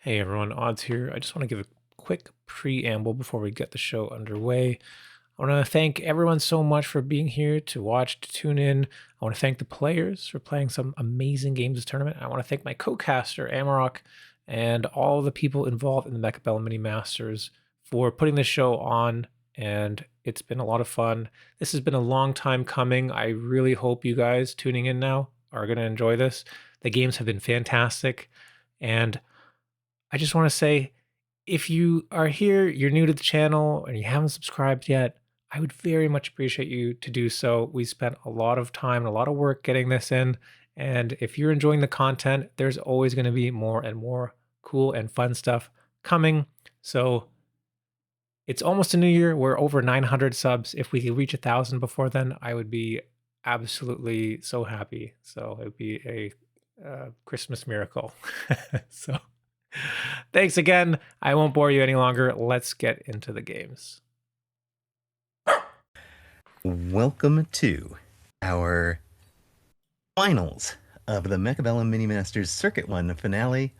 Hey everyone, Odds here. I just want to give a quick preamble before we get the show underway. I want to thank everyone so much for being here to watch, to tune in. I want to thank the players for playing some amazing games this tournament. I want to thank my co-caster, Amarok, and all the people involved in the Mechabellum Mini Masters for putting this show on, and it's been a lot of fun. This has been a long time coming. I really hope you guys tuning in now are going to enjoy this. The games have been fantastic, and I just want to say, if you are here, you're new to the channel, and you haven't subscribed yet, I would very much appreciate you to do so. We spent a lot of time and a lot of work getting this in, and if you're enjoying the content, there's always going to be more and more cool and fun stuff coming. So it's almost a new year. We're over 900 subs. If we could reach 1,000 before then, I would be absolutely so happy. So it would be a Christmas miracle. So thanks again. I won't bore you any longer. Let's get into the games. Welcome to our finals of the Mechabellum Mini Masters Circuit 1 finale.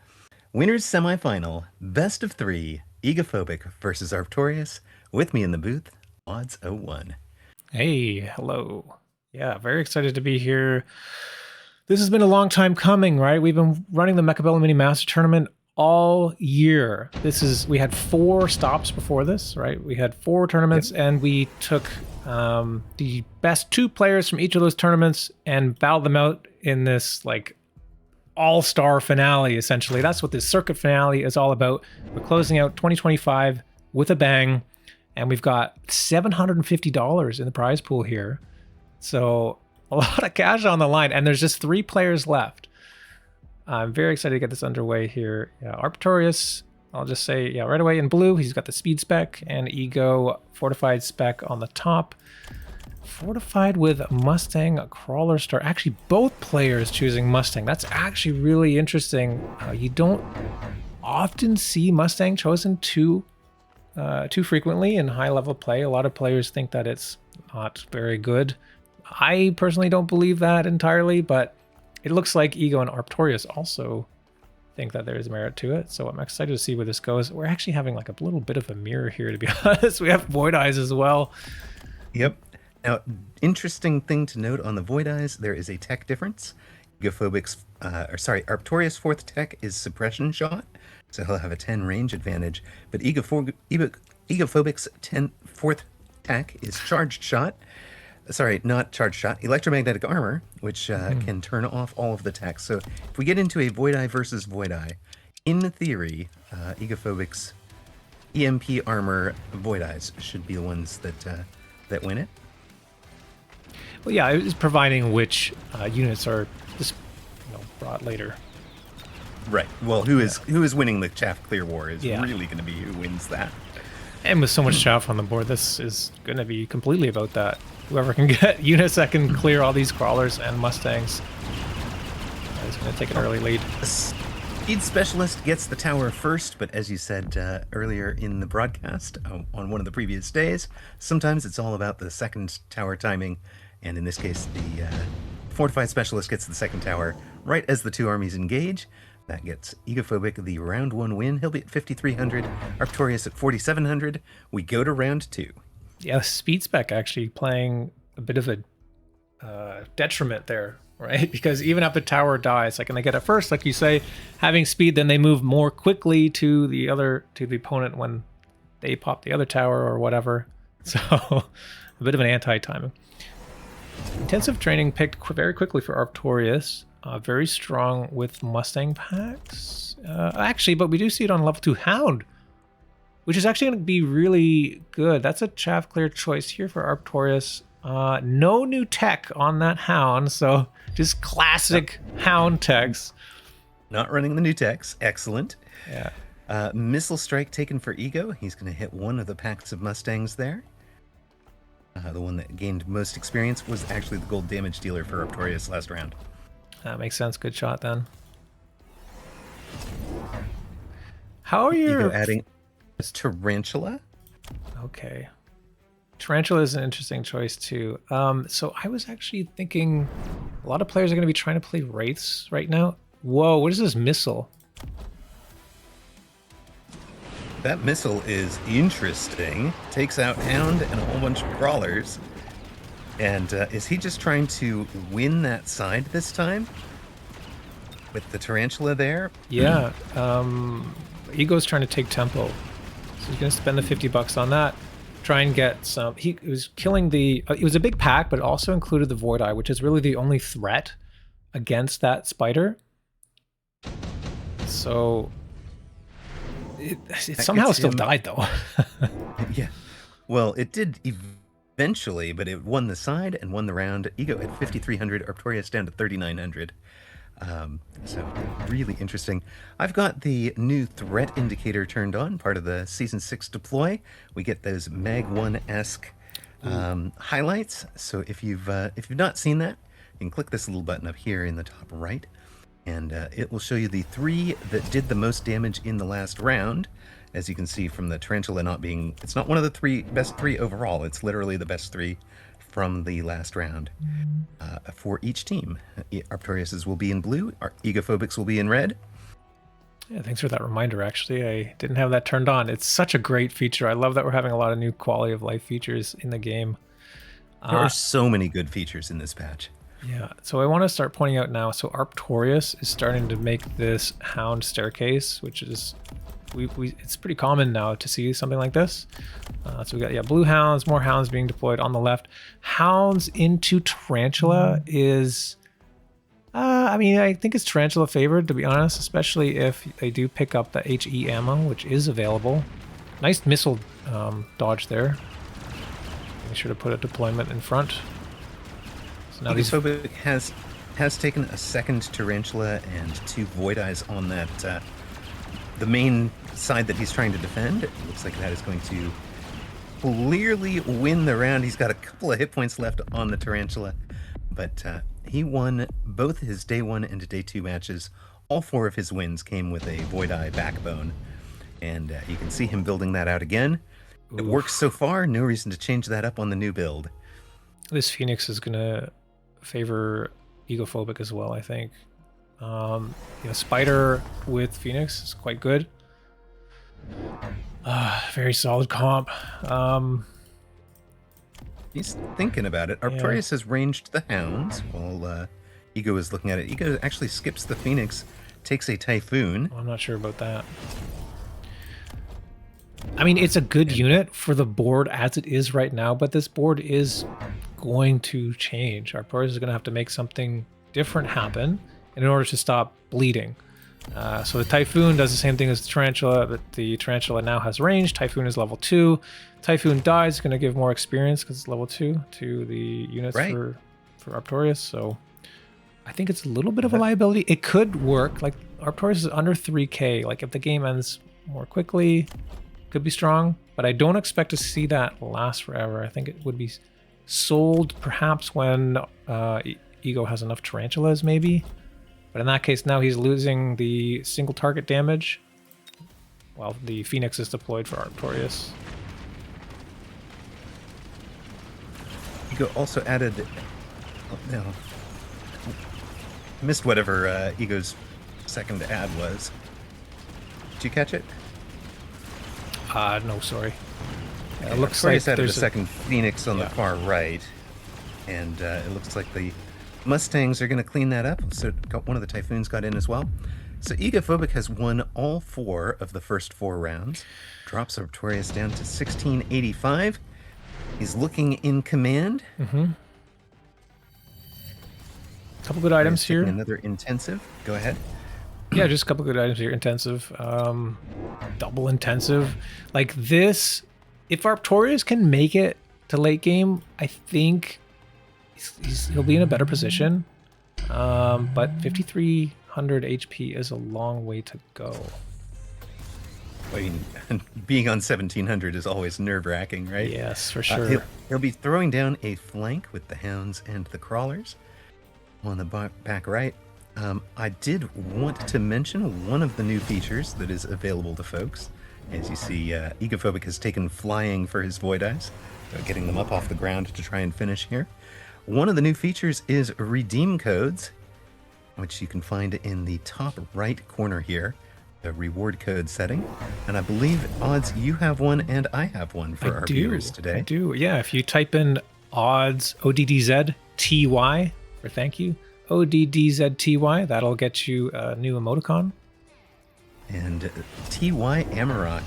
Winners semifinal, best of 3, Egophobic versus Arptorious. With me in the booth, Odds01. Hey, hello. Yeah, very excited to be here. This has been a long time coming, right? We've been running the Mechabellum Mini Master Tournament all year. We had 4 stops before this, right? We had 4 tournaments, and we took the best 2 players from each of those tournaments and battled them out in this like all-star finale, essentially. That's what this circuit finale is all about. We're closing out 2025 with a bang, and we've got $750 in the prize pool here. So a lot of cash on the line, and there's just 3 players left. I'm very excited to get this underway here. Yeah, Arptorious, I'll just say, yeah, right away in blue, he's got the speed spec and Ego fortified spec on the top. Fortified with Mustang, Crawler Star. Actually, both players choosing Mustang. That's actually really interesting. You don't often see Mustang chosen too frequently in high-level play. A lot of players think that it's not very good. I personally don't believe that entirely, but it looks like Ego and Arptorious also think that there is merit to it, so I'm excited to see where this goes. We're actually having like a little bit of a mirror here, to be honest. We have Void Eyes as well. Yep. Now, interesting thing to note on the Void Eyes, there is a tech difference. Arptorious' 4th tech is Suppression Shot, so he'll have a 10 range advantage, but Egophobic's 4th tech is Charged Shot. Sorry, not Charged Shot, Electromagnetic Armor, which can turn off all of the techs. So if we get into a Void Eye versus Void Eye, in theory, Egophobic's EMP Armor Void Eyes should be the ones that win it. Well, yeah, it's providing which units are just brought later. Right. Well, who is winning the Chaff Clear War is really going to be who wins that. And with so much chaff on the board, this is going to be completely about that. Whoever can get units that can clear all these Crawlers and Mustangs is going to take an early lead. The Speed Specialist gets the tower first, but as you said earlier in the broadcast on one of the previous days, sometimes it's all about the second tower timing, and in this case, the Fortified Specialist gets the second tower right as the 2 armies engage. That gets Egophobic the round 1 win. He'll be at 5,300, Arptorious at 4,700. We go to round 2. Yeah, speed spec actually playing a bit of a detriment there, right? Because even if the tower dies, like, and they get it first, like you say, having speed, then they move more quickly to the opponent when they pop the other tower or whatever. So a bit of an anti-timing. Intensive training picked very quickly for Arptorious. Very strong with Mustang packs. Actually, but we do see it on level 2 Hound, which is actually going to be really good. That's a chaff clear choice here for Arptorious. No new tech on that Hound, so just classic Hound techs. Not running the new techs. Excellent. Yeah. Missile Strike taken for Ego. He's going to hit one of the packs of Mustangs there. The one that gained most experience was actually the gold damage dealer for Arptorious last round. That makes sense. Good shot then. How are you adding Tarantula? Okay. Tarantula is an interesting choice too. So I was actually thinking a lot of players are going to be trying to play Wraiths right now. Whoa, what is this missile? That missile is interesting. Takes out Hound and a whole bunch of crawlers. And is he just trying to win that side this time? With the tarantula there? Yeah. Ego's trying to take tempo. So he's going to spend the $50 on that. Try and get some... He was killing the... it was a big pack, but it also included the Void Eye, which is really the only threat against that spider. So... It somehow still died, though. Yeah. Well, it did eventually, but it won the side and won the round. Ego at 5,300, Arptorious down to 3,900. So really interesting. I've got the new threat indicator turned on, part of the Season 6 deploy. We get those Mag 1-esque highlights. So if you've not seen that, you can click this little button up here in the top right. And it will show you the 3 that did the most damage in the last round. As you can see from the tarantula not being... It's not one of the best 3 overall. It's literally the best 3 from the last round for each team. Arptorious will be in blue. Our Egophobics will be in red. Yeah, thanks for that reminder, actually. I didn't have that turned on. It's such a great feature. I love that we're having a lot of new quality of life features in the game. There are so many good features in this patch. Yeah, so I want to start pointing out now, so Arptorious is starting to make this Hound staircase, which is, it's pretty common now to see something like this. So we got, blue hounds, more hounds being deployed on the left. Hounds into Tarantula is, I mean, I think it's Tarantula favored, to be honest, especially if they do pick up the HE ammo, which is available. Nice missile dodge there. Make sure to put a deployment in front. Now Egophobic has taken a second tarantula and 2 void eyes on that the main side that he's trying to defend. It looks like that is going to clearly win the round. He's got a couple of hit points left on the tarantula, but he won both his day 1 and day 2 matches. All 4 of his wins came with a void eye backbone, and you can see him building that out again. It works so far. No reason to change that up on the new build. This Phoenix is gonna favor Egophobic as well, I think. Spider with Phoenix is quite good. Very solid comp. He's thinking about it. Arptorious has ranged the hounds while Ego is looking at it. Ego actually skips the Phoenix, takes a Typhoon. I'm not sure about that. I mean, it's a good unit for the board as it is right now, but this board is going to change. Arptorious is going to have to make something different happen in order to stop bleeding. So the Typhoon does the same thing as the Tarantula, but the Tarantula now has range. Typhoon is level 2. Typhoon dies, is going to give more experience because it's level 2 to the units for Arptorious. So I think it's a little bit of a liability. It could work. Like, Arptorious is under 3k. Like, if the game ends more quickly, could be strong, but I don't expect to see that last forever. I think it would be sold perhaps when Ego has enough tarantulas, maybe. But in that case, now he's losing the single target damage while the Phoenix is deployed for Arptorious. Ego also added... missed whatever Ego's second ad was. Did you catch it? No, sorry. Yeah, it looks like there's a second Phoenix on the far right, and it looks like the Mustangs are going to clean that up. So one of the Typhoons got in as well. So Egophobic has won all 4 of the first 4 rounds. Drops Arptorious down to 1685. He's looking in command. Couple good items here. Another intensive. Go ahead. Yeah, just a couple good items here. Intensive, double intensive. Like this, if Arptorious can make it to late game, I think he'll be in a better position. But 5,300 HP is a long way to go. I mean, being on 1,700 is always nerve-wracking, right? Yes, for sure. He'll be throwing down a flank with the hounds and the crawlers on the back right. I did want to mention one of the new features that is available to folks. As you see, Egophobic has taken flying for his Void Eyes, getting them up off the ground to try and finish here. One of the new features is redeem codes, which you can find in the top right corner here. the reward code setting. And I believe, Odds, you have one and I have one for our viewers today. I do. Yeah, if you type in Odds, ODDZTY, for thank you, ODDZTY, that'll get you a new emoticon. And TY Amarok,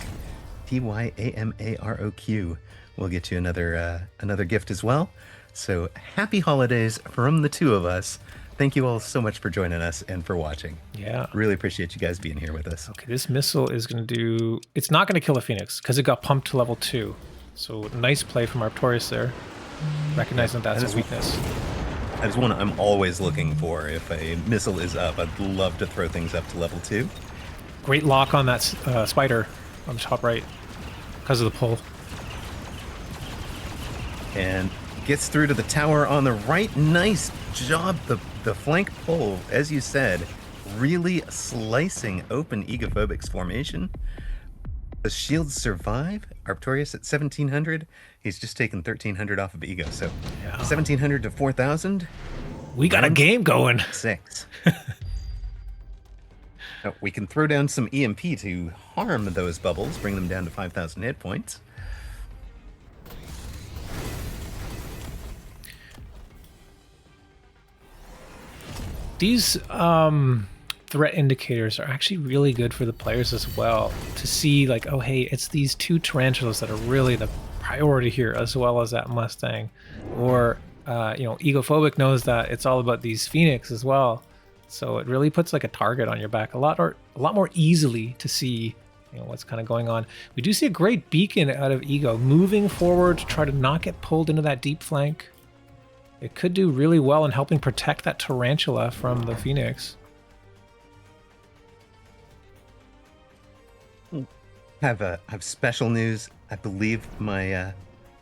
TYAMAROQ, will get you another gift as well. So happy holidays from the two of us. Thank you all so much for joining us and for watching. Yeah. Really appreciate you guys being here with us. Okay, this missile is going to do... It's not going to kill the Phoenix because it got pumped to level 2. So nice play from Arptorious there, recognizing that's a weakness. That is one I'm always looking for. If a missile is up, I'd love to throw things up to level 2. Great lock on that spider on the top right because of the pull. And gets through to the tower on the right. Nice job. The flank pull, as you said, really slicing open Egophobic's formation. The shields survive. Arptorious at 1,700. He's just taken 1,300 off of Ego. So 1,700 to 4,000. We got a game going. 6. Now, we can throw down some EMP to harm those bubbles, bring them down to 5,000 hit points. These threat indicators are actually really good for the players as well to see, like, oh, hey, it's these 2 tarantulas that are really the priority here, as well as that Mustang. Or, Egophobic knows that it's all about these Phoenix as well. So it really puts like a target on your back a lot more easily to see, what's kind of going on. We do see a great beacon out of Ego moving forward to try to not get pulled into that deep flank. It could do really well in helping protect that tarantula from the Phoenix. Have special news. I believe my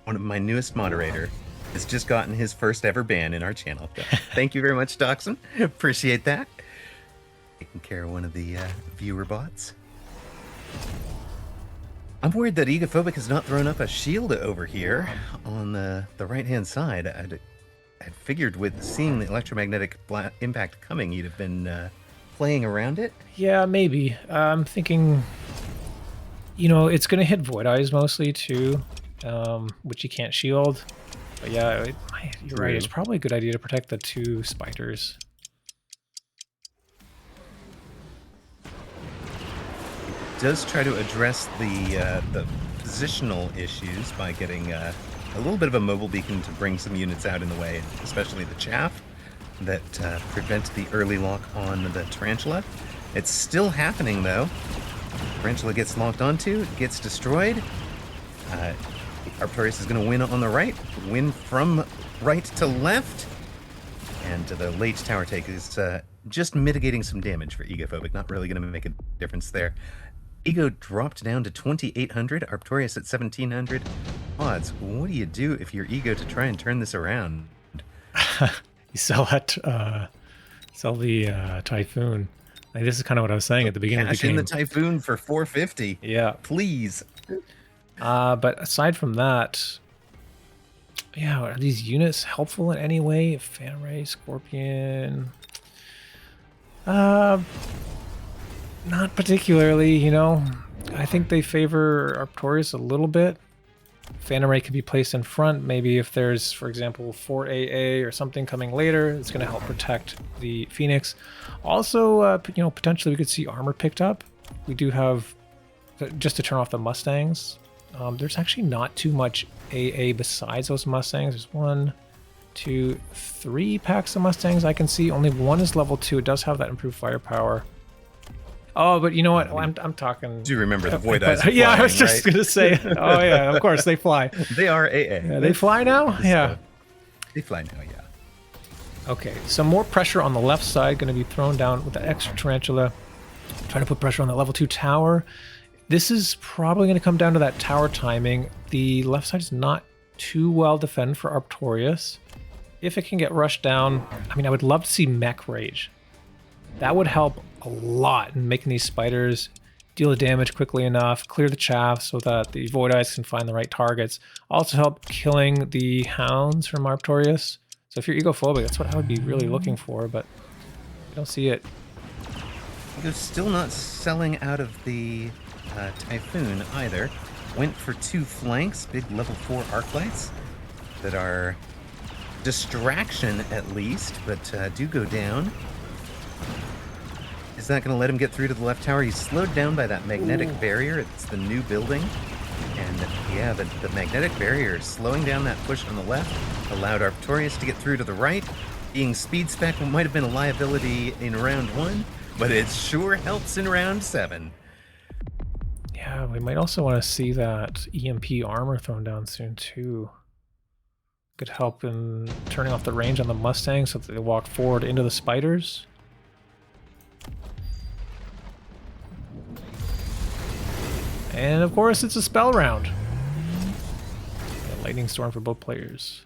one of my newest moderator has just gotten his first ever ban in our channel. Thank you very much, Doxon. Appreciate that. Taking care of one of the viewer bots. I'm worried that Egophobic has not thrown up a shield over here on the right-hand side. I'd figured with seeing the electromagnetic impact coming, he'd have been playing around it. Yeah, maybe. I'm thinking, it's going to hit Void Eyes mostly too, which you can't shield. But yeah, you're right. It's probably a good idea to protect the 2 spiders. It does try to address the positional issues by getting a little bit of a mobile beacon to bring some units out in the way, especially the chaff that prevent the early lock on the tarantula. It's still happening though. Tarantula gets locked onto, gets destroyed. Arptorious is going to win on the right, win from right to left, and the late tower take is just mitigating some damage for Egophobic, not really going to make a difference there. Ego dropped down to 2,800, Arptorious at 1,700. Odds, what do you do if you're Ego to try and turn this around? You sell the Typhoon. Like, this is kind of what I was saying at the beginning of the game. Cash in the Typhoon for 450. Yeah. Please. But aside from that, yeah, are these units helpful in any way? Phantom Ray, Scorpion... not particularly, I think they favor Arptorious a little bit. Phantom Ray could be placed in front. Maybe if there's, for example, 4AA or something coming later, it's going to help protect the Phoenix. Also, potentially we could see armor picked up. We do have, just to turn off the Mustangs. There's actually not too much AA besides those Mustangs. There's 1, 2, 3 packs of Mustangs I can see. Only 1 is level 2. It does have that improved firepower. Oh, but you know what? I'm talking... Do you remember the Void Eyes? Yeah, I was just going to say... Oh, yeah, of course, they fly. They are AA. Yeah, they fly now? Yeah. They fly now, yeah. Okay, some more pressure on the left side going to be thrown down with the extra tarantula. Trying to put pressure on the level 2 tower. This is probably going to come down to that tower timing. The left side is not too well defended for Arptorious. If it can get rushed down, I would love to see Mech Rage. That would help a lot in making these spiders deal the damage quickly enough, clear the chaff so that the Void Eyes can find the right targets. Also help killing the hounds from Arptorious. So if you're Egophobic, that's what I would be really looking for, but I don't see it. Ego's still not selling out of the Typhoon either. Went for 2 flanks, big level 4 arc lights that are distraction at least, but do go down. Is that going to let him get through to the left tower? He's slowed down by that magnetic barrier. It's the new building. And yeah, the magnetic barrier is slowing down that push on the left, allowed Arptorious to get through to the right. Being speed spec might have been a liability in round 1, but it sure helps in round 7. Yeah, we might also want to see that EMP armor thrown down soon too. Could help in turning off the range on the Mustang so that they walk forward into the spiders. And of course, it's a spell round. A lightning storm for both players.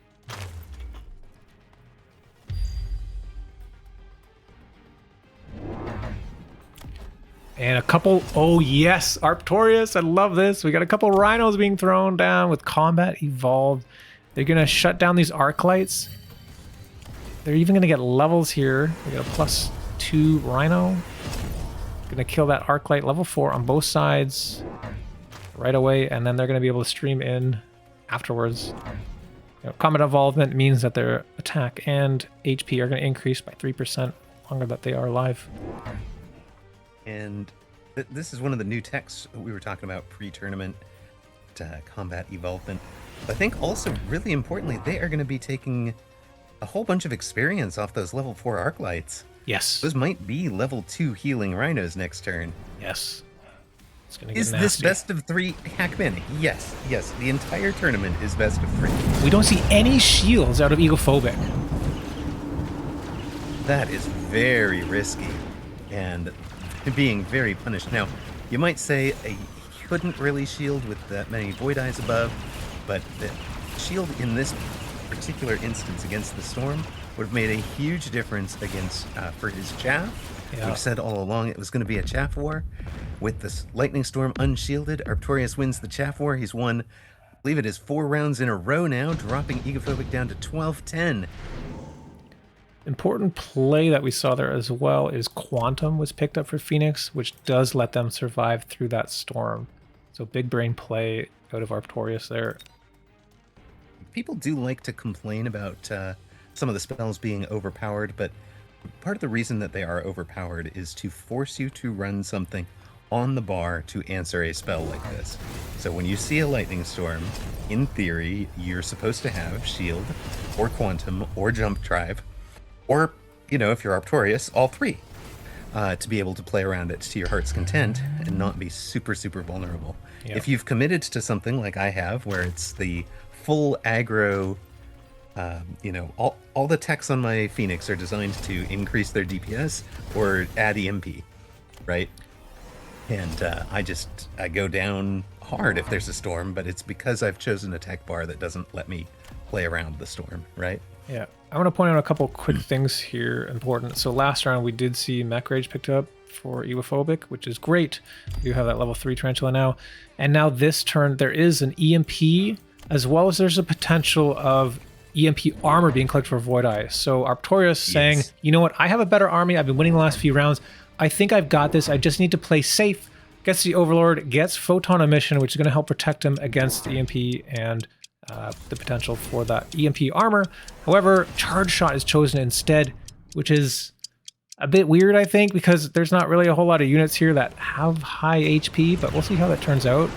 And a couple, oh yes, Arptorious, I love this. We got a couple rhinos being thrown down with combat evolved. They're gonna shut down these arc lights. They're even gonna get levels here. We got a +2 rhino. Gonna kill that arc light level 4 on both sides right away, and then they're gonna be able to stream in afterwards. You know, combat involvement means that their attack and HP are gonna increase by 3% longer that they are alive. And this is one of the new techs we were talking about pre-tournament, combat evolvement. I think also, really importantly, they are going to be taking a whole bunch of experience off those level 4 arc lights. Yes. Those might be level 2 healing rhinos next turn. Yes. It's gonna get Is nasty. this best of 3 Hackman? Yes, yes. The entire tournament is best of 3. We don't see any shields out of Egophobic. That is very risky and being very punished. Now, you might say he couldn't really shield with that many Void Eyes above, but the shield in this particular instance against the Storm would have made a huge difference against for his Chaff. Yeah. We've said all along it was going to be a Chaff War. With this Lightning Storm unshielded, Arptorious wins the Chaff War. He's won, I believe it is 4 rounds in a row now, dropping Egophobic down to 12-10. Important play that we saw there as well is Quantum was picked up for Phoenix, which does let them survive through that storm. So big brain play out of Arptorious there. People do like to complain about some of the spells being overpowered, but part of the reason that they are overpowered is to force you to run something on the bar to answer a spell like this. So when you see a Lightning Storm, in theory, you're supposed to have Shield, or Quantum, or Jump Drive, or, you know, if you're Arptorious, all 3, to be able to play around it to your heart's content and not be super, super vulnerable. Yeah. If you've committed to something like I have, where it's the full aggro, you know, all the techs on my Phoenix are designed to increase their DPS or add EMP, right? And I go down hard if there's a storm, but it's because I've chosen a tech bar that doesn't let me play around the storm, right? Yeah, I want to point out a couple quick things here important. So last round we did see Mech Rage picked up for Egophobic, which is great. We do have that level 3 Tarantula now. And now this turn there is an EMP, as well as there's a potential of EMP armor being clicked for Void Eye. So Arptorious saying, you know what, I have a better army, I've been winning the last few rounds. I think I've got this, I just need to play safe. Gets the Overlord, gets Photon Emission, which is going to help protect him against the EMP and the potential for that EMP armor. However, Charge Shot is chosen instead, which is a bit weird, I think, because there's not really a whole lot of units here that have high HP, but we'll see how that turns out.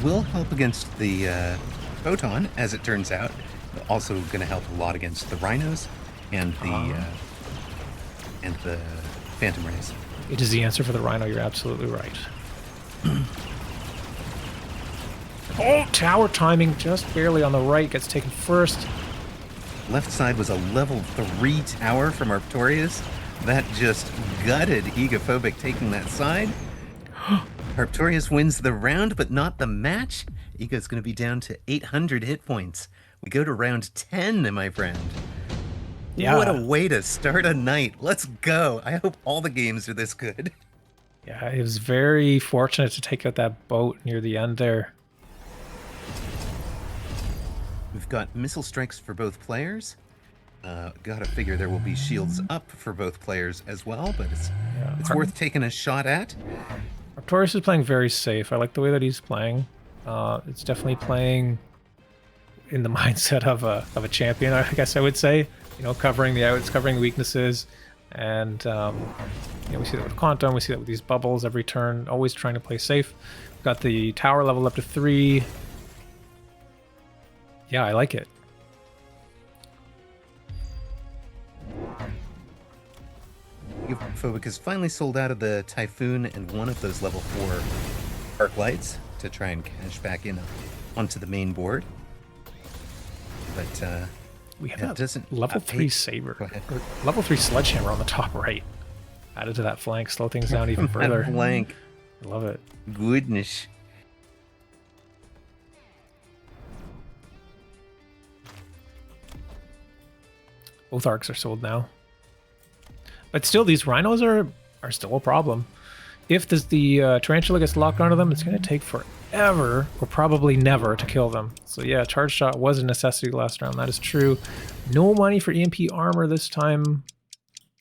Will help against the Photon, as it turns out. Also going to help a lot against the Rhinos and the Phantom Rays. It is the answer for the Rhino, you're absolutely right. Oh, tower timing just barely on the right, gets taken first. Left side was a level 3 tower from Arptorious. That just gutted Egophobic taking that side. Arptorious wins the round, but not the match. Ego's going to be down to 800 hit points. We go to round 10, my friend. Yeah. What a way to start a night. Let's go. I hope all the games are this good. Yeah, it was very fortunate to take out that boat near the end there. We've got missile strikes for both players. Gotta figure there will be shields up for both players as well, but Yeah, it's worth taking a shot at. Arptorious is playing very safe. I like the way that he's playing. It's definitely playing in the mindset of a champion, I guess I would say. You know, covering the outs, covering the weaknesses, and you know, we see that with Quantum. We see that with these bubbles every turn. Always trying to play safe. Got the tower level up to 3. Yeah, I like it. Egophobic has finally sold out of the Typhoon and one of those level 4 arc lights to try and cash back in onto the main board. But We have it that doesn't level 3 saber, or level 3 sledgehammer on the top right. Added to that flank, slow things down even further. Blank. I love it. Goodness. Both arcs are sold now. But still, these rhinos are still a problem. If the tarantula gets locked onto them, it's going to take forever, or probably never, to kill them. So yeah, charge shot was a necessity last round. That is true. No money for EMP armor this time.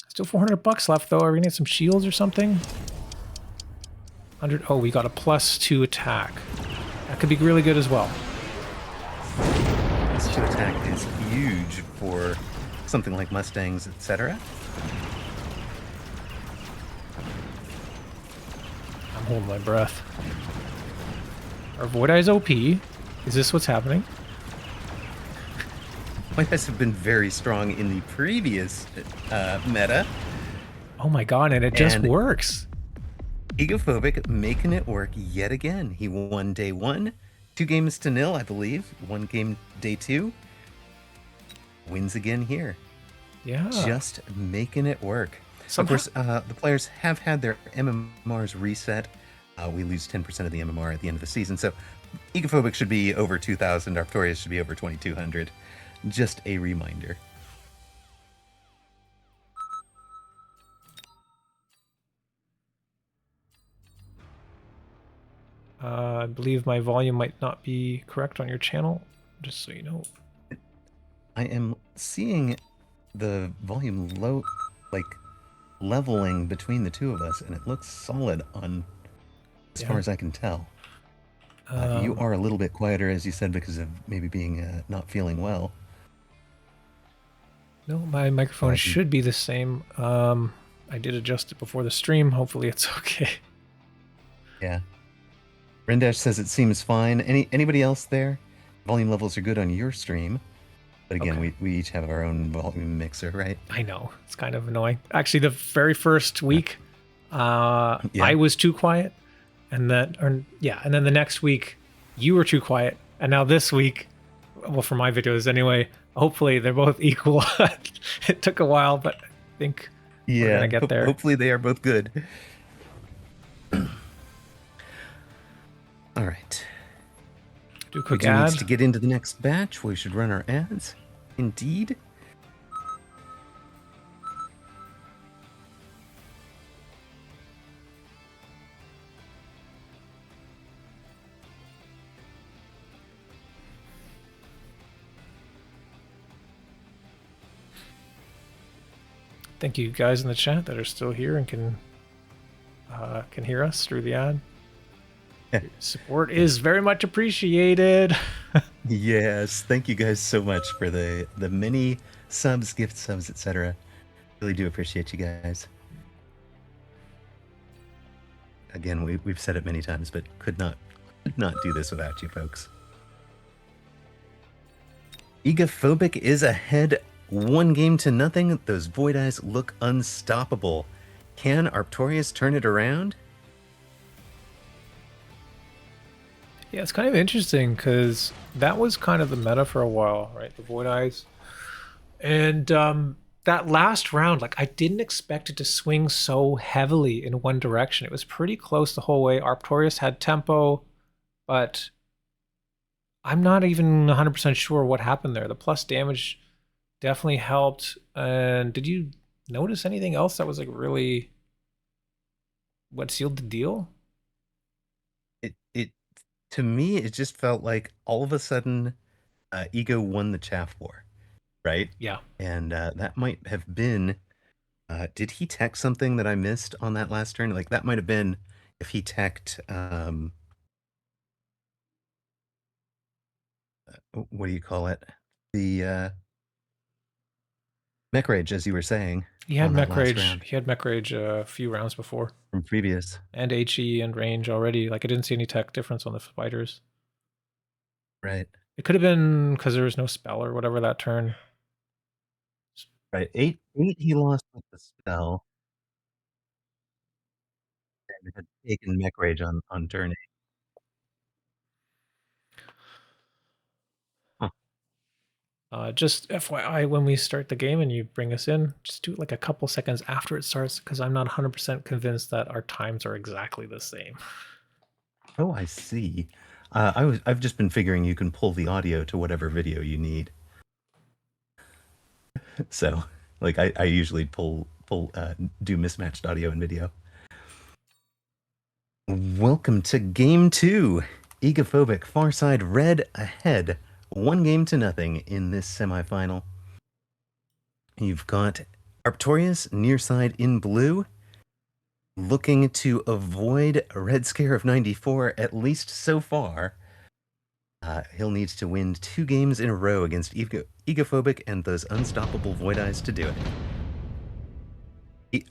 Still 400 bucks left, though. Are we going to get some shields or something? 100. Oh, we got a +2 attack. That could be really good as well. This 2 attack is huge for something like Mustangs, etc. I'm holding my breath. Our Void Eye's OP. Is this what's happening? Void Eyes have been very strong in the previous meta. Oh my god, and it just works. Egophobic making it work yet again. He won day 1, 2 games to 0, I believe. 1 game day 2. Wins again here. Yeah. Just making it work. Somehow. Of course, the players have had their MMRs reset. We lose 10% of the MMR at the end of the season. So Egophobic should be over 2,000. Arptorious should be over 2,200. Just a reminder. I believe my volume might not be correct on your channel, just so you know. I am seeing the volume low, like leveling between the two of us, and it looks solid on as far as I can tell. You are a little bit quieter, as you said, because of maybe being not feeling well. No, my microphone should be the same. I did adjust it before the stream. Hopefully it's okay. Yeah. Rendash says it seems fine. Anybody else there? Volume levels are good on your stream. But again, Okay. we each have our own volume mixer, right? I know. It's kind of annoying. Actually, the very first week, Yeah. I was too quiet. And then the next week, you were too quiet. And now this week, well, for my videos anyway, hopefully they're both equal. It took a while, but I think we're gonna get there. Hopefully they are both good. All right. Do a quick We do ad. need to get into the next batch. We should run our ads. Indeed. Thank you guys in the chat that are still here and can hear us through the ad. Yeah. Your support is very much appreciated. Yes, thank you guys so much for the many subs, gift subs, etc. Really do appreciate you guys. Again, we've said it many times, but could not do this without you folks. Egophobic is ahead 1 game to nothing. Those Void Eyes look unstoppable. Can Arptorious turn it around? Yeah, it's kind of interesting because that was kind of the meta for a while, right? The Void Eyes. And that last round, like, I didn't expect it to swing so heavily in one direction. It was pretty close the whole way. Arptorious had tempo, but I'm not even 100% sure what happened there. The plus damage definitely helped. And did you notice anything else that was like really what sealed the deal? It to me, it just felt like all of a sudden, Ego won the chaff war. right? Yeah. And that might have been. Did he tech something that I missed on that last turn? Like that might have been if he teched. What do you call it? The mech rage, as you were saying He had on that mech last rage. round He had mech rage a few rounds before. from previous. And HE and range already. Like I didn't see any tech difference on the fighters. Right. It could have been because there was no spell or whatever that turn. Right. Eight he lost with the spell and had taken mech rage on turn 8. Huh. Just FYI, when we start the game and you bring us in, just do it like a couple seconds after it starts because I'm not 100% convinced that our times are exactly the same. Oh, I see. I've just been figuring you can pull the audio to whatever video you need. So, like I usually do mismatched audio and video. Welcome to game 2. Egophobic Farside Red ahead, 1-0 in this semifinal. You've got Arptorious near side in blue, looking to avoid a red scare of 94, at least so far. He'll need to win 2 games in a row against Egophobic and those unstoppable Void Eyes to do it.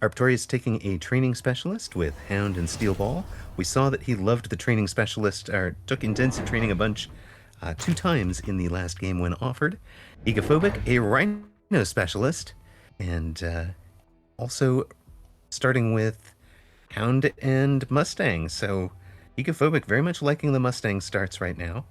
Arptorious taking a training specialist with Hound and Steel Ball. We saw that he loved the training specialist, or took intensive training a bunch 2 times in the last game when offered. Egophobic, a Rhino specialist, and also starting with Hound and Mustang. So Egophobic very much liking the Mustang starts right now.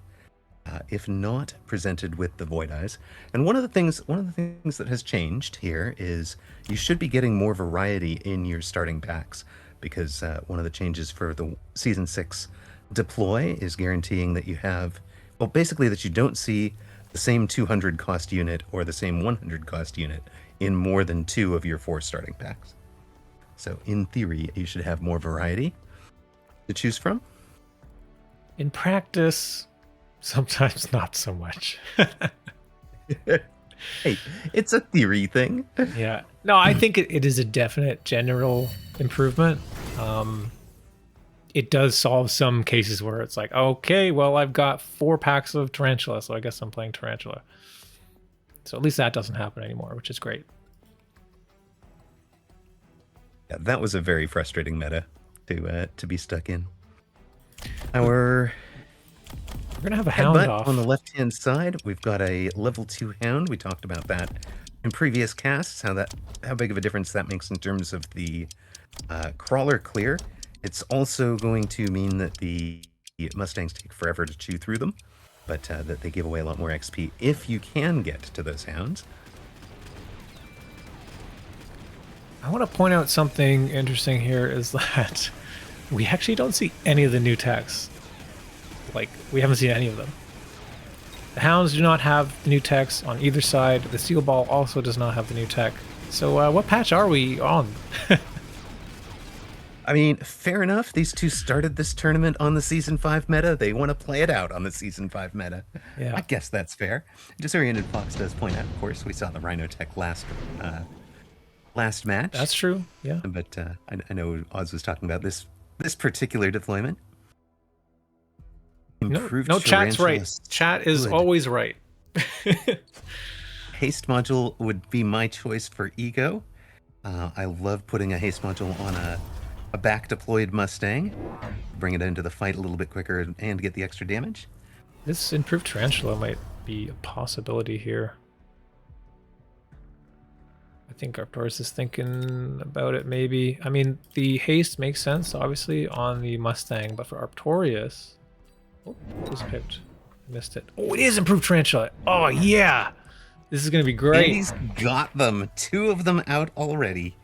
If not presented with the Void Eyes. And one of the things that has changed here is you should be getting more variety in your starting packs, because one of the changes for the Season 6 deploy is guaranteeing that you have, well, basically that you don't see the same 200 cost unit or the same 100 cost unit in more than 2 of your 4 starting packs. So in theory, you should have more variety to choose from. In practice, sometimes not so much. Hey, it's a theory thing. Yeah. No, I think it is a definite general improvement. It does solve some cases where it's like, okay, well, I've got 4 packs of Tarantula, so I guess I'm playing Tarantula. So at least that doesn't happen anymore, which is great. Yeah, that was a very frustrating meta to be stuck in. We're gonna have a Hound off on the left-hand side. We've got a level 2 Hound. We talked about that in previous casts. How big of a difference that makes in terms of the crawler clear. It's also going to mean that the Mustangs take forever to chew through them, but that they give away a lot more XP if you can get to those Hounds. I want to point out something interesting here is that we actually don't see any of the new techs. Like, we haven't seen any of them. The Hounds do not have the new techs on either side. The Steel Ball also does not have the new tech. So what patch are we on? I mean, fair enough. These two started this tournament on the Season 5 meta. They want to play it out on the Season 5 meta. Yeah. I guess that's fair. Disoriented Fox does point out, of course, we saw the Rhino tech last match. That's true, yeah. But I know Oz was talking about this particular deployment. Improved no chat's right. Chat is always right. Haste module would be my choice for Ego. I love putting a haste module on a back deployed Mustang, bring it into the fight a little bit quicker and get the extra damage. This improved Tarantula might be a possibility here. I think Arptorious is thinking about it maybe. I mean, the haste makes sense, obviously, on the Mustang, but for Arptorious... Oh, it was picked. I missed it. Oh, it is improved Tarantula. Oh, yeah! This is going to be great. He's got them. 2 of them out already.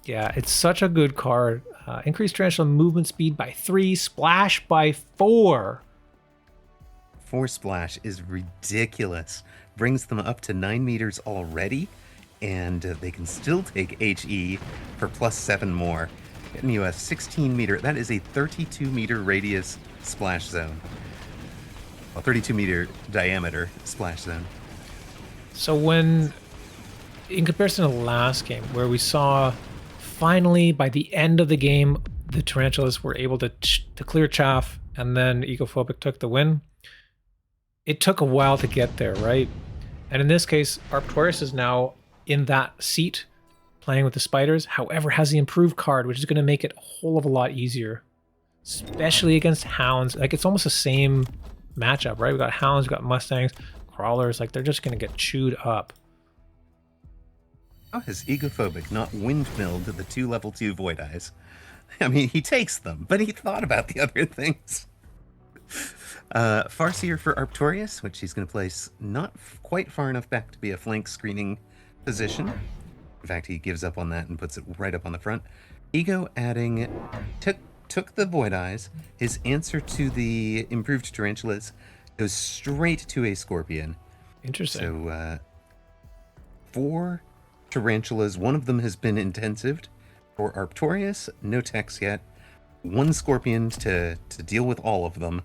Yeah, it's such a good card. Increased Tarantula movement speed by 3, splash by 4. 4 splash is ridiculous. Brings them up to 9 meters already, and they can still take HE for +7 more. Getting you a 16 meter, that is a 32 meter radius splash zone. Well, 32 meter diameter splash zone. So when, in comparison to the last game, where we saw finally by the end of the game, the tarantulas were able to clear chaff, and then Egophobic took the win. It took a while to get there, right? And in this case, Arptorious is now in that seat, playing with the spiders. However, has the improved card, which is going to make it a whole of a lot easier, especially against hounds. Like, it's almost the same matchup, right? We got hounds, we got mustangs, crawlers. Like, they're just going to get chewed up. How has Egophobic not windmilled the 2 level 2 Void Eyes? I mean, he takes them, but he thought about the other things. Farseer for Arptorious, which he's going to place not quite far enough back to be a flank screening position. In fact, he gives up on that and puts it right up on the front. Ego adding, took the Void Eyes. His answer to the improved tarantulas goes straight to a Scorpion. Interesting. So, 4 tarantulas, one of them has been intensived. For Arptorious, no techs yet. 1 Scorpion to deal with all of them.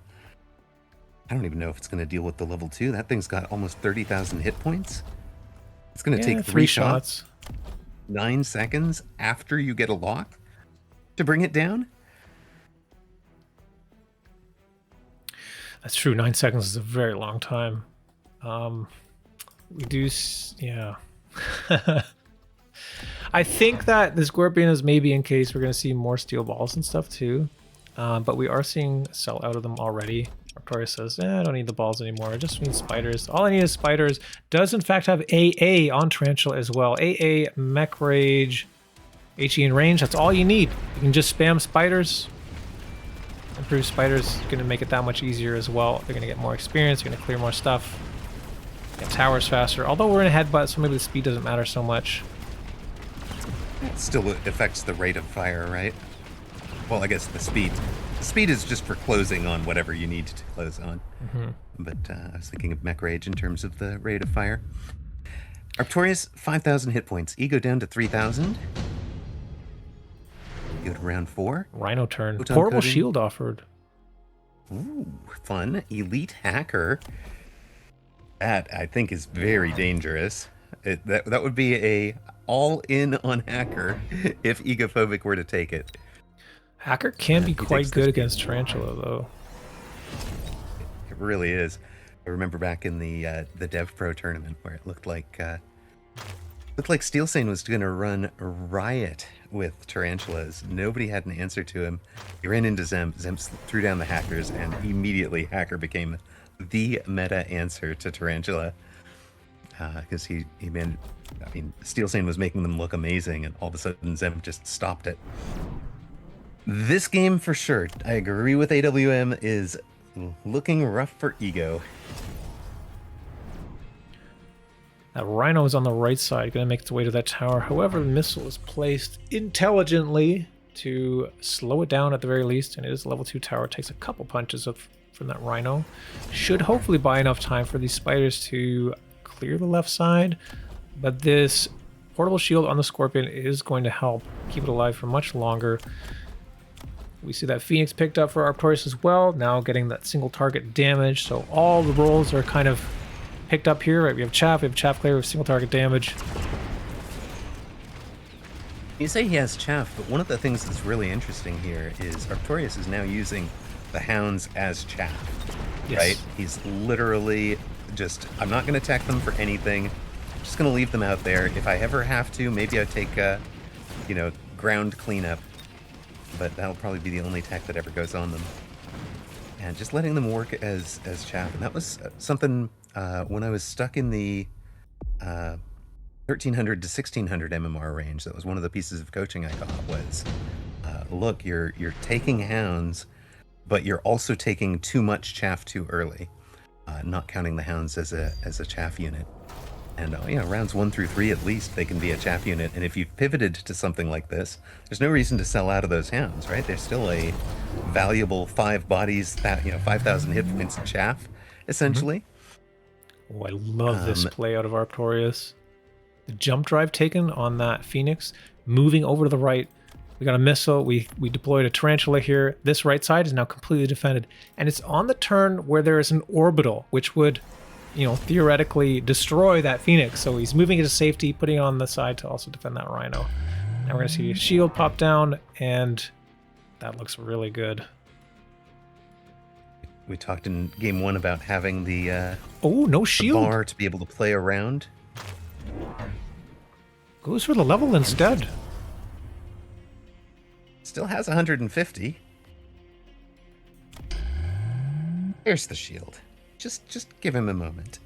I don't even know if it's going to deal with the level 2. That thing's got almost 30,000 hit points. It's going to take 3 shots. 9 seconds after you get a lock to bring it down. That's true. 9 seconds is a very long time. We do, yeah. I think that the Scorpion is maybe in case we're going to see more steel balls and stuff too. But we are seeing sell out of them already. Arptorious says, I don't need the balls anymore. I just need spiders. All I need is spiders. Does in fact have AA on Tarantula as well. AA, Mech Rage, HE in range. That's all you need. You can just spam spiders. Improved spiders going to make it that much easier as well. They're going to get more experience. They're going to clear more stuff. Get towers faster. Although we're in a headbutt, so maybe the speed doesn't matter so much. It still affects the rate of fire, right? Well, I guess the speed. The speed is just for closing on whatever you need to close on. Mm-hmm. But I was thinking of Mech Rage in terms of the rate of fire. Arptorious, 5,000 hit points. Ego down to 3,000. Go to round 4. Rhino turn. Portable shield offered. Ooh, fun. Elite Hacker. That, I think, is very dangerous. That would be a all-in on Hacker if Egophobic were to take it. Hacker can be quite good against Tarantula, though. It really is. I remember back in the Dev Pro tournament where it looked like Steel Sane was going to run riot with tarantulas. Nobody had an answer to him. He ran into Zemp. Zemp threw down the hackers, and immediately Hacker became the meta answer to tarantula. Because Steel Sane was making them look amazing, and all of a sudden Zemp just stopped it. This game, for sure, I agree with AWM, is looking rough for Ego. That Rhino is on the right side, going to make its way to that tower. However, the missile is placed intelligently to slow it down at the very least, and it is a level 2 tower. It takes a couple punches from that Rhino. Should hopefully buy enough time for these spiders to clear the left side, but this portable shield on the Scorpion is going to help keep it alive for much longer. We see that Phoenix picked up for Arptorious as well, now getting that single target damage, so all the rolls are kind of picked up here, right? We have Chaff clear, we have single target damage. You say he has Chaff, but one of the things that's really interesting here is Arptorious is now using the hounds as Chaff, yes. Right? He's literally just, I'm not going to attack them for anything, I'm just going to leave them out there. If I ever have to, maybe I take ground cleanup, but that'll probably be the only tech that ever goes on them. And just letting them work as Chaff. And that was something when I was stuck in the 1300 to 1600 MMR range. That was one of the pieces of coaching I got was, look, you're taking hounds, but you're also taking too much Chaff too early. Not counting the hounds as a Chaff unit. And rounds 1 through 3 at least, they can be a Chaff unit. And if you've pivoted to something like this, there's no reason to sell out of those hounds, right? They're still a valuable 5 bodies, 5,000 hit points of Chaff, essentially. Mm-hmm. Oh, I love this play out of Arptorious. The jump drive taken on that Phoenix, moving over to the right. We got a missile. We deployed a tarantula here. This right side is now completely defended. And it's on the turn where there is an orbital, which would you know, theoretically destroy that Phoenix. So he's moving it to safety, putting it on the side to also defend that Rhino. Now we're going to see a shield pop down, and that looks really good. We talked in game 1 about having the oh, no the shield. bar to be able to play around. Goes for the level instead. Still has 150. There's the shield. Just give him a moment.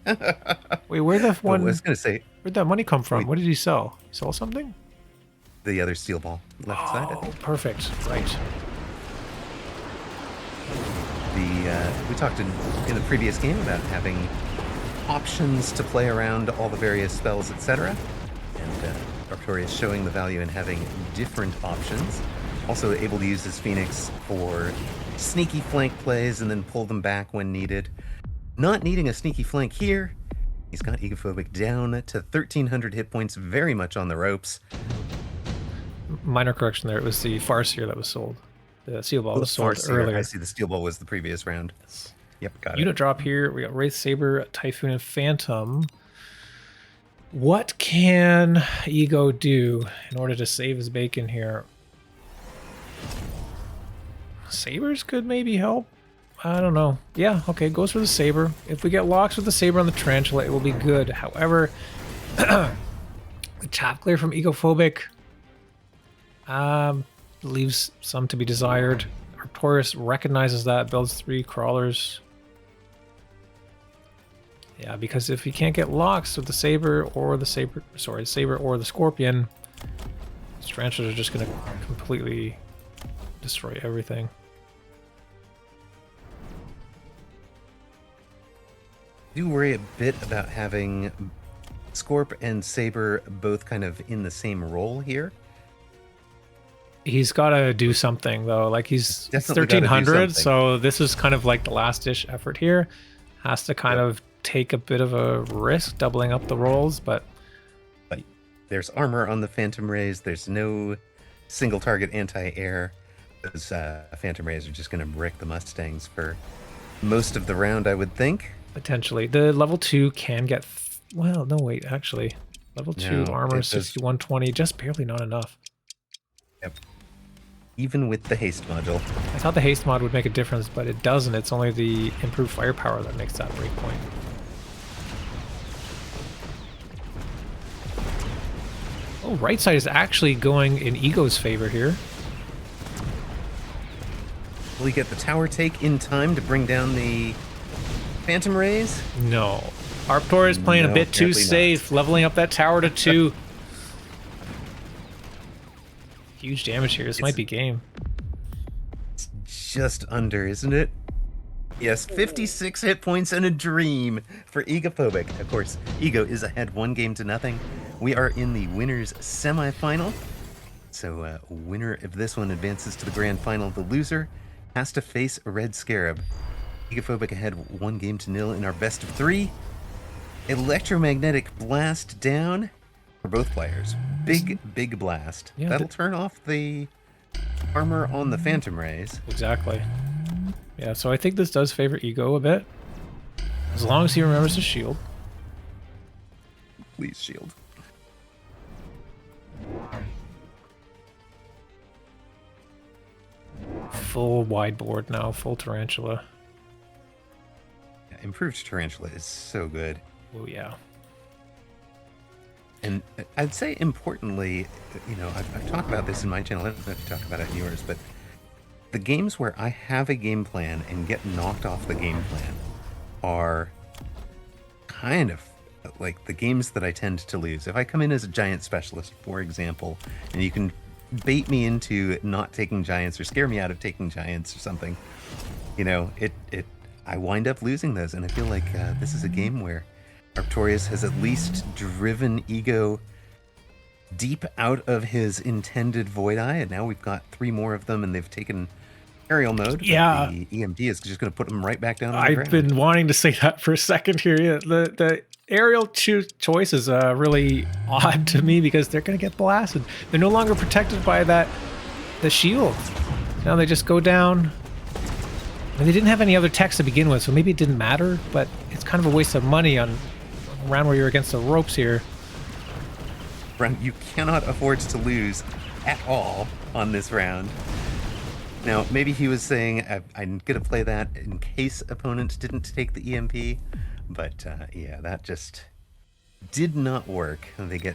Wait, where the one? I was going to say Where'd that money come from? Wait. What did he sell? He sold something? the other steel ball left side. I Oh, think. perfect. Right. We talked in the previous game about having options to play around all the various spells, etc. And Arptorious showing the value in having different options. Also able to use his Phoenix for sneaky flank plays and then pull them back when needed. Not needing a sneaky flank here. He's got Egophobic down to 1,300 hit points, very much on the ropes. Minor correction there. It was the Farseer that was sold. The Seal Ball was sold Farseer, earlier. I see the steel ball was the previous round. Yep, got Unit it. drop here. We got Wraith Saber, Typhoon, and Phantom. What can Ego do in order to save his bacon here? Sabers could maybe help. I don't know. Yeah, okay, goes for the Saber. If we get locks with the Saber on the Tarantula, it will be good. However, the chop clear from Egophobic leaves some to be desired. Arptorious recognizes that, builds 3 crawlers. Yeah, because if he can't get locks with the Saber or the Saber or the Scorpion, his Tarantulas are just going to completely destroy everything. I do worry a bit about having Scorp and Saber both kind of in the same role here. He's got to do something though. Like he's Definitely gotta do 1300, something. so this is kind of like the last dish effort here. Has to kind of take a bit of a risk, doubling up the rolls, but There's armor on the Phantom Rays. There's no single target anti-air. Those Phantom Rays are just going to brick the Mustangs for most of the round, I would think. potentially the level 2 can get. Well, no, wait, actually, level 2 No, armor it does- 6120, just barely not enough. Yep. Even with the haste module. I thought the haste mod would make a difference, but it doesn't. It's only the improved firepower that makes that breakpoint. Oh, right side is actually going in Ego's favor here. Will he get the tower take in time to bring down the Phantom Rays? No. Arptorious is playing a No, bit too apparently not. safe, leveling up that tower to 2. Huge damage here. This might be game. It's just under, isn't it? Yes, 56 hit points and a dream for Egophobic. Of course, Ego is ahead 1-0. We are in the winner's semifinal. So, winner of this one advances to the grand final. The loser has to face a Red Scarab. Egophobic ahead 1-0 in our best of 3. Electromagnetic blast down for both players. Big blast. Yeah, That'll turn off the armor on the Phantom Rays. Exactly. Yeah, so I think this does favor Ego a bit. As long as he remembers his shield. Please shield. Full wide board now, full Tarantula. Yeah, improved Tarantula is so good. Oh yeah. And I'd say importantly, you know, I've talked about this in my channel. I don't know if you talk about it in yours, but the games where I have a game plan and get knocked off the game plan are kind of like the games that I tend to lose. If I come in as a giant specialist, for example, and you can bait me into not taking giants or scare me out of taking giants or something, you know, I wind up losing those. And I feel like this is a game where Arptorious has at least driven Ego deep out of his intended Void Eye, and now we've got 3 more of them, and they've taken aerial mode. Yeah. The EMD is just going to put them right back down on the I've ground. been wanting to say that for a second here. Yeah, the aerial choice is really odd to me because they're going to get blasted. They're no longer protected by the shield. Now they just go down. I mean, they didn't have any other text to begin with, so maybe it didn't matter, but it's kind of a waste of money on a round where you're against the ropes here. Brent, you cannot afford to lose at all on this round. Now, maybe he was saying, I'm going to play that in case opponents didn't take the EMP, but yeah, that just did not work. They get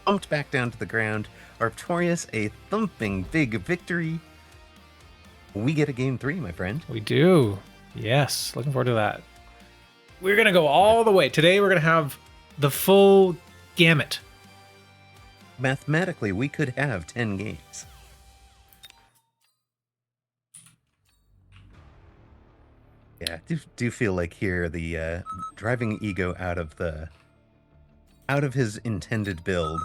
bumped back down to the ground. Arptorious, a thumping big victory. We get a game 3, my friend. We do. Yes, looking forward to that. We're going to go all the way. Today we're going to have the full gamut. Mathematically, we could have 10 games. Yeah, do feel like here the driving Ego out of his intended build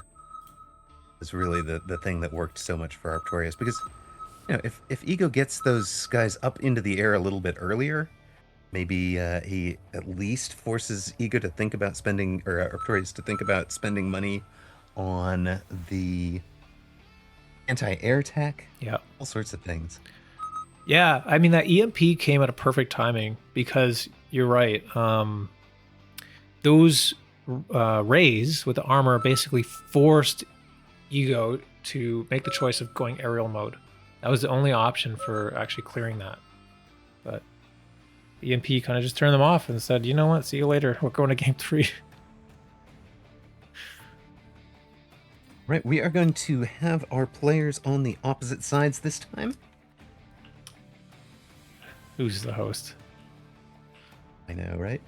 is really the thing that worked so much for Arptorious, because if Ego gets those guys up into the air a little bit earlier, maybe he at least forces Ego to think about spending, or Arptorious to think about spending money on the anti-air tech. Yeah, all sorts of things. Yeah, I mean, that EMP came at a perfect timing because you're right. Those rays with the armor basically forced Ego to make the choice of going aerial mode. That was the only option for actually clearing that. But EMP kind of just turned them off and said, you know what, see you later. We're going to game 3. Right, we are going to have our players on the opposite sides this time. Who's the host? I know, right?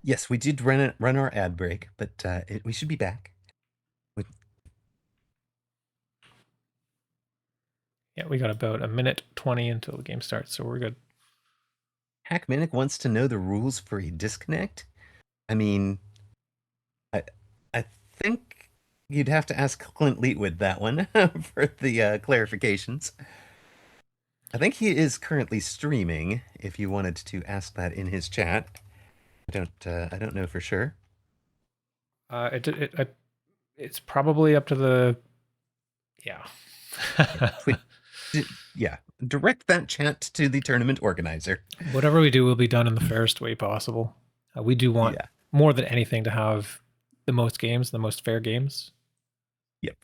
Yes, we did run our ad break, but we should be back. Yeah, we got about a minute 20 until the game starts, so we're good. Hackmanic wants to know the rules for a disconnect. I mean, I think you'd have to ask Clint Leetwood that one for the clarifications. I think he is currently streaming. If you wanted to ask that in his chat, I don't know for sure. It's probably up to the yeah. Direct that chat to the tournament organizer. Whatever we do will be done in the fairest way possible. We do want more than anything to have the most games, the most fair games. Yep.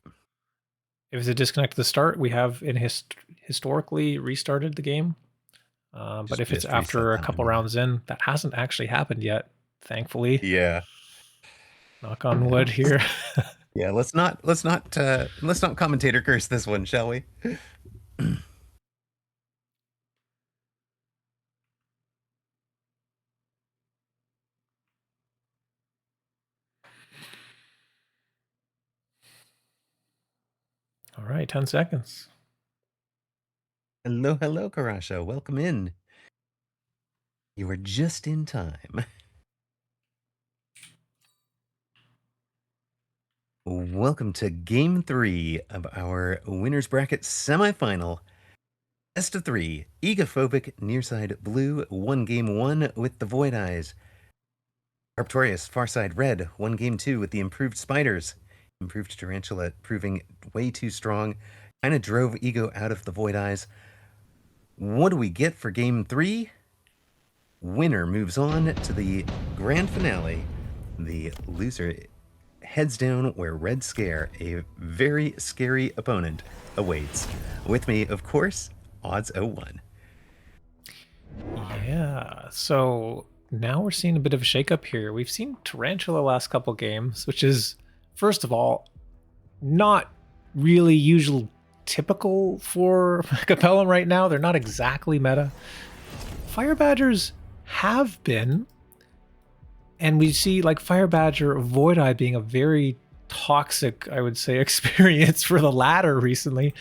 If it's a disconnect at the start, we have historically restarted the game. But if it's after a couple rounds in, that hasn't actually happened yet, thankfully. Yeah. Knock on wood here. Yeah, let's not commentator curse this one, shall we? All right, 10 seconds. Hello, Karasha. Welcome in. You were just in time. Welcome to Game 3 of our Winners Bracket semifinal. Best of 3. Egophobic, Nearside Blue, won Game 1 with the Void Eyes. Arptorious, Farside Red, won Game 2 with the Improved Spiders. Improved Tarantula proving way too strong. Kind of drove Ego out of the Void Eyes. What do we get for Game 3? Winner moves on to the grand finale. The loser heads down where Red Scare, a very scary opponent, awaits. With me, of course, Odds01. Yeah, so now we're seeing a bit of a shakeup here. We've seen Tarantula last couple games, which is, first of all, not really typical for Mechabellum right now. They're not exactly meta. Fire Badgers have been, and we see like Fire Badger Void Eye being a very toxic, I would say, experience for the latter recently.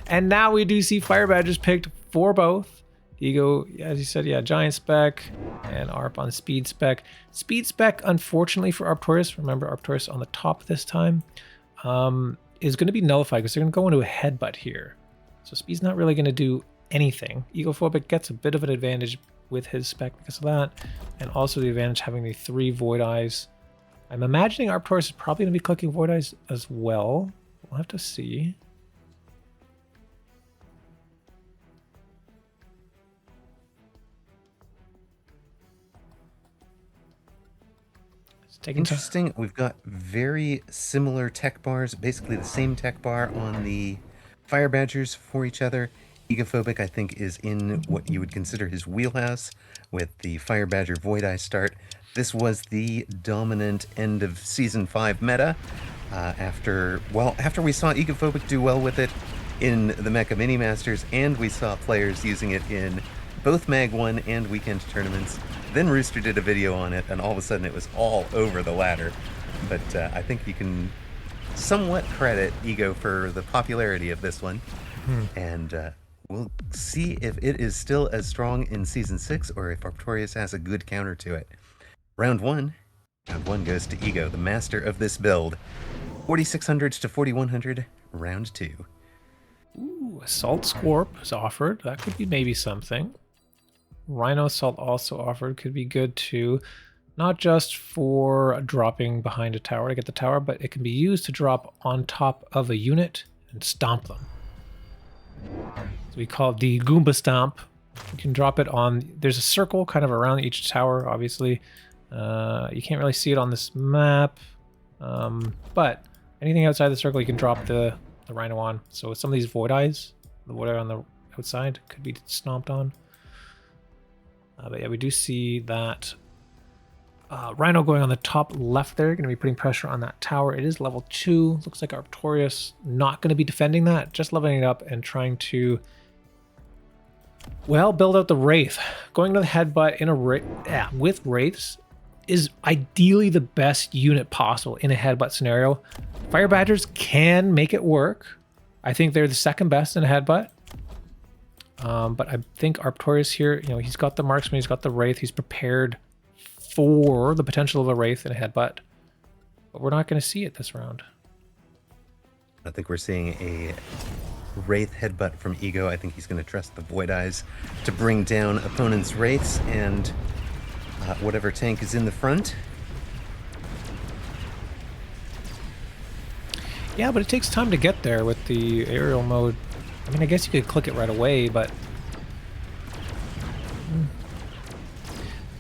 And now we do see Fire Badgers picked for both. Ego, as you said, yeah, Giant Spec and Arp on Speed Spec. Speed Spec, unfortunately for Arptorious, remember Arptorious on the top this time, is going to be nullified because they're going to go into a headbutt here. So Speed's not really going to do anything. Egophobic gets a bit of an advantage with his spec because of that, and also the advantage having the 3 Void Eyes. I'm imagining Arptorious is probably going to be clicking Void Eyes as well. We'll have to see. It's taking time. Interesting. We've got very similar tech bars, basically the same tech bar on the Fire Badgers for each other. Egophobic, I think, is in what you would consider his wheelhouse with the Fire Badger Void Eye start. This was the dominant end of Season 5 meta. After we saw Egophobic do well with it in the Mecha Mini Masters, and we saw players using it in both Mag 1 and weekend tournaments. Then Rooster did a video on it, and all of a sudden it was all over the ladder. But I think you can somewhat credit Ego for the popularity of this one. And we'll see if it is still as strong in Season 6 or if Arptorious has a good counter to it. Round one goes to Ego, the master of this build. 4600 to 4100, round 2. Ooh, Assault Scorp is offered. That could be maybe something. Rhino Assault also offered. Could be good too. Not just for dropping behind a tower to get the tower, but it can be used to drop on top of a unit and stomp them. So we call it the Goomba Stomp. You can drop it on... There's a circle kind of around each tower, obviously. You can't really see it on this map. But anything outside the circle, you can drop the Rhino on. So some of these Void Eyes, the Void Eye on the outside, could be stomped on. But yeah, we do see that Rhino going on the top left there, going to be putting pressure on that tower. It is level 2. Looks like Arptorious not going to be defending that, just leveling it up and trying to, well, build out the Wraith. Going to the headbutt in a with Wraiths is ideally the best unit possible in a headbutt scenario. Fire Badgers can make it work. I think they're the second best in a headbutt. But I think Arptorious here, he's got the Marksman, he's got the Wraith, he's prepared for the potential of a Wraith in a headbutt. But we're not going to see it this round. I think we're seeing a Wraith headbutt from Ego. I think he's going to trust the Void Eyes to bring down opponents' Wraiths and whatever tank is in the front. Yeah, but it takes time to get there with the aerial mode. I mean, I guess you could click it right away, but...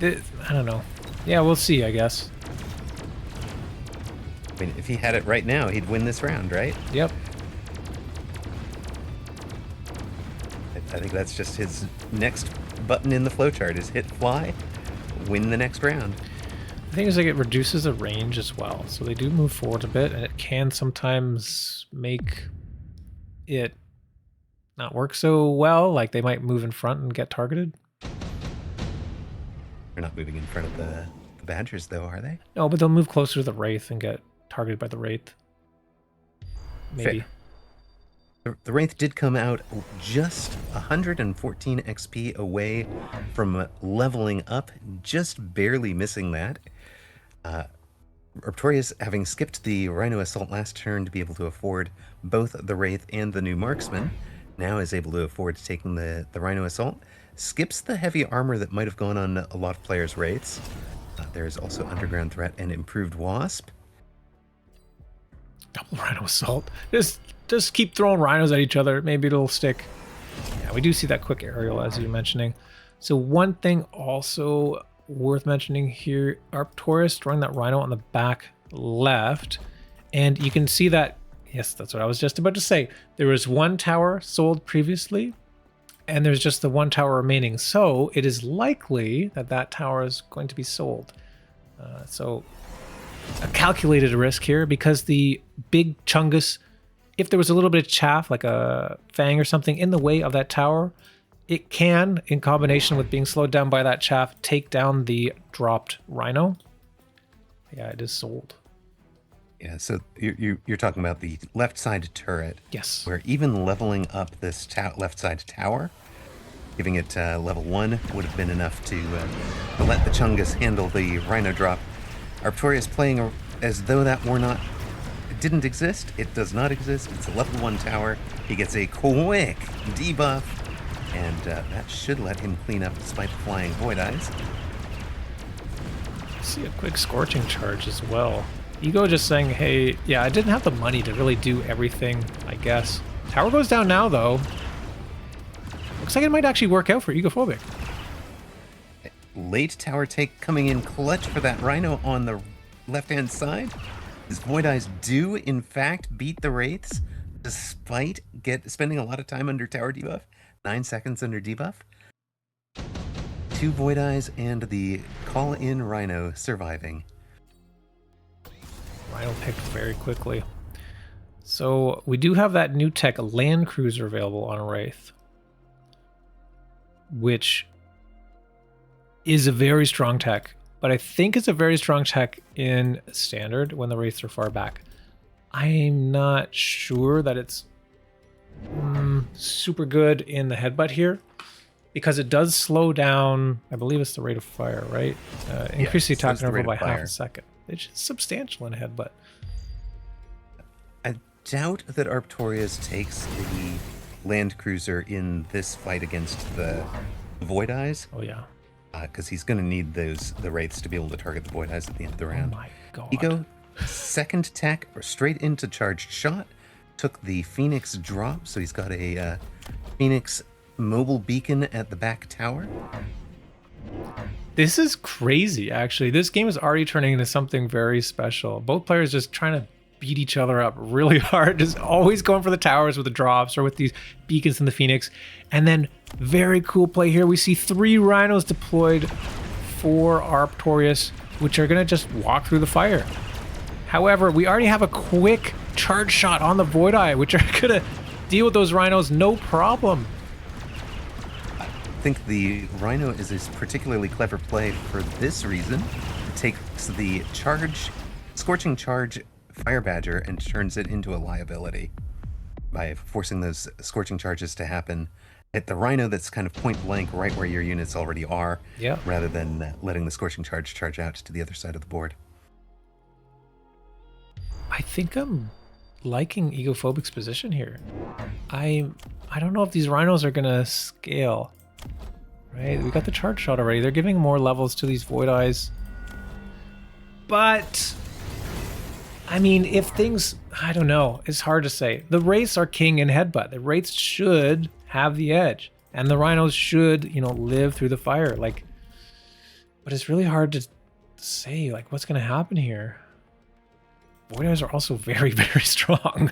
I don't know. Yeah, we'll see, I guess. I mean, if he had it right now, he'd win this round, right? Yep. I think that's just his next button in the flowchart is hit fly, win the next round. The thing is, like, it reduces the range as well, so they do move forward a bit, and it can sometimes make it not work so well. Like, they might move in front and get targeted. They're not moving in front of the Badgers, though, are they? No, but they'll move closer to the Wraith and get targeted by the Wraith. Maybe. The Wraith did come out just 114 XP away from leveling up, just barely missing that. Arptorious, having skipped the Rhino Assault last turn to be able to afford both the Wraith and the new Marksman, now is able to afford taking the Rhino Assault. Skips the heavy armor that might have gone on a lot of players' Wraiths. There's also Underground Threat and Improved Wasp. Double Rhino Assault. Just keep throwing rhinos at each other. Maybe it'll stick. Yeah, we do see that quick aerial, as you're mentioning. So one thing also worth mentioning here, Arptorious throwing that rhino on the back left. And you can see that, yes, that's what I was just about to say. There was one tower sold previously, and there's just the one tower remaining. So it is likely that that tower is going to be sold. So a calculated risk here, because the big Chungus, if there was a little bit of chaff, like a fang or something in the way of that tower, it can, in combination with being slowed down by that chaff, take down the dropped rhino. Yeah, it is sold. Yeah, so you're talking about the left side turret. Yes. Where even leveling up this left side tower, giving it level 1 would have been enough to let the Chungus handle the rhino drop. Arptorious playing as though that didn't exist. It does not exist. It's a level 1 tower. He gets a quick debuff, and that should let him clean up despite the flying Void Eyes. I see a quick Scorching Charge as well. Ego just saying, hey, yeah, I didn't have the money to really do everything, I guess. Tower goes down now, though. Looks like it might actually work out for Egophobic. Late tower take coming in clutch for that Rhino on the left-hand side. His Void Eyes do, in fact, beat the Wraiths, despite spending a lot of time under tower debuff. 9 seconds under debuff. 2 Void Eyes and the call-in Rhino surviving. Rhino picked very quickly. So we do have that new tech Land Cruiser available on Wraith, which is a very strong tech, but I think it's a very strong tech in Standard when the Wraiths are far back. I'm not sure that it's super good in the headbutt here, because it does slow down, I believe it's the rate of fire, right? Increase the attack interval by half a second. It's substantial in headbutt. I doubt that Arptorious takes the Land Cruiser in this fight against the Void Eyes. Oh yeah. Because he's going to need the Wraiths to be able to target the Void Eyes at the end of the round. Oh my god. Ego, second tech, straight into charged shot. Took the Phoenix drop, so he's got a Phoenix mobile beacon at the back tower. This is crazy, actually. This game is already turning into something very special. Both players just trying to beat each other up really hard, just always going for the towers with the drops or with these beacons in the Phoenix. And then, very cool play here. We see 3 Rhinos deployed for Arptorious, which are going to just walk through the fire. However, we already have a quick charge shot on the Void Eye, which are going to deal with those Rhinos no problem. I think the Rhino is a particularly clever play for this reason. It takes the Scorching Charge Fire Badger and turns it into a liability by forcing those Scorching Charges to happen at the Rhino that's kind of point blank right where your units already are, rather than letting the Scorching charge out to the other side of the board. I think I'm liking Egophobic's position here. I don't know if these Rhinos are gonna scale. Right, we got the charge shot already. They're giving more levels to these Void Eyes. But I mean, if things, I don't know, it's hard to say. The Wraiths are king in headbutt. The Wraiths should have the edge, and the Rhinos should, you know, live through the fire. Like, but it's really hard to say, like, what's going to happen here. Void Eyes are also very, very strong.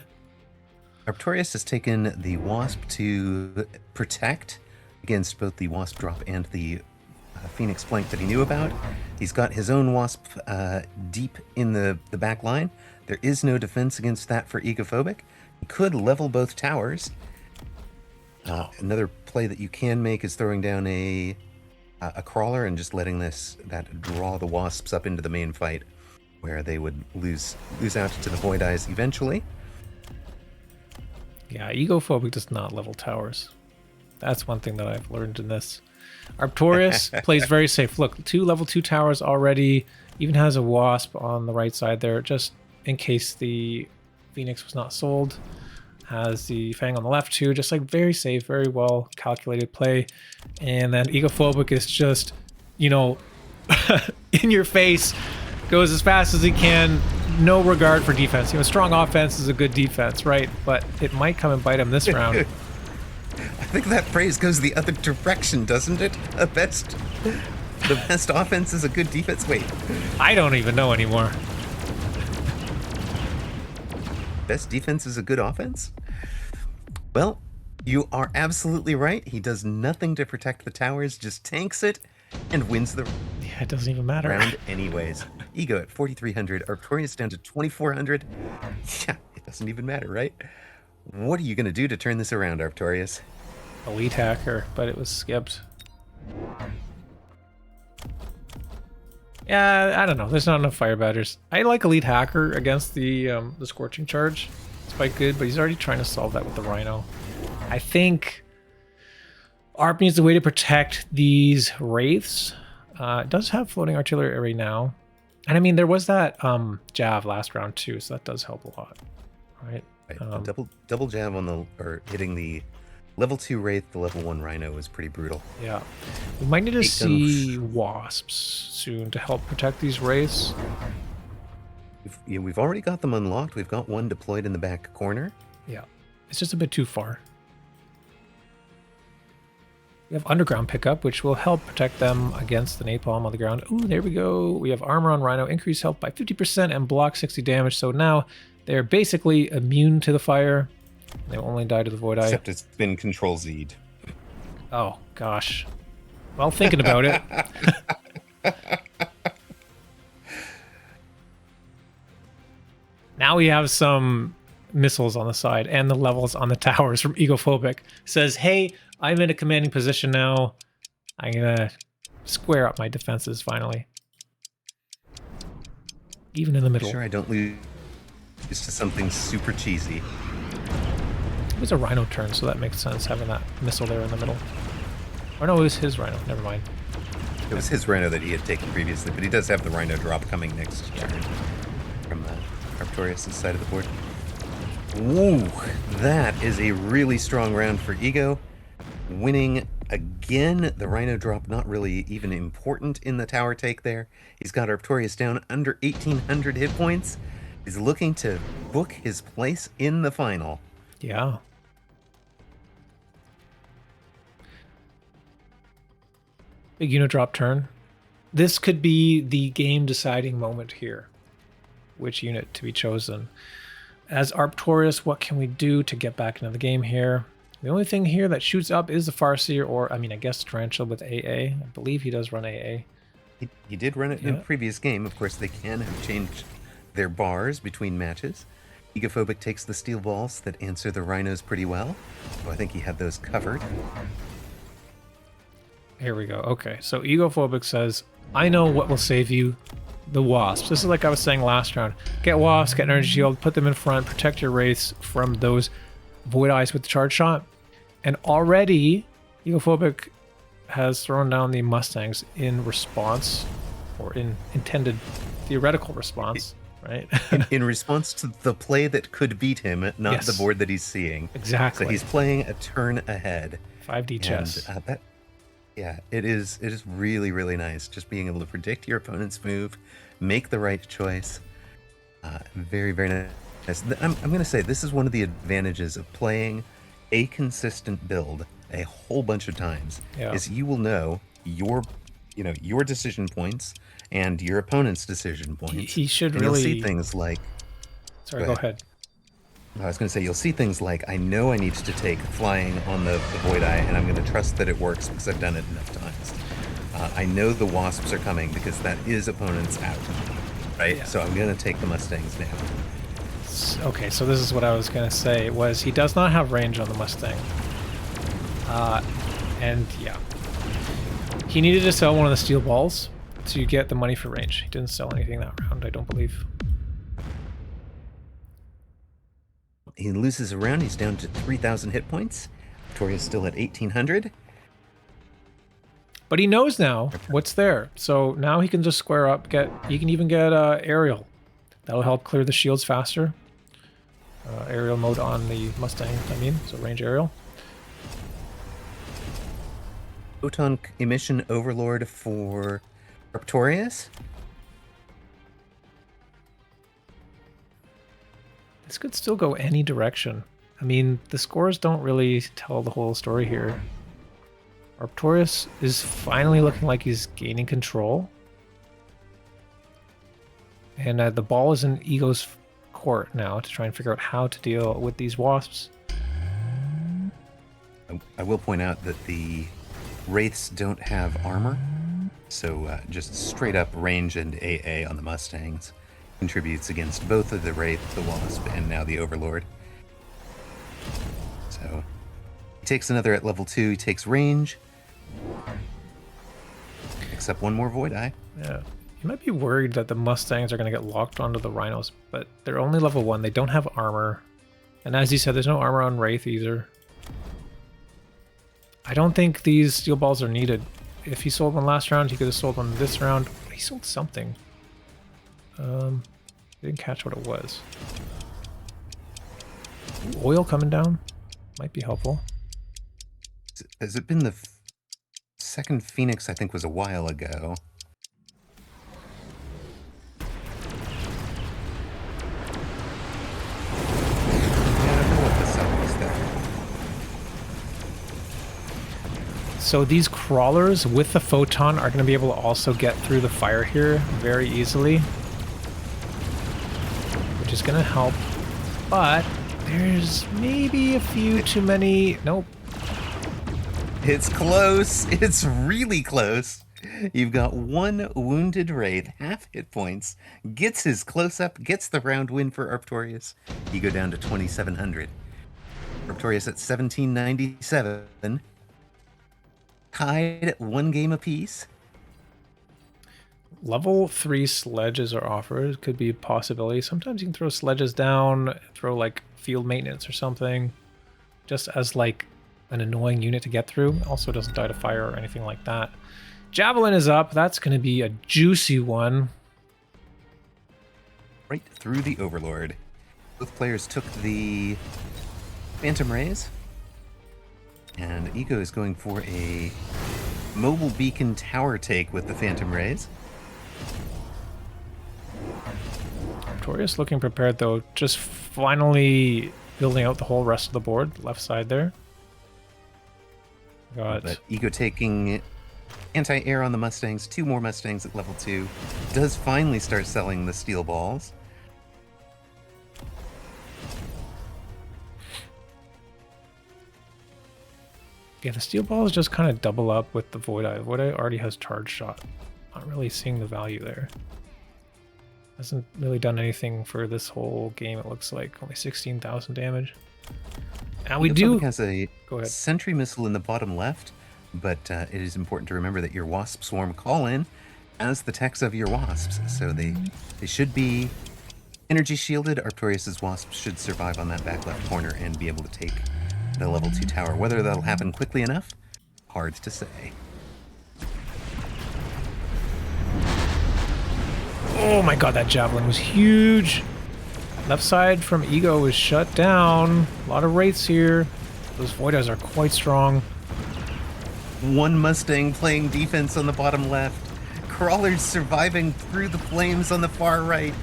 Arptorious has taken the Wasp to protect against both the Wasp drop and the Phoenix flank that he knew about. He's got his own Wasp deep in the back line. There is no defense against that for Egophobic. He could level both towers. Another play that you can make is throwing down a crawler and just letting that draw the Wasps up into the main fight, where they would lose out to the Void Eyes eventually. Yeah, Egophobic does not level towers. That's one thing that I've learned in this. Arptorious plays very safe. Look, 2 level 2 towers already. Even has a Wasp on the right side there, just in case the Phoenix was not sold. Has the Fang on the left too. Just like very safe, very well calculated play. And then Egophobic is just, you know, in your face, goes as fast as he can. No regard for defense. You know, strong offense is a good defense, right? But it might come and bite him this round. I think that phrase goes the other direction, doesn't it? The best offense is a good defense. Wait. I don't even know anymore. Best defense is a good offense? Well, you are absolutely right. He does nothing to protect the towers, just tanks it and wins the Yeah, it doesn't even matter. round anyways. Ego at 4,300, Arptorious down to 2,400. Yeah, it doesn't even matter, right? What are you going to do to turn this around, Arptorious? Elite hacker, but it was skipped. Yeah, I don't know. There's not enough fire badgers. I like elite hacker against the scorching charge. It's quite good, but he's already trying to solve that with the Rhino. I think Arp needs a way to protect these wraiths. It does have floating artillery right now, and I mean there was that Jav last round too, so that does help a lot, right? Right. Double jab on hitting the level 2 Wraith, the level 1 Rhino is pretty brutal. Yeah. We might need to see Wasps soon to help protect these Wraiths. We've already got them unlocked. We've got one deployed in the back corner. Yeah. It's just a bit too far. We have underground pickup, which will help protect them against the napalm on the ground. Ooh, there we go. We have armor on Rhino, increase health by 50% and block 60 damage. So now they're basically immune to the fire. They only die to the Void Eye. Except it's been Control Z'd. Oh, gosh. Well, thinking about it. Now we have some missiles on the side and the levels on the towers from Egophobic. Says, hey, I'm in a commanding position now. I'm going to square up my defenses finally. Even in the middle. Sure, I don't lose to something super cheesy. It was a Rhino turn, so that makes sense, having that missile there in the middle. Or no, it was his Rhino. Never mind. It was his Rhino that he had taken previously, but he does have the Rhino drop coming next turn from Arptorious' side of the board. Woo! That is a really strong round for Ego. Winning again. The Rhino drop not really even important in the tower take there. He's got Arptorious down under 1,800 hit points. He's looking to book his place in the final. Yeah. Big unit drop turn. This could be the game deciding moment here. Which unit to be chosen. As Arptorious, what can we do to get back into the game here? The only thing here that shoots up is the Farseer, or, I mean, I guess Tarantula with AA. I believe he does run AA. He did run it in a previous game. Of course, they can have changed their bars between matches. Egophobic takes the steel balls that answer the Rhinos pretty well. So I think he had those covered. Here we go. Okay, so Egophobic says, I know what will save you. The Wasps. This is like I was saying last round. Get Wasps, get an Energy Shield, put them in front, protect your Wraiths from those Void Eyes with the charge shot. And already, Egophobic has thrown down the Mustangs in response, or in intended theoretical response, right? in response to the play that could beat him, not the board that he's seeing. Exactly. So he's playing a turn ahead. 5D chess. Yeah, it is really, really nice. Just being able to predict your opponent's move, make the right choice. Very, very nice. I'm going to say this is one of the advantages of playing a consistent build a whole bunch of times. Yeah. Is you will know your decision points and your opponent's decision points. He should and really you'll see things like. Sorry, go ahead. I was going to say, you'll see things like, I know I need to take flying on the Void Eye, and I'm going to trust that it works because I've done it enough times. I know the Wasps are coming because that is opponent's out, right? Yeah. So I'm going to take the Mustangs now. Okay, so this is what I was going to say, was he does not have range on the Mustang. And yeah. He needed to sell one of the steel balls to get the money for range. He didn't sell anything that round, I don't believe. He loses a round. He's down to 3,000 hit points. Victoria's still at 1,800. But he knows now what's there. So now he can just square up. He can even get aerial. That'll help clear the shields faster. Aerial mode on the Mustang, so range aerial. Photon emission overlord for Arptorious. This could still go any direction. I mean, the scores don't really tell the whole story here. Arptorious is finally looking like he's gaining control. And the ball is in Ego's court now to try and figure out how to deal with these Wasps. I will point out that the Wraiths don't have armor, so just straight up range and AA on the Mustangs contributes against both of the Wraith, the Wasp, and now the Overlord. So he takes another at level 2. He takes range. Picks up one more Void Eye. Yeah. You might be worried that the Mustangs are going to get locked onto the Rhinos, but they're only level 1. They don't have armor. And as you said, there's no armor on Wraith either. I don't think these steel balls are needed. If he sold one last round, he could have sold one this round. He sold something. Didn't catch what it was. Ooh, oil coming down might be helpful. Has it been the second Phoenix? I think was a while ago. So these crawlers with the photon are going to be able to also get through the fire here very easily, which is going to help. But there's maybe a few too many. Nope. It's close. It's really close. You've got one wounded Wraith, half hit points, gets his close-up, gets the round win for Arptorious. You go down to 2,700. Arptorious at 1,797. Tied at 1 game apiece. Level 3 sledges are offered. Could be a possibility. Sometimes you can throw sledges down, throw like field maintenance or something, just as like an annoying unit to get through. Also doesn't die to fire or anything like that. Javelin is up. That's going to be a juicy one. Right through the Overlord. Both players took the Phantom Rays. And Ego is going for a mobile beacon tower take with the Phantom Rays. Arptorious looking prepared though. Just finally building out the whole rest of the board. Left side there. Got But Ego taking anti-air on the Mustangs. 2 more Mustangs at level 2. Does finally start selling the steel balls. Yeah, the steel balls just kind of double up with the Void Eye. Void Eye already has charge shot. Not really seeing the value there. Hasn't really done anything for this whole game, it looks like. Only 16,000 damage. And we do... has a Go ahead. sentry missile in the bottom left, but it is important to remember that your Wasp Swarm call in as the techs of your Wasps. So they should be energy shielded. Arptorious's Wasps should survive on that back left corner and be able to take the level 2 tower. Whether that'll happen quickly enough, hard to say. Oh my god, that javelin was huge. Left side from Ego is shut down. A lot of wraiths here. Those Void Eyes are quite strong. One Mustang playing defense on the bottom left. Crawlers surviving through the flames on the far right.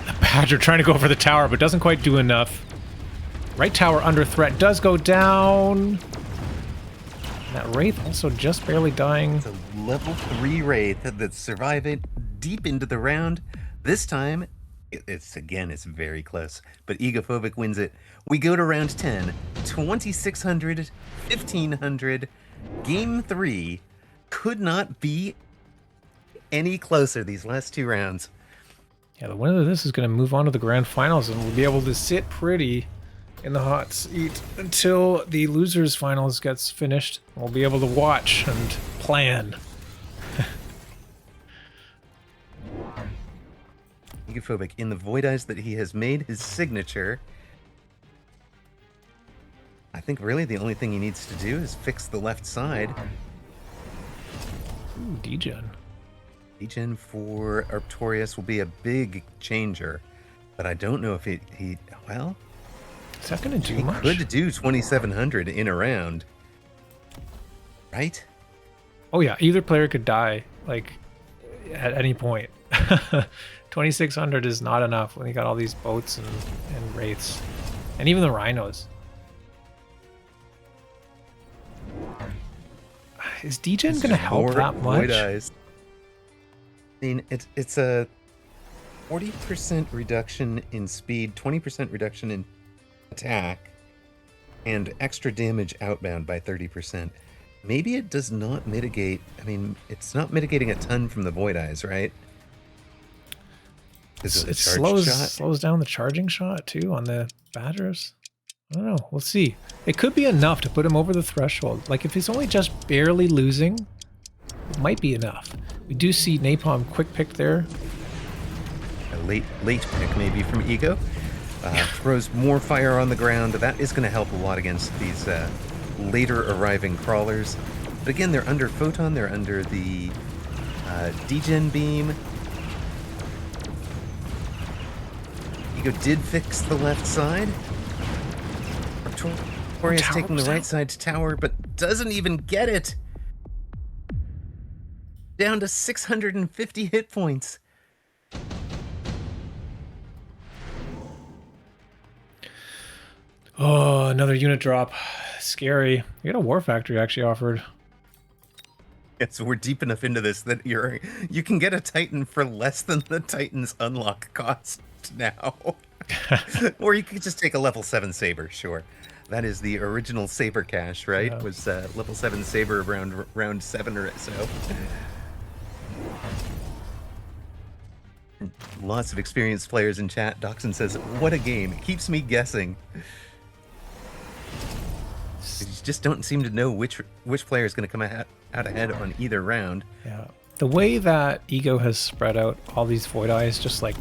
The Badger trying to go for the tower, but doesn't quite do enough. Right tower under threat does go down. And that Wraith also just barely dying. It's a level 3 Wraith that's surviving deep into the round. This time, it's very close, but Egophobic wins it. We go to round 10, 2,600, 1,500. Game 3 could not be any closer these last 2 rounds. Yeah, the winner of this is going to move on to the grand finals and will be able to sit pretty in the hot seat until the losers finals gets finished. We'll be able to watch and plan. Egophobic in the Void Eyes that he has made his signature. I think really the only thing he needs to do is fix the left side. Ooh, degen. Degen for Arptorious will be a big changer, but I don't know if he well, Is that going to do he much? could do 2,700 in a round, right? Oh yeah, either player could die, like, at any point. 2,600 is not enough when you got all these boats and wraiths. And even the rhinos. Is degen going to help More that Void much? Eyes. I mean, it's a 40% reduction in speed, 20% reduction in attack, and extra damage outbound by 30%. Maybe it does not mitigate. I mean, it's not mitigating a ton from the Void Eyes, right? It slows down the charging shot too on the Badgers. I don't know. We'll see. It could be enough to put him over the threshold. Like if he's only just barely losing, it might be enough. We do see Napalm quick pick there. A late pick maybe from Ego. Throws more fire on the ground. That is going to help a lot against these later arriving crawlers. But again, they're under Photon. They're under the degen beam. Ego did fix the left side. Arptorious taking the right side to tower, but doesn't even get it. Down to 650 hit points. Oh, another unit drop. Scary. You got a War Factory actually offered. Yeah, so we're deep enough into this that you can get a Titan for less than the Titan's unlock cost now. Or you could just take a level 7 Saber, sure. That is the original Saber cache, right? Yeah. Was level 7 Saber around round 7 or so. Lots of experienced players in chat. Doxson says, what a game. It keeps me guessing. You just don't seem to know which player is going to come out ahead on either round. Yeah. The way that Ego has spread out all these Void Eyes just like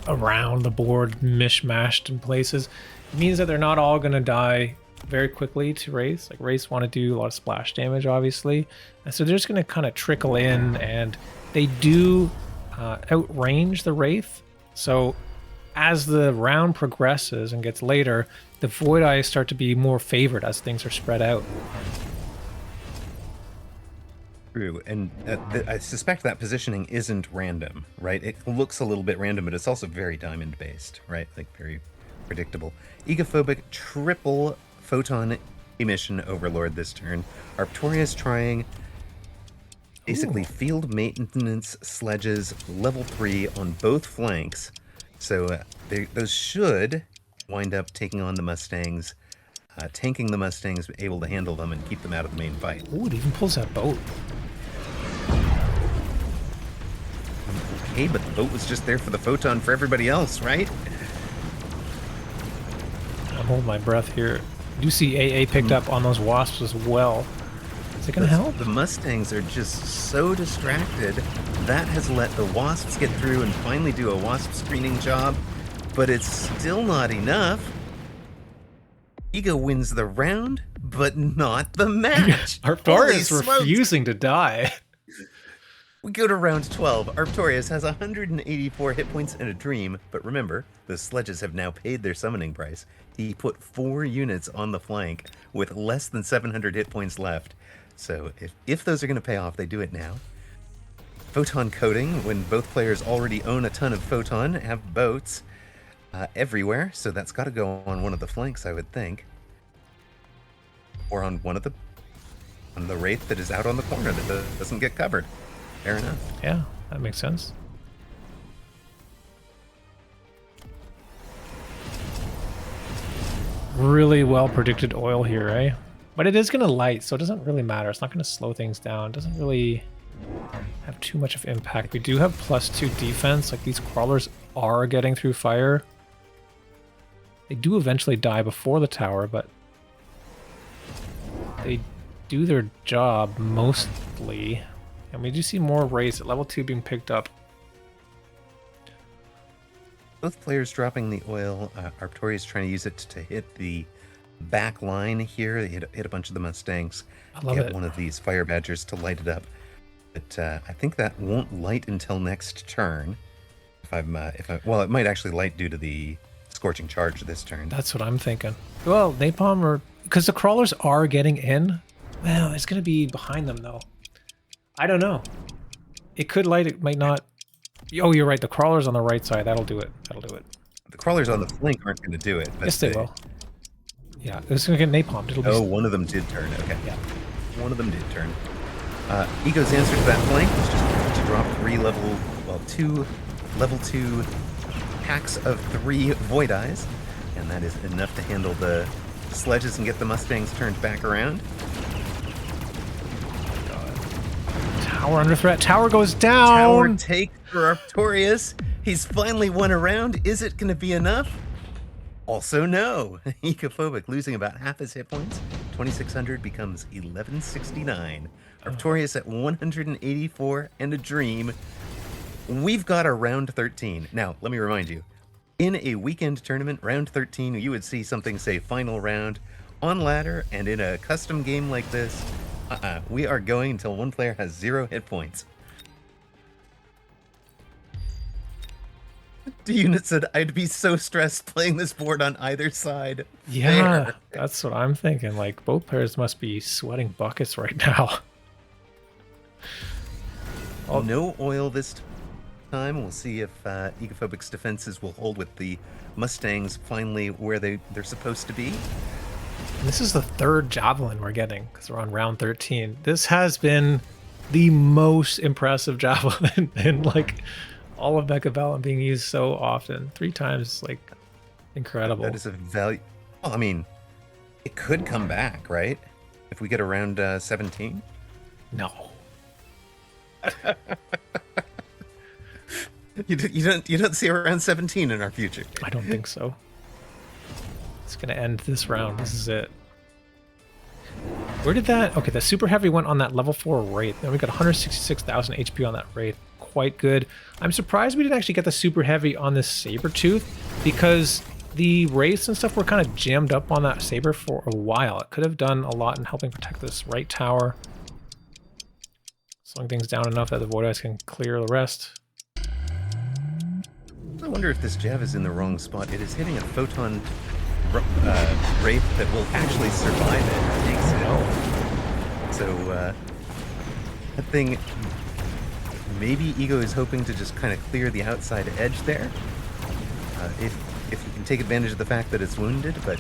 around the board, mishmashed in places, means that they're not all going to die very quickly to Wraiths. Like Wraiths want to do a lot of splash damage, obviously. And so they're just going to kind of trickle in, and they do outrange the Wraith. So as the round progresses and gets later, the Void Eyes start to be more favored as things are spread out. True, and I suspect that positioning isn't random, right? It looks a little bit random, but it's also very diamond-based, right? Like very predictable. Egophobic triple photon emission overlord this turn. Arptorious trying basically field maintenance sledges level 3 on both flanks. So those should wind up taking on the Mustangs, tanking the Mustangs, able to handle them and keep them out of the main fight. Ooh, it even pulls that boat. Hey, but the boat was just there for the photon for everybody else, right? I'm holding my breath here. You see AA picked up on those wasps as well. Is it going to help? The Mustangs are just so distracted. That has let the wasps get through and finally do a wasp screening job, but it's still not enough. Ego wins the round, but not the match. Arptorious refusing to die. We go to round 12. Arptorious has 184 hit points and a dream, but remember, the sledges have now paid their summoning price. He put 4 units on the flank with less than 700 hit points left. So if those are going to pay off, they do it now. Photon coating, when both players already own a ton of photon, have boats everywhere, so that's got to go on one of the flanks, I would think. Or on one of the Wraith that is out on the corner that doesn't get covered. Fair enough. Yeah, that makes sense. Really well predicted oil here, eh? But it is going to light, so it doesn't really matter. It's not going to slow things down. It doesn't really have too much of impact. We do have +2 defense. Like, these crawlers are getting through fire. They do eventually die before the tower, but they do their job mostly. And we do see more Wraiths at level 2 being picked up. Both players dropping the oil. Arptorious trying to use it to hit the back line here. They hit a bunch of the Mustangs. I love Get it. one of these fire badgers to light it up. But I think that won't light until next turn. Well, it might actually light due to the scorching charge this turn. That's what I'm thinking. Well, napalm, or because the crawlers are getting in. Well, it's going to be behind them though. I don't know. It could light, it might not. Oh, you're right. The crawlers on the right side. That'll do it. That'll do it. The crawlers on the flank aren't going to do it. Yes, they will. Yeah, it's going to get napalmed. It'll be... Oh, one of them did turn. Okay. Yeah. One of them did turn. Ego's answer to that flank was just to drop 2 level 2 packs of 3 Void Eyes. And that is enough to handle the sledges and get the Mustangs turned back around. Tower under threat. Tower goes down. Tower take for Arptorious. He's finally won a round. Is it going to be enough? Also, no. Egophobic losing about half his hit points. 2,600 becomes 1,169. Arptorious at 184 and a dream. We've got a round 13. Now, let me remind you. In a weekend tournament, round 13, you would see something say final round on ladder, and in a custom game like this, we are going until one player has 0 hit points. The unit said, I'd be so stressed playing this board on either side. Yeah, Fair. that's what I'm thinking. Like, both players must be sweating buckets right now. No oil this time. We'll see if Egophobic's defenses will hold with the Mustangs finally where they're supposed to be. And this is the third javelin we're getting because we're on round 13. This has been the most impressive javelin in like all of Mechabellum being used so often. 3 times, like, incredible. That is a value. Well, I mean, it could come back, right? If we get around 17. No. You don't see around 17 in our future. I don't think so. It's gonna end this round. This is it. Where did that... Okay, the super heavy went on that level 4 Wraith. Then we got 166,000 HP on that Wraith. Quite good. I'm surprised we didn't actually get the super heavy on this Sabertooth, because the Wraiths and stuff were kind of jammed up on that Saber for a while. It could have done a lot in helping protect this right tower. Slowing things down enough that the Void Eyes can clear the rest. I wonder if this Jav is in the wrong spot. It is hitting a photon Wraith that will actually survive it. Takes it. So that thing, maybe Ego is hoping to just kind of clear the outside edge there. If you can take advantage of the fact that it's wounded, but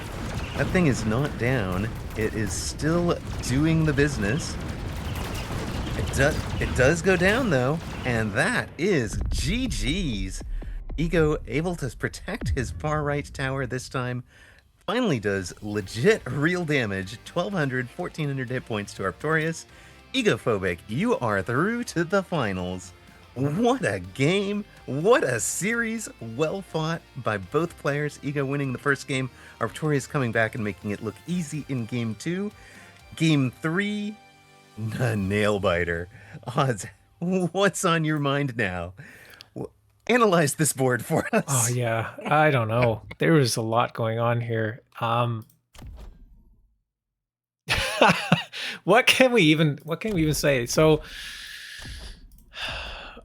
that thing is not down. It is still doing the business. It does go down though, and that is GG's. Ego able to protect his far right tower this time. Finally does legit real damage. 1,200, 1,400 hit points to Arptorious. Egophobic, you are through to the finals. What a game. What a series. Well fought by both players. Ego winning the first game. Arptorious coming back and making it look easy in game 2. Game 3, a nail biter. Odds, what's on your mind now? Analyze this board for us. Oh yeah, I don't know. There was a lot going on here. What can we even say? So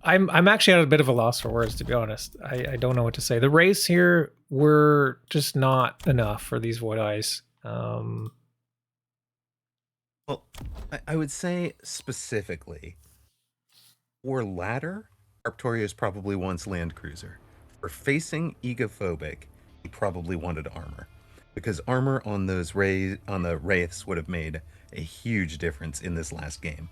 I'm actually at a bit of a loss for words, to be honest. I don't know what to say. The Wraiths here were just not enough for these Void Eyes. Well, I would say specifically for ladder, Arptorious probably wants Land Cruiser. For facing Egophobic, he probably wanted armor, because armor on those on the Wraiths would have made a huge difference in this last game.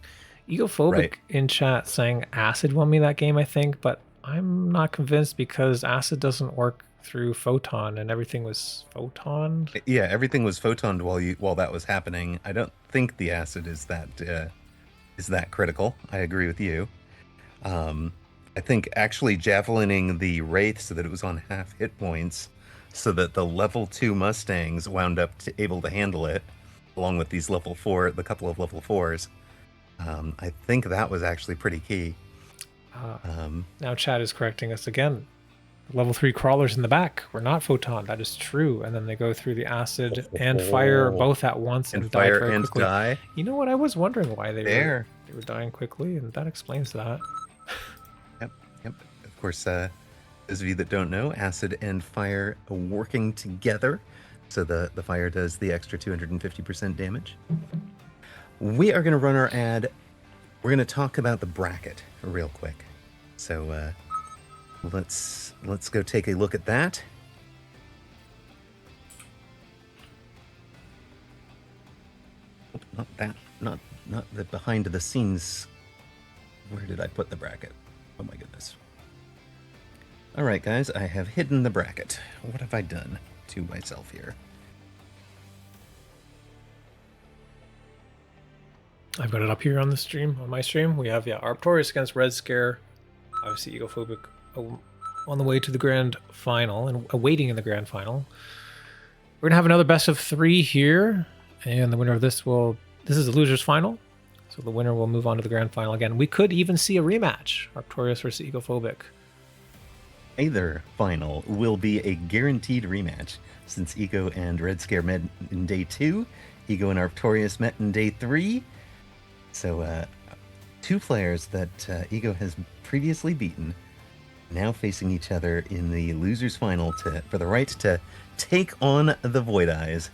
Egophobic Right. in chat saying Acid won me that game, I think, but I'm not convinced because Acid doesn't work through Photon and everything was Photon. Yeah, everything was photoned while that was happening. I don't think the Acid is that critical. I agree with you. I think actually javelining the Wraith so that it was on half hit points, so that the level 2 Mustangs wound up able to handle it, along with these the couple of level 4s. I think that was actually pretty key. Now chat is correcting us again. Level 3 crawlers in the back were not Photon. That is true. And then they go through the Acid and Fire both at once and die fire very and quickly. die. You know what? I was wondering why they were dying quickly, and that explains that. Yep. Of course, those of you that don't know, Acid and Fire working together. So the Fire does the extra 250% damage. We are going to run our ad. We're going to talk about the bracket real quick. So let's go take a look at that. Not that, not the behind the scenes. Where did I put the bracket? Oh my goodness. All right, guys, I have hidden the bracket. What have I done to myself here? I've got it up here on the stream, on my stream. We have, Arptorious against Red Scare. Obviously, Egophobic on the way to the grand final and awaiting in the grand final. We're going to have another best of 3 here. And the winner of this is the loser's final. So the winner will move on to the grand final again. We could even see a rematch, Arptorious versus Egophobic. Either final will be a guaranteed rematch, since Ego and Red Scare met in day 2. Ego and Arptorious met in day 3. So 2 players that Ego has previously beaten, now facing each other in the loser's final for the right to take on the Void Eyes.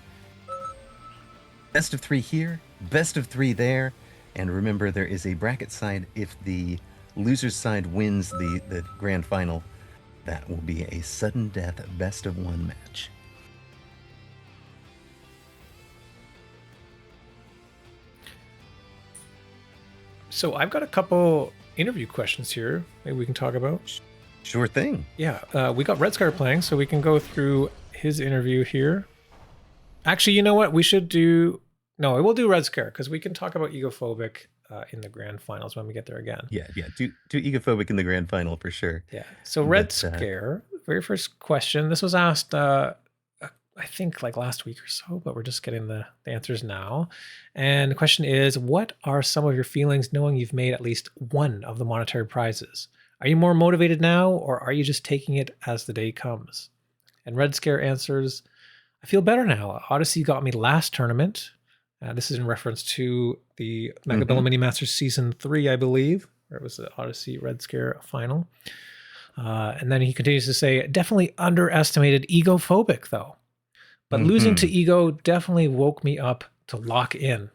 Best of 3 here, best of 3 there, and remember there is a bracket side. If the loser's side wins the grand final, that will be a sudden death best of 1 match. So I've got a couple interview questions here. Maybe we can talk about. Sure thing. Yeah, we got Red Scar playing, so we can go through his interview here. Actually, you know what? We should do. No, we'll do Red Scare because we can talk about Egophobic in the grand finals when we get there again. Yeah. Do Egophobic in the grand final for sure. Yeah. So Red Scare, very first question. This was asked, I think like last week or so, but we're just getting the answers now. And the question is, what are some of your feelings knowing you've made at least one of the monetary prizes? Are you more motivated now, or are you just taking it as the day comes? And Red Scare answers, I feel better now. Odyssey got me last tournament. This is in reference to the Mechabellum Mini Masters Season 3, I believe, where it was the Odyssey Red Scare final. And then he continues to say, definitely underestimated Egophobic, though. But losing to Ego definitely woke me up to lock in.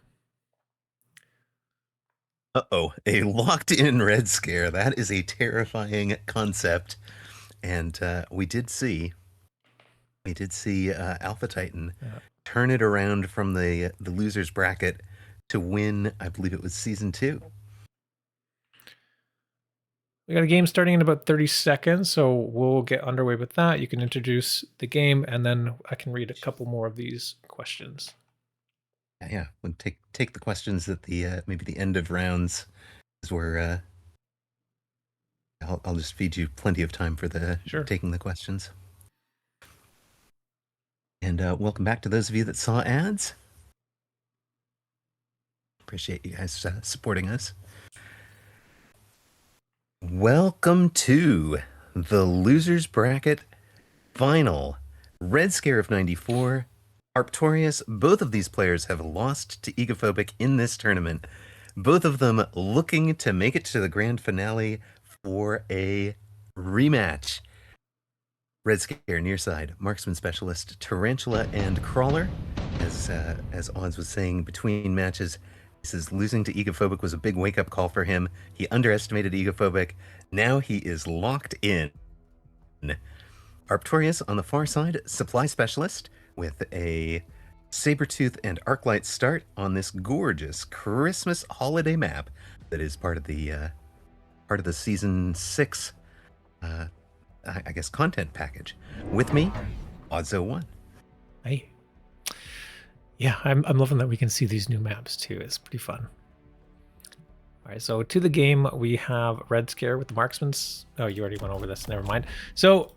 Uh-oh, a locked-in Red Scare. That is a terrifying concept. And we did see Alpha Titan turn it around from the losers bracket to win, I believe it was Season 2. We got a game starting in about 30 seconds, so we'll get underway with that. You can introduce the game, and then I can read a couple more of these questions. Yeah. We'll take the questions at the maybe the end of rounds, is where I'll just feed you plenty of time for the taking the questions. And welcome back to those of you that saw ads. Appreciate you guys supporting us. Welcome to the Losers Bracket Final. Red Scare of 94, Arptorious. Both of these players have lost to Egophobic in this tournament. Both of them looking to make it to the grand finale for a rematch. Red Scare near side, marksman specialist, Tarantula and Crawler. As Odds was saying between matches, he says losing to Egophobic was a big wake-up call for him. He underestimated Egophobic. Now he is locked in. Arptorious on the far side, supply specialist, with a Sabertooth and Arclight start on this gorgeous Christmas holiday map that is part of the Season 6 I guess content package. With me, Odds01. Hey. Yeah, I'm loving that we can see these new maps too. It's pretty fun. All right, so to the game, we have Red Scare with the marksmans. Oh, you already went over this. Never mind. So,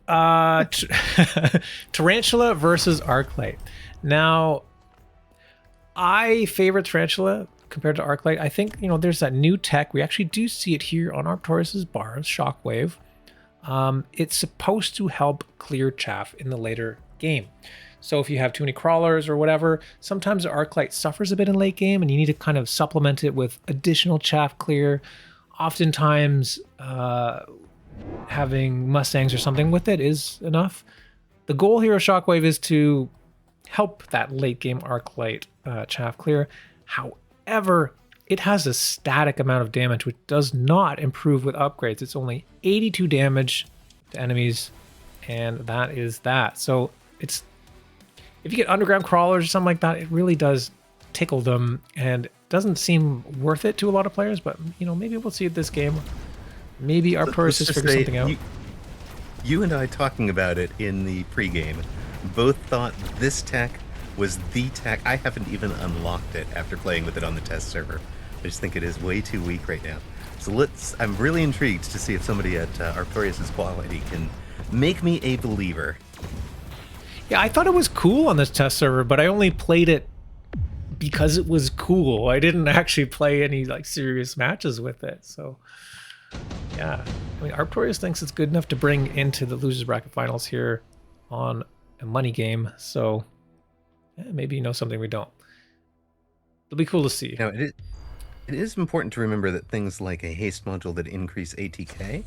Tarantula versus Arclight. Now, I favor Tarantula compared to Arclight. I think, there's that new tech. We actually do see it here on Arptorious's bars, Shockwave. It's supposed to help clear chaff in the later game. So if you have too many crawlers or whatever, sometimes the Arclight suffers a bit in late game and you need to kind of supplement it with additional chaff clear. Oftentimes, having Mustangs or something with it is enough. The goal here of Shockwave is to help that late game Arclight chaff clear. However, it has a static amount of damage, which does not improve with upgrades. It's only 82 damage to enemies, and that is that. So if you get underground crawlers or something like that, it really does tickle them, and it doesn't seem worth it to a lot of players, but maybe we'll see it this game. Maybe Arptorious has figured something out. You and I talking about it in the pregame both thought this tech was the tech. I haven't even unlocked it after playing with it on the test server. I just think it is way too weak right now. So I'm really intrigued to see if somebody at Arptorious's quality can make me a believer. Yeah, I thought it was cool on this test server, but I only played it because it was cool. I didn't actually play any serious matches with it. So yeah, I mean, Arptorious thinks it's good enough to bring into the losers bracket finals here on a money game. So maybe you know something we don't. It'll be cool to see. Now, it is important to remember that things like a haste module that increase ATK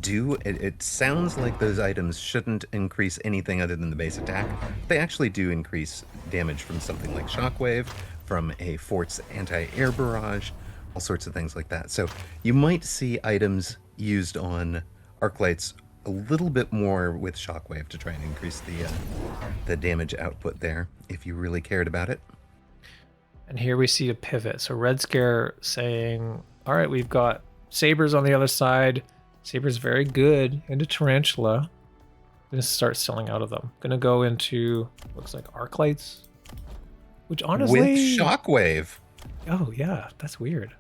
it sounds like those items shouldn't increase anything other than the base attack. They actually do increase damage from something like Shockwave, from a fort's anti-air barrage, all sorts of things like that. So you might see items used on Arclights a little bit more with Shockwave to try and increase the damage output there, if you really cared about it. And here we see a pivot. So Red Scare saying, All right, we've got Sabers on the other side. Saber's very good into Tarantula. Gonna start selling out of them. Gonna go into, looks like Arclights, which honestly... With Shockwave. Oh, yeah, that's weird.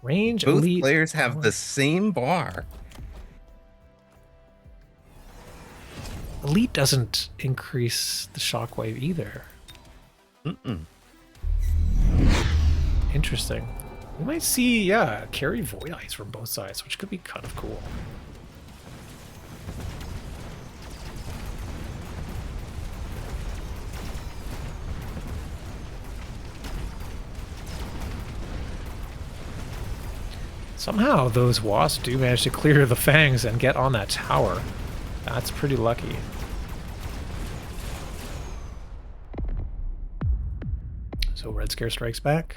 Range, Both elite... players have power. the same bar. Elite doesn't increase the shockwave either. Interesting. We might see, yeah, carry Void Eyes from both sides, which could be kind of cool. Somehow those wasps do manage to clear the fangs and get on that tower. That's pretty lucky. So Red Scare strikes back.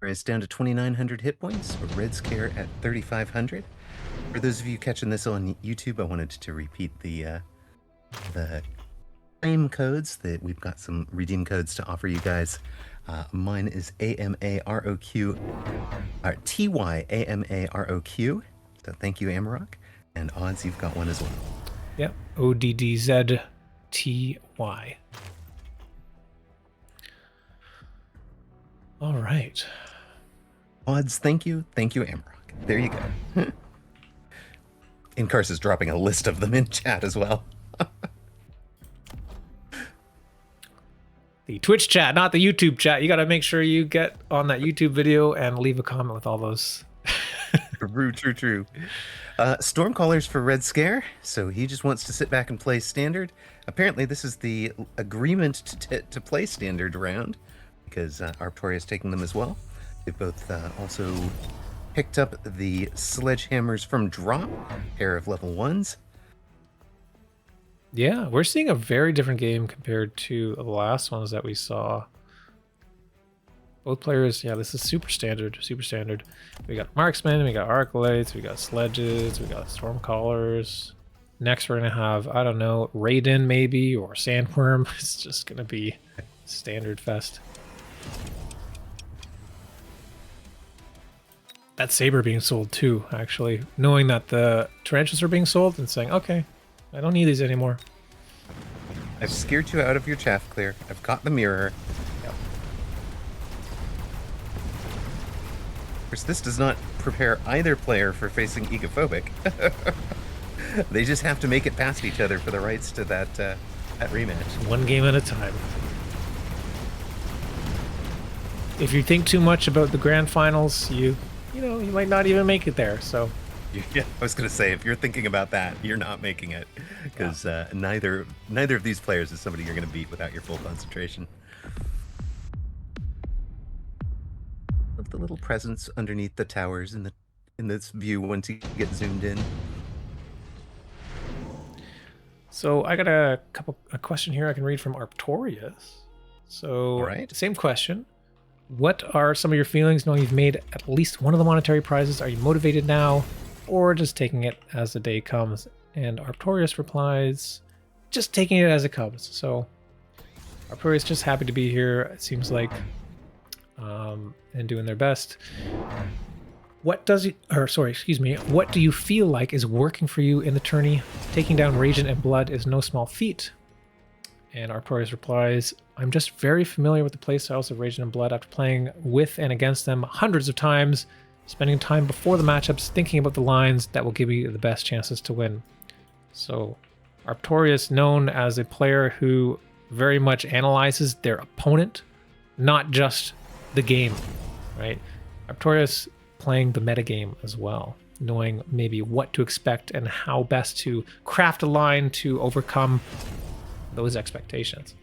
It's down to 2,900 hit points. Red Scare at 3,500. For those of you catching this on YouTube, I wanted to repeat the claim codes. That we've got some redeem codes to offer you guys. Mine is AMAROQ, TYAMAROQ. So thank you, Amarok. And Odds, you've got one as well. Yep, ODDZTY. All right. Odds, thank you. Thank you, Amarok. There you go. Incarce is dropping a list of them in chat as well. The Twitch chat, not the YouTube chat. You got to make sure you get on that YouTube video and leave a comment with all those. True. Stormcaller's for Red Scare, so he just wants to sit back and play Standard. Apparently, this is the agreement to play Standard round, because Arptorious taking them as well. They've both also picked up the Sledgehammers from Drop, pair of level 1s. Yeah, we're seeing a very different game compared to the last ones that we saw. Both players, yeah, this is super standard. We got Marksmen, we got Arclights, we got Sledges, we got Stormcallers. Next we're going to have, I don't know, Raiden maybe, or Sandworm. It's just going to be standard fest. That Saber being sold too, actually. Knowing that the Tarantulas are being sold and saying, okay, I don't need these anymore. I've scared you out of your chaff clear. I've got the mirror. Yep. Of course, this does not prepare either player for facing Egophobic. They just have to make it past each other for the rights to that rematch. One game at a time. If you think too much about the grand finals, you might not even make it there. So, yeah, I was gonna say, if you're thinking about that, you're not making it, because neither of these players is somebody you're gonna beat without your full concentration. Love the little presence underneath the towers in this view once you get zoomed in. So I got a question here I can read from Arptorious. So, all right. Same question. What are some of your feelings knowing you've made at least one of the monetary prizes? Are you motivated now, or just taking it as the day comes? And Arptorious replies, just taking it as it comes. So Arptorious just happy to be here, it seems like, and doing their best. What do you feel like is working for you in the tourney? Taking down Ragent and Blood is no small feat. And Arptorious replies, I'm just very familiar with the playstyles of Raging and Blood after playing with and against them hundreds of times, spending time before the matchups thinking about the lines that will give you the best chances to win. So Arptorious, known as a player who very much analyzes their opponent, not just the game, right? Arptorious playing the metagame as well, knowing maybe what to expect and how best to craft a line to overcome those expectations.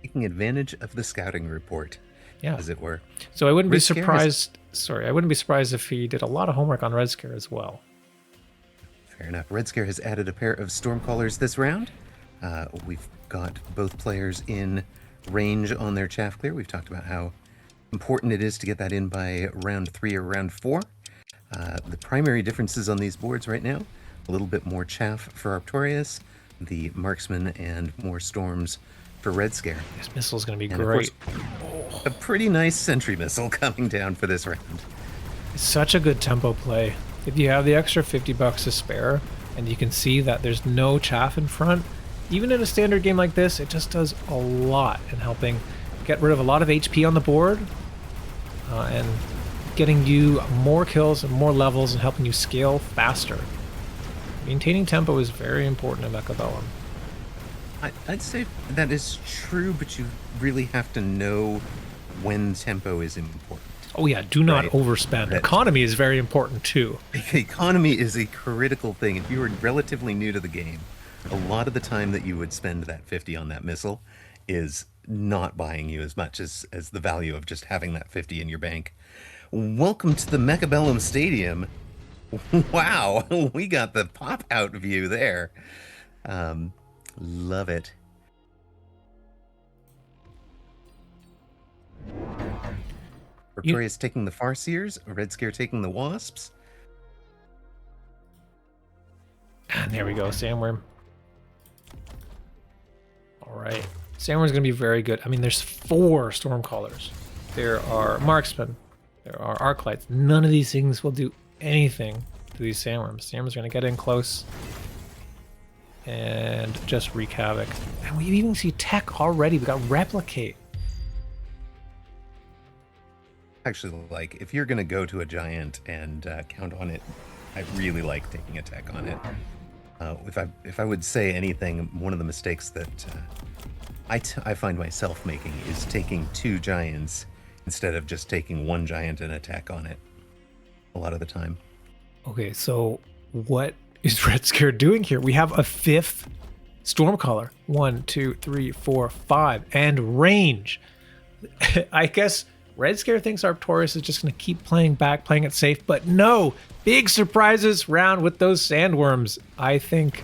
Taking advantage of the scouting report, yeah, as it were. So I wouldn't be surprised. I wouldn't be surprised if he did a lot of homework on Red Scare as well. Fair enough. Red Scare has added a pair of Stormcallers this round. We've got both players in range on their chaff clear. We've talked about how important it is to get that in by round 3 or round 4. The primary differences on these boards right now: a little bit more chaff for Arptorious, the Marksman, and more Storms for Red Scare. This missile is going to be And great. a pretty nice sentry missile coming down for this round. It's such a good tempo play. If you have the extra $50 to spare, and you can see that there's no chaff in front, even in a standard game like this, it just does a lot in helping get rid of a lot of HP on the board, and getting you more kills and more levels and helping you scale faster. Maintaining tempo is very important in Mechabellum. I'd say that is true, but you really have to know when tempo is important. Oh yeah, do not Right. overspend. That- Economy is very important too. Economy is a critical thing. If you were relatively new to the game, a lot of the time that you would spend that 50 on that missile is not buying you as much as the value of just having that 50 in your bank. Welcome to the Mechabellum Stadium. Wow, we got the pop-out view there. Love it. Arptorious taking the Farseers, Red Scare taking the Wasps. And there we go, Sandworm. Alright. Sandworm's going to be very good. I mean, there's 4 Stormcallers. There are Marksmen. There are Arclights. None of these things will do anything to these Sandworms. Sandworms are going to get in close and just wreak havoc. And we even see tech already. We got Replicate. Actually, like, if you're going to go to a giant and count on it, I really like taking a tech on it. If I would say anything, one of the mistakes that I find myself making is taking 2 giants instead of just taking 1 giant and attack on it a lot of the time. Okay, so what is Red Scare doing here? We have a 5th Stormcaller. 1, 2, 3, 4, 5, and range. I guess Red Scare thinks Arptorious is just going to keep playing back, playing it safe, but no! Big surprises round with those Sandworms. I think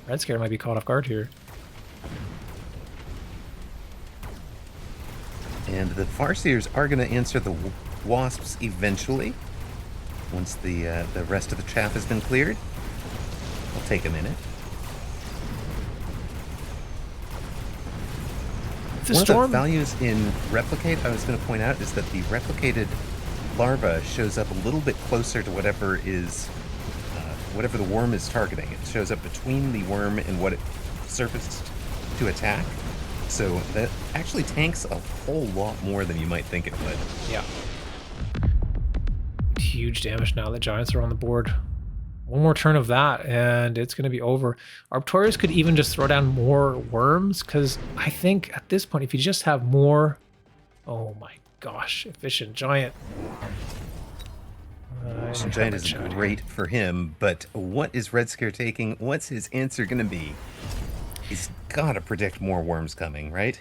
Red Scare might be caught off guard here. And the Farseers are going to answer the Wasps eventually, once the rest of the chaff has been cleared. It'll take a minute. It's a One storm. of the values in Replicate I was going to point out is that the replicated larva shows up a little bit closer to whatever the worm is targeting. It shows up between the worm and what it surfaced to attack. So that actually tanks a whole lot more than you might think it would. Yeah. Huge damage now that Giants are on the board. One more turn of that, and it's going to be over. Arptorious could even just throw down more worms, because I think at this point, if you just have more... Oh my gosh, efficient Giant. Giant is great for him, but what is Red Scare taking? What's his answer going to be? He's got to predict more worms coming, right?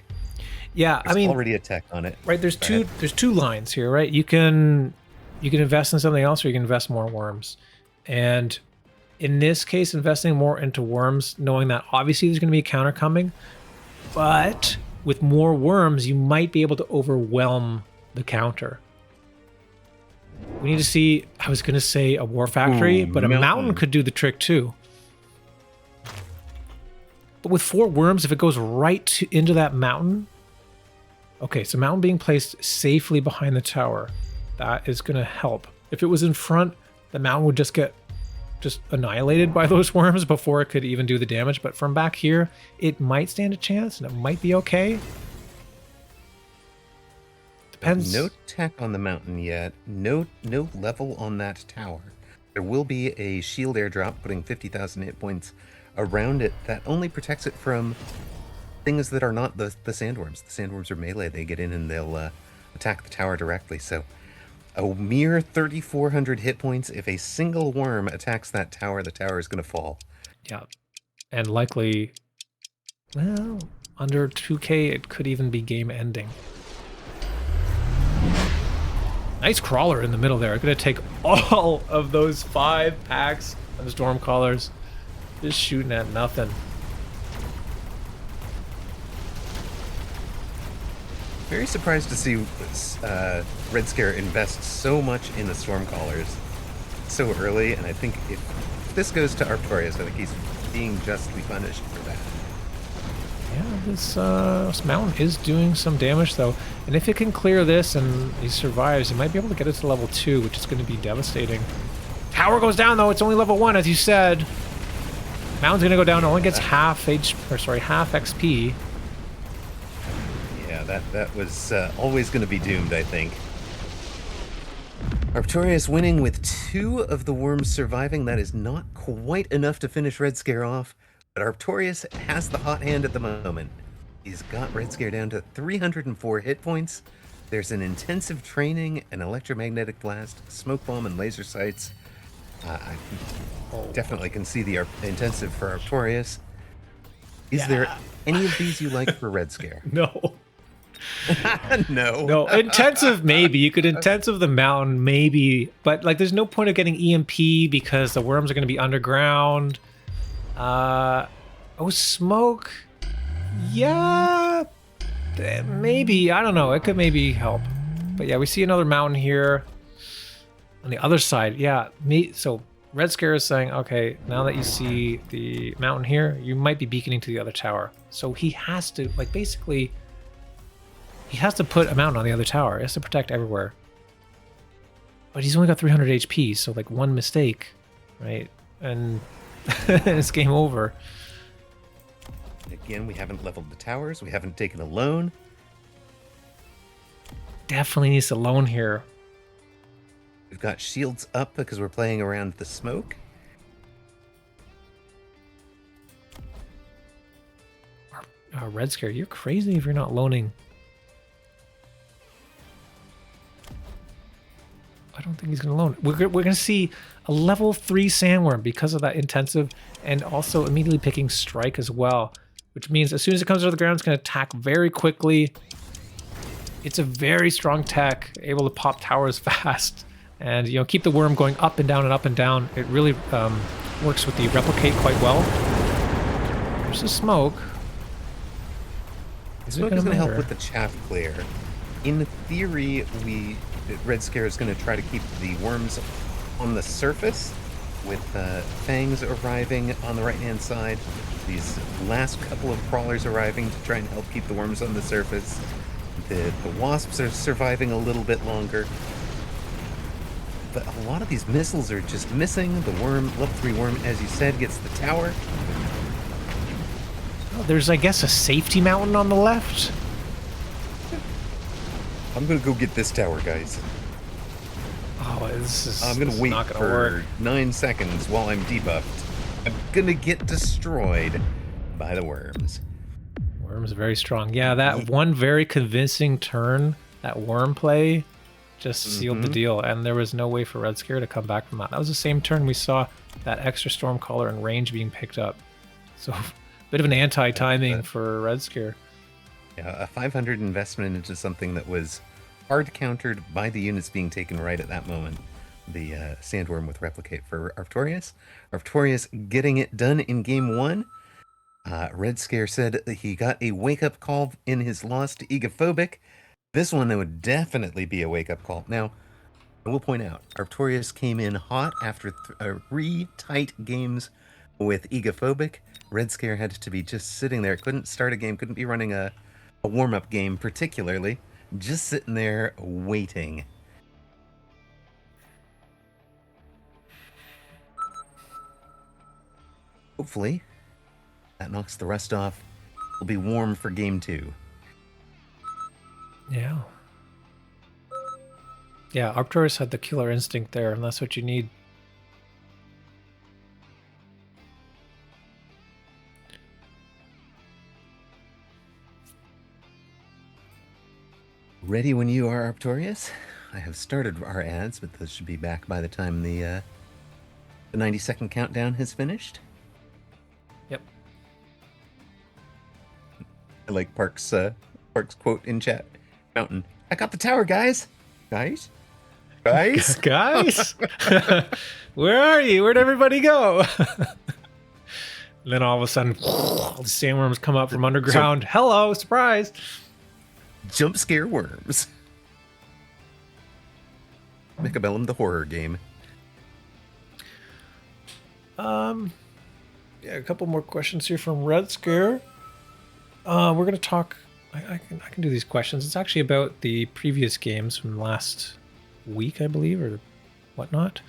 Yeah, There's I mean... already a tech on it. Right, there's two lines here, right? You can invest in something else, or you can invest more worms. And in this case, investing more into worms, knowing that obviously there's going to be a counter coming, but with more worms, you might be able to overwhelm the counter. We need to see, I was going to say a war factory, but a mountain could do the trick too. But with 4 worms, if it goes right into that mountain... Okay, so mountain being placed safely behind the tower. That is going to help. If it was in front, the mountain would just get annihilated by those worms before it could even do the damage. But from back here, it might stand a chance and it might be okay. Depends. No tech on the mountain yet. No level on that tower. There will be a shield airdrop putting 50,000 hit points around it that only protects it from things that are not the sandworms. The sandworms are melee. They get in and they'll attack the tower directly. So a mere 3,400 hit points. If a single worm attacks that tower, the tower is going to fall. Yeah. And likely, well, under 2k, it could even be game ending. Nice crawler in the middle there. I'm going to take all of those 5 packs of Stormcallers. Just shooting at nothing. Very surprised to see Red Scare invest so much in the Stormcallers so early, and I think if this goes to Arptorious, I think he's being justly punished for that. Yeah, this mountain is doing some damage though. And if it can clear this and he survives, it might be able to get it to level 2, which is going to be devastating. Tower goes down though, it's only level 1 as you said. Mountain's going to go down, only gets half XP. Yeah, that was always going to be doomed, I think. Arptorious winning with 2 of the worms surviving. That is not quite enough to finish Red Scare off, but Arptorious has the hot hand at the moment. He's got Red Scare down to 304 hit points. There's an intensive training, an electromagnetic blast, smoke bomb, and laser sights. I definitely can see the intensive for Arptorious. Is there any of these you like for Red Scare? No. No. No, intensive maybe. You could intensive the mountain maybe, but like there's no point of getting EMP because the worms are going to be underground. Oh, smoke. Yeah, maybe. I don't know. It could maybe help. But yeah, we see another mountain here on the other side. Yeah, so Red Scare is saying, okay, now that you see the mountain here, you might be beaconing to the other tower. So he has to, like, basically, he has to put a mountain on the other tower. He has to protect everywhere. But he's only got 300 HP, so like one mistake, right? And it's game over. Again, we haven't leveled the towers. We haven't taken a loan. Definitely needs a loan here. We've got shields up because we're playing around the smoke. Red Scare, you're crazy if you're not loaning. I don't think he's going to loan. We're going to see a level 3 sandworm because of that intensive, and also immediately picking strike as well, which means as soon as it comes to the ground, it's going to attack very quickly. It's a very strong tech, able to pop towers fast, and keep the worm going up and down and up and down. It really works with the replicate quite well. There's the smoke. Smoke is going to help with the chaff clear. In theory, Red Scare is going to try to keep the worms on the surface, with fangs arriving on the right-hand side. These last couple of crawlers arriving to try and help keep the worms on the surface. The wasps are surviving a little bit longer. But a lot of these missiles are just missing. The worm, level 3 worm, as you said, gets the tower. Oh, there's, I guess, a safety mountain on the left. I'm going to go get this tower, guys. Oh, I'm going to wait for 9 seconds while I'm debuffed. I'm going to get destroyed by the worms. Worm's very strong. Yeah, that one very convincing turn, that worm play, just sealed the deal. And there was no way for Red Scare to come back from that. That was the same turn we saw that extra Stormcaller and range being picked up. So, bit of an anti-timing for Red Scare. Yeah, a 500 investment into something that was hard countered by the units being taken right at that moment. The Sandworm with Replicate for Arptorious. Arptorious getting it done in game 1. Red Scare said that he got a wake-up call in his loss to Egophobic. This one would definitely be a wake-up call. Now, I will point out, Arptorious came in hot after 3 tight games with Egophobic. Red Scare had to be just sitting there, couldn't start a game, couldn't be running a warm-up game particularly, just sitting there waiting. Hopefully, that knocks the rust off. It'll be warm for game 2. Yeah. Yeah, Arptorious had the killer instinct there, and that's what you need. Ready when you are, Arptorious. I have started our ads, but those should be back by the time the 90-second countdown has finished. Yep. I like Park's quote in chat. Mountain. I got the tower, guys. Guys. Guys. Where are you? Where'd everybody go? And then all of a sudden, the sandworms come up from underground. Hello, surprise. Jump scare worms. Mechabellum, the horror game. Yeah, a couple more questions here from Red Scare. We're gonna talk. I can do these questions. It's actually about the previous games from last week, I believe, or whatnot.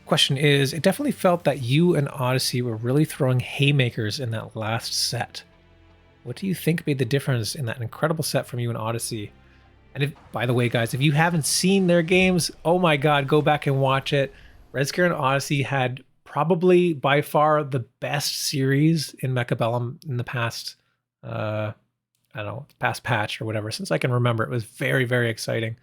Question is, it definitely felt that you and Odyssey were really throwing haymakers in that last set. What do you think made the difference in that incredible set from you and Odyssey? And if, by the way, guys, if you haven't seen their games, oh my God, go back and watch it. Red Scare and Odyssey had probably by far the best series in Mechabellum in the past, I don't know, past patch or whatever, since I can remember. It was very, very exciting.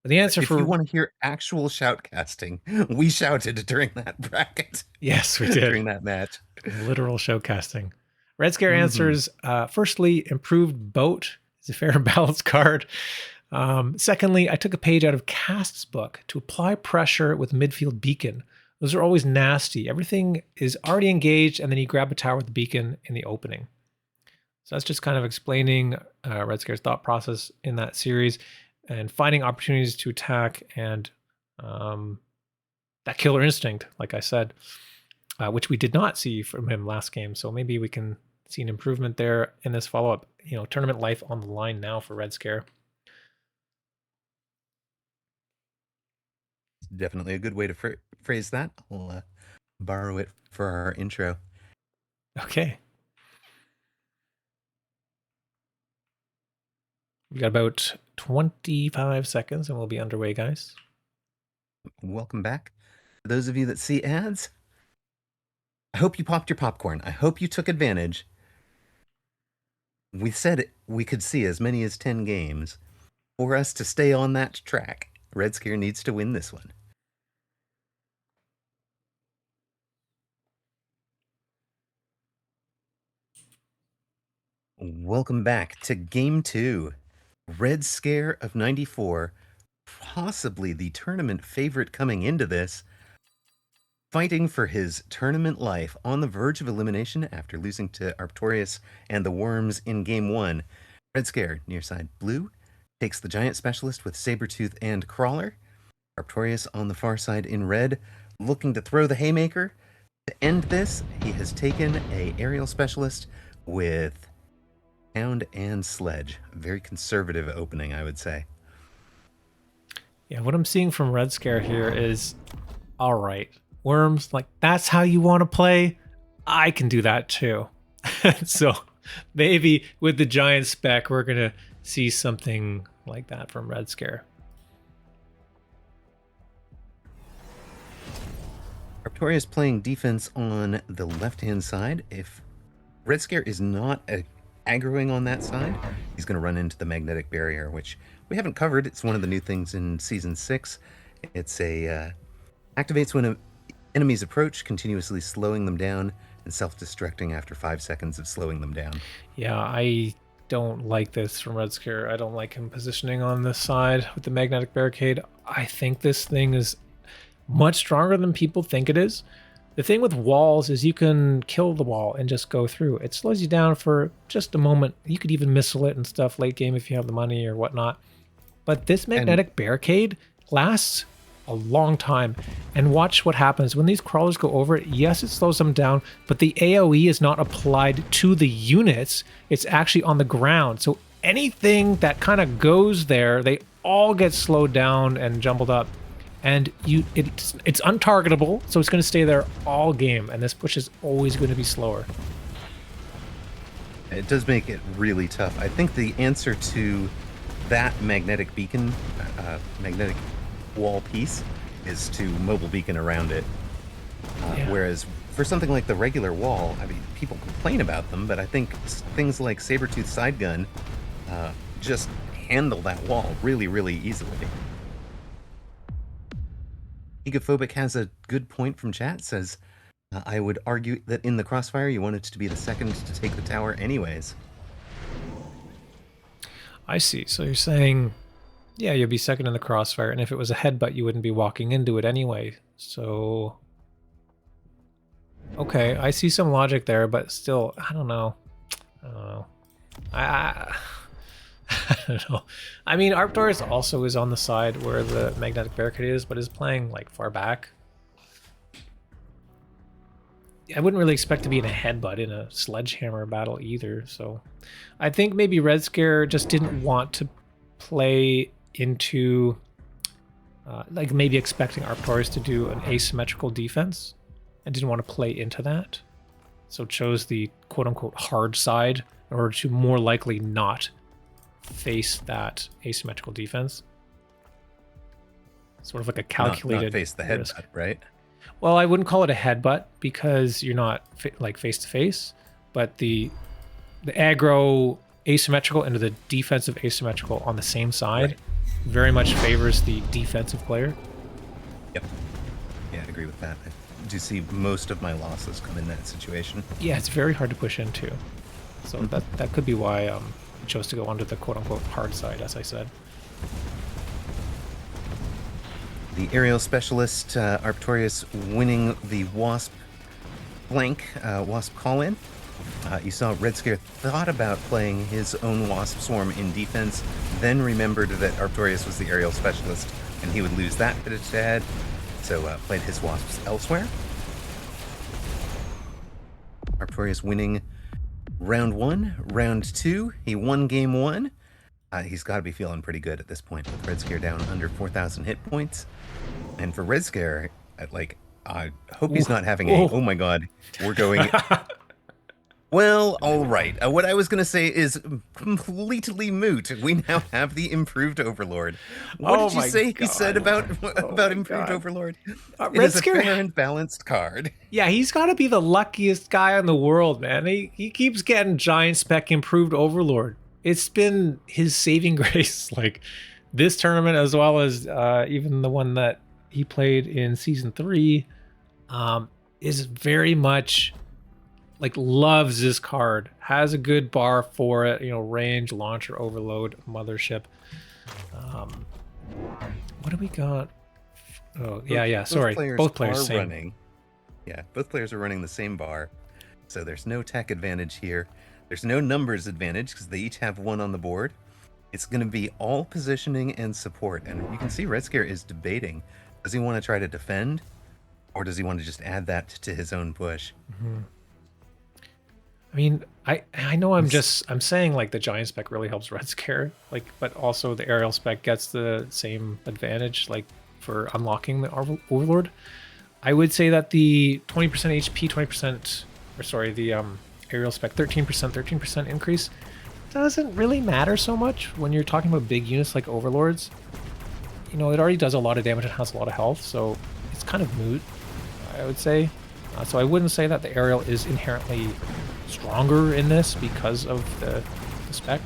But the answer If you for want to hear actual shoutcasting, we shouted during that bracket. yes, we did during that match. literal showcasting. Red Scare Mhm. answers, firstly, improved boat is a fair and balanced card. Secondly, I took a page out of Cast's book to apply pressure with midfield beacon. Those are always nasty. Everything is already engaged, and then you grab a tower with the beacon in the opening. So that's just kind of explaining Red Scare's thought process in that series and finding opportunities to attack and that killer instinct, like I said, which we did not see from him last game. So maybe we can see an improvement there in this follow-up. You know, tournament life on the line now for Red Scare. Definitely a good way to phrase that. I'll borrow it for our intro. Okay. We got about 25 seconds and we'll be underway, guys. Welcome back. For those of you that see ads, I hope you popped your popcorn. I hope you took advantage. We said we could see as many as 10 games. For us to stay on that track, Red Scare needs to win this one. Welcome back to Game 2. Red Scare of 94, possibly the tournament favorite coming into this, fighting for his tournament life on the verge of elimination after losing to Arptorious and the Worms in Game 1. Red Scare, near side blue, takes the Giant Specialist with Sabretooth and Crawler. Arptorious on the far side in red, looking to throw the haymaker. To end this, he has taken a aerial specialist with Hound and Sledge. Very conservative opening, I would say. Yeah, what I'm seeing from Red Scare here is, all right, Worms, like that's how you want to play. I can do that too. So maybe with the giant spec, we're going to see something like that from Red Scare. Arptorious playing defense on the left-hand side. If Red Scare is not aggroing on that side, he's going to run into the magnetic barrier, which we haven't covered. It's one of the new things in Season 6. It's a activates when enemies approach, continuously slowing them down and self-destructing after 5 seconds of slowing them down. Yeah, I don't like this from Red Scare. I don't like him positioning on this side with the magnetic barricade. I think this thing is much stronger than people think it is. The thing with walls is you can kill the wall and just go through. It slows you down for just a moment. You could even missile it and stuff late game if you have the money or whatnot. But this magnetic barricade lasts a long time. And watch what happens when these crawlers go over it. Yes, it slows them down, but the AoE is not applied to the units. It's actually on the ground. So anything that kind of goes there, they all get slowed down and jumbled up. And it's untargetable, so it's going to stay there all game. And this push is always going to be slower. It does make it really tough. I think the answer to that magnetic beacon, magnetic wall piece, is to mobile beacon around it. Yeah. Whereas for something like the regular wall, I mean, people complain about them, but I think things like Sabretooth Side Gun just handle that wall really, really easily. Egophobic has a good point from chat, says, I would argue that in the crossfire you wanted to be the second to take the tower anyways. I see. So you're saying, yeah, you'll be second in the crossfire, and if it was a headbutt, you wouldn't be walking into it anyway. So, okay, I see some logic there, but still, I don't know. I don't know. I mean, Arptorious also is on the side where the magnetic barricade is, but is playing like far back. I wouldn't really expect to be in a headbutt in a sledgehammer battle either. So I think maybe Red Scare just didn't want to play into like maybe expecting Arptorious to do an asymmetrical defense and didn't want to play into that. So chose the quote unquote hard side in order to more likely not face that asymmetrical defense. Sort of like a calculated not face the risk. headbutt, right? Well, I wouldn't call it a headbutt because you're not like face to face, but the aggro asymmetrical into the defensive asymmetrical on the same side very much favors the defensive player. Yep. Yeah, I agree with that. I do see most of my losses come in that situation. Yeah, it's very hard to push into. So that could be why I chose to go under the quote-unquote hard side, as I said. The aerial specialist, Arptorious, winning the Wasp flank, Wasp call-in. You saw Red Scare thought about playing his own Wasp Swarm in defense, then remembered that Arptorious was the aerial specialist and he would lose that head-to-head, so played his Wasps elsewhere. Arptorious winning round 1. Round 2, he won game 1. He's got to be feeling pretty good at this point with Red Scare down under 4,000 hit points. And for Red Scare, I hope he's not having oh my god, we're going... Well, all right. What I was going to say is completely moot. We now have the improved Overlord. What did you say he said about improved Overlord? It is a fair and balanced card. Yeah, he's got to be the luckiest guy in the world, man. He keeps getting giant spec improved Overlord. It's been his saving grace, like this tournament as well as even the one that he played in season 3 is very much... like loves this card, has a good bar for it, range, launcher, overload, mothership. What do we got? Oh, yeah, sorry. Both players are running. Yeah, both players are running the same bar. So there's no tech advantage here. There's no numbers advantage because they each have 1 on the board. It's going to be all positioning and support. And you can see Red Scare is debating. Does he want to try to defend? Or does he want to just add that to his own push? Mm-hmm. I mean, I know I'm saying like the giant spec really helps Red Scare, like, but also the aerial spec gets the same advantage, like for unlocking the Overlord. I would say that the 20% HP, 20%, or sorry, the aerial spec 13% increase doesn't really matter so much when you're talking about big units like Overlords. It already does a lot of damage and has a lot of health, so it's kind of moot, I would say. So I wouldn't say that the aerial is inherently stronger in this because of the spec.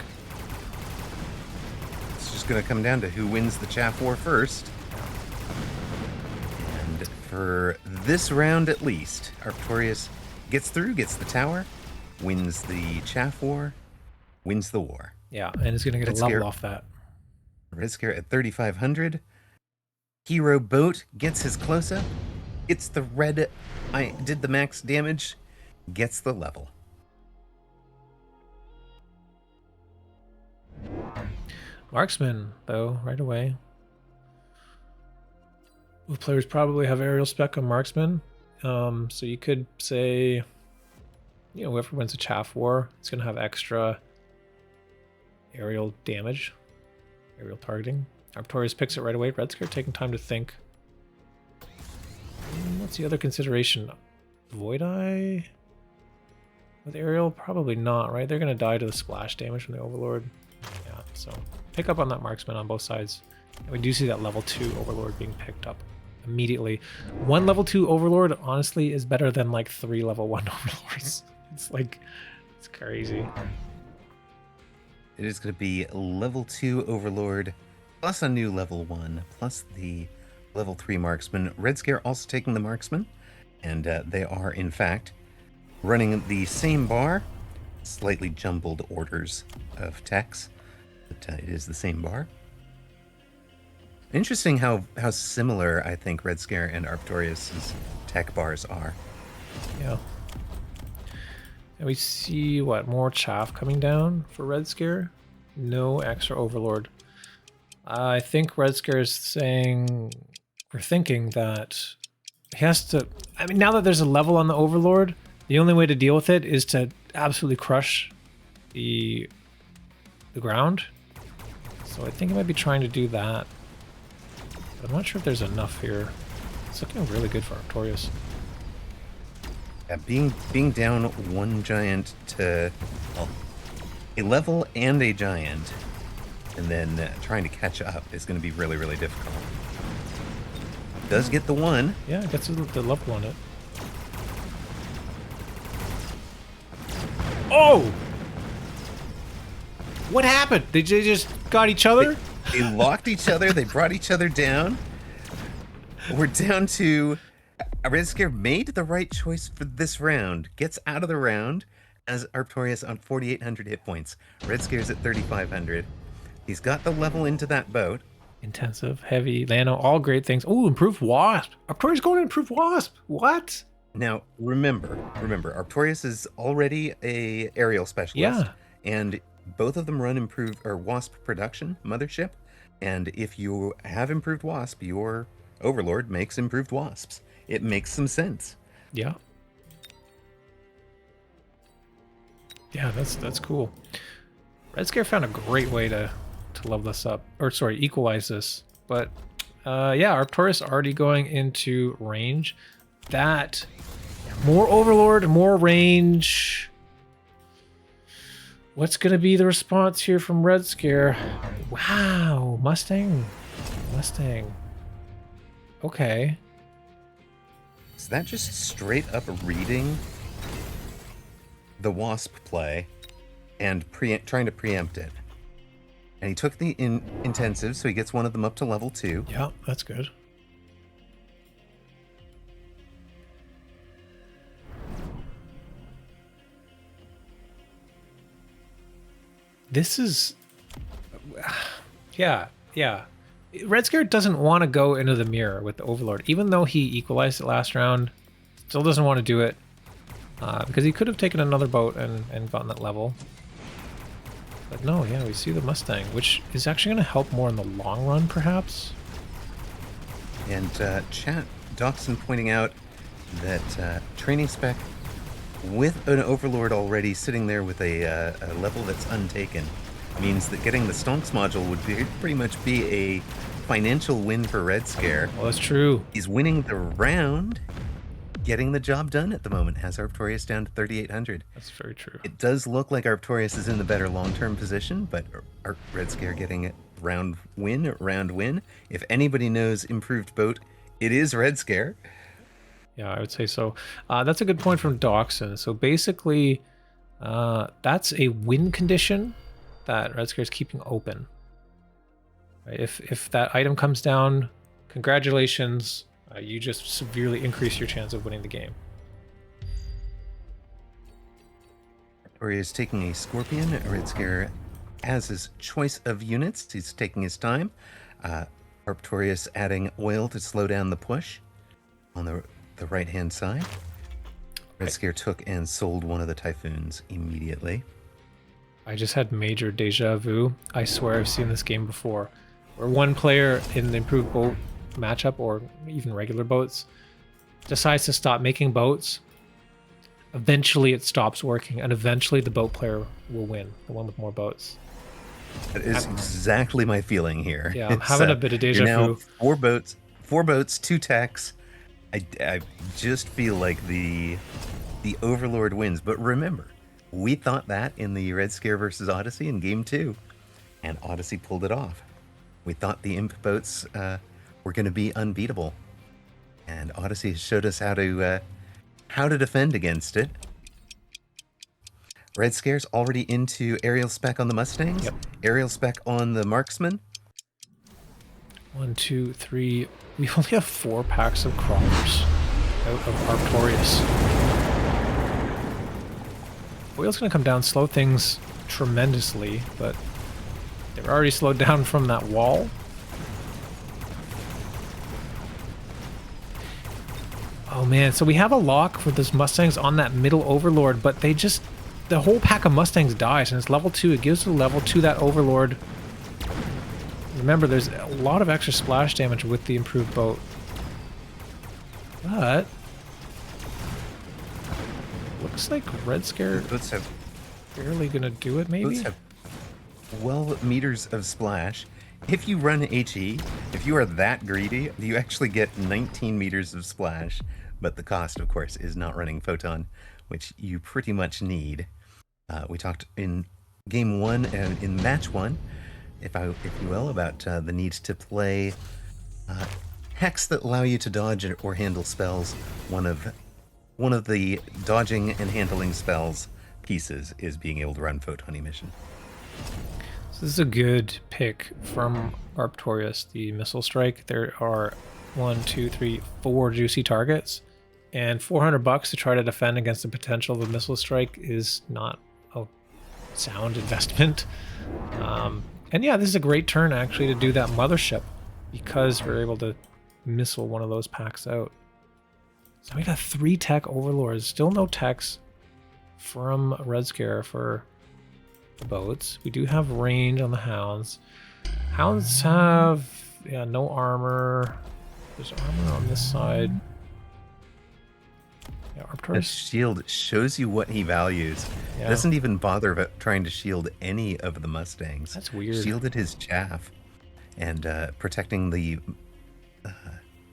It's just going to come down to who wins the Chaff War first. And for this round at least, Arptorious gets through, gets the tower, wins the Chaff War, wins the war. Yeah, and it's going to get a level off that. Red Scare at 3,500. Hero Boat gets his close-up, gets the red, I did the max damage, gets the level. Marksman, though, right away. Both players probably have aerial spec on Marksman. So you could say, whoever wins a Chaff War is going to have extra aerial damage, aerial targeting. Arptorious picks it right away. Red Scare taking time to think. What's the other consideration? Void Eye? With aerial? Probably not, right? They're going to die to the splash damage from the Overlord. Yeah, so pick up on that Marksman on both sides. And we do see that level 2 Overlord being picked up immediately. 1 level 2 Overlord, honestly, is better than like 3 level 1 Overlords. It's crazy. It is going to be level 2 Overlord, plus a new level 1, plus the level 3 Marksman. Red Scare also taking the Marksman, and they are, in fact, running the same bar, slightly jumbled orders of techs, but it is the same bar. Interesting how similar I think Red Scare and Arptorious' tech bars are. Yeah. And we see, more chaff coming down for Red Scare? No extra Overlord. I think Red Scare is saying, or thinking that He has to... I mean, now that there's a level on the Overlord, the only way to deal with it is to absolutely crush the ground. So I think he might be trying to do that. But I'm not sure if there's enough here. It's looking really good for Arptorious. Yeah, being down one giant to, well, a level and a giant, and then trying to catch up is going to be really, really difficult. Does get the one. Yeah, it gets the level on it. Oh! What happened? They just got each other? They locked each other. They brought each other down. We're down to... Red Scare made the right choice for this round. Gets out of the round as Arptorious on 4,800 hit points. Red Scare's at 3,500. He's got the level into that boat. Intensive, heavy, nano, all great things. Oh, improved wasp. Arptorious going to improve wasp. What? Now, remember, Arptorious is already a aerial specialist. Yeah. And both of them run improved or wasp production, mothership. And if you have improved wasp, your Overlord makes improved wasps. It makes some sense. Yeah. Yeah, that's cool. Red Scare found a great way to level this up. Or sorry, equalize this. But yeah, Arptorious already going into range. That more Overlord, more range. What's gonna be the response here from Red Scare? Wow, Mustang. Okay. Is that just straight up reading the wasp play and trying to preempt it? And he took the intensive, so he gets one of them up to level 2. Yeah, that's good. This is... Yeah. Red Scare doesn't want to go into the mirror with the Overlord, even though he equalized it last round. Still doesn't want to do it because he could have taken another boat and gotten that level. But no, yeah, we see the Mustang, which is actually going to help more in the long run, perhaps. And chat, Dawson pointing out that training spec with an Overlord already sitting there with a level that's untaken means that getting the Stonks module would pretty much be a financial win for Red Scare. Well, that's true. He's winning the round, getting the job done at the moment, has Arptorious down to 3,800. That's very true. It does look like Arptorious is in the better long-term position, but Red Scare getting it round win. If anybody knows improved boat, it is Red Scare. Yeah, I would say so. That's a good point from Dawson. So basically, that's a win condition that Red Scare is keeping open. Right? If that item comes down, congratulations, you just severely increase your chance of winning the game. Arptorious is taking a Scorpion. Red Scare has his choice of units. He's taking his time. Arptorious adding oil to slow down the push on the right-hand side. Red Scare took and sold one of the Typhoons immediately. I just had major deja vu. I swear I've seen this game before, where one player in the improved boat matchup, or even regular boats, decides to stop making boats. Eventually it stops working, and eventually the boat player will win, the one with more boats. That is exactly my feeling here. Yeah, I'm having a bit of deja vu. 4 boats, 2 techs. I just feel like the Overlord wins. But remember, we thought that in the Red Scare versus Odyssey in Game 2, and Odyssey pulled it off. We thought the Imp boats were going to be unbeatable, and Odyssey has showed us how to defend against it. Red Scare's already into aerial spec on the Mustangs. Yep. Aerial spec on the Marksman. 1, 2, 3. We only have 4 packs of crawlers out of Arptorious. Oil's going to come down, slow things tremendously, but they're already slowed down from that wall. Oh man, so we have a lock for this Mustangs on that middle Overlord, but they just... the whole pack of Mustangs dies, and it's level 2. It gives the level 2 that Overlord. Remember, there's a lot of extra splash damage with the improved boat. But looks like Red Scare Boats have barely gonna do it, maybe? boats have 12 meters of splash. If you run HE, if you are that greedy, you actually get 19 meters of splash. But the cost, of course, is not running Photon, which you pretty much need. We talked in game one and in match one, if you will, about the need to play hacks that allow you to dodge or handle spells. One of the dodging and handling spells pieces is being able to run Photon Emission. So this is a good pick from Arptorious, the Missile Strike. There are 1, 2, 3, 4 juicy targets, and $400 to try to defend against the potential of a Missile Strike is not a sound investment. And yeah, this is a great turn actually to do that Mothership, because we're able to missile one of those packs out. So we got 3 tech Overlords. Still no techs from Red Scare for the boats. We do have range on the Hounds. Hounds have, yeah, no armor. There's armor on this side. Yeah, That Arptorious. shield shows you what he values. Yeah. Doesn't even bother about trying to shield any of the Mustangs. That's weird. Shielded his chaff and protecting the...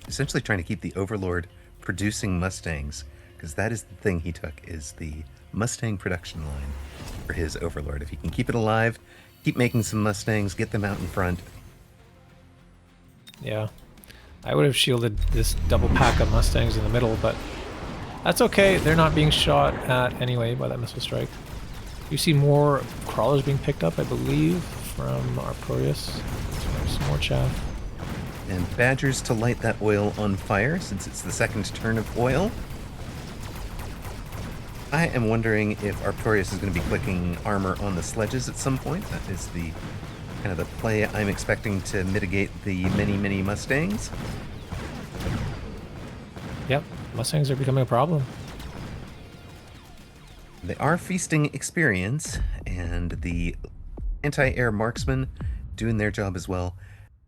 essentially trying to keep the Overlord producing Mustangs, because that is the thing he took, is the Mustang production line for his Overlord. If he can keep it alive, keep making some Mustangs, get them out in front. Yeah. I would have shielded this double pack of Mustangs in the middle, but that's okay. They're not being shot at anyway by that Missile Strike. You see more crawlers being picked up, I believe, from Arptorious. So there's some more chaff. And Badgers to light that oil on fire, since it's the second turn of oil. I am wondering if Arptorious is going to be clicking armor on the sledges at some point. That is the kind of the play I'm expecting to mitigate the many Mustangs. Yep, Mustangs are becoming a problem. They are feasting experience, and the anti-air marksmen doing their job as well.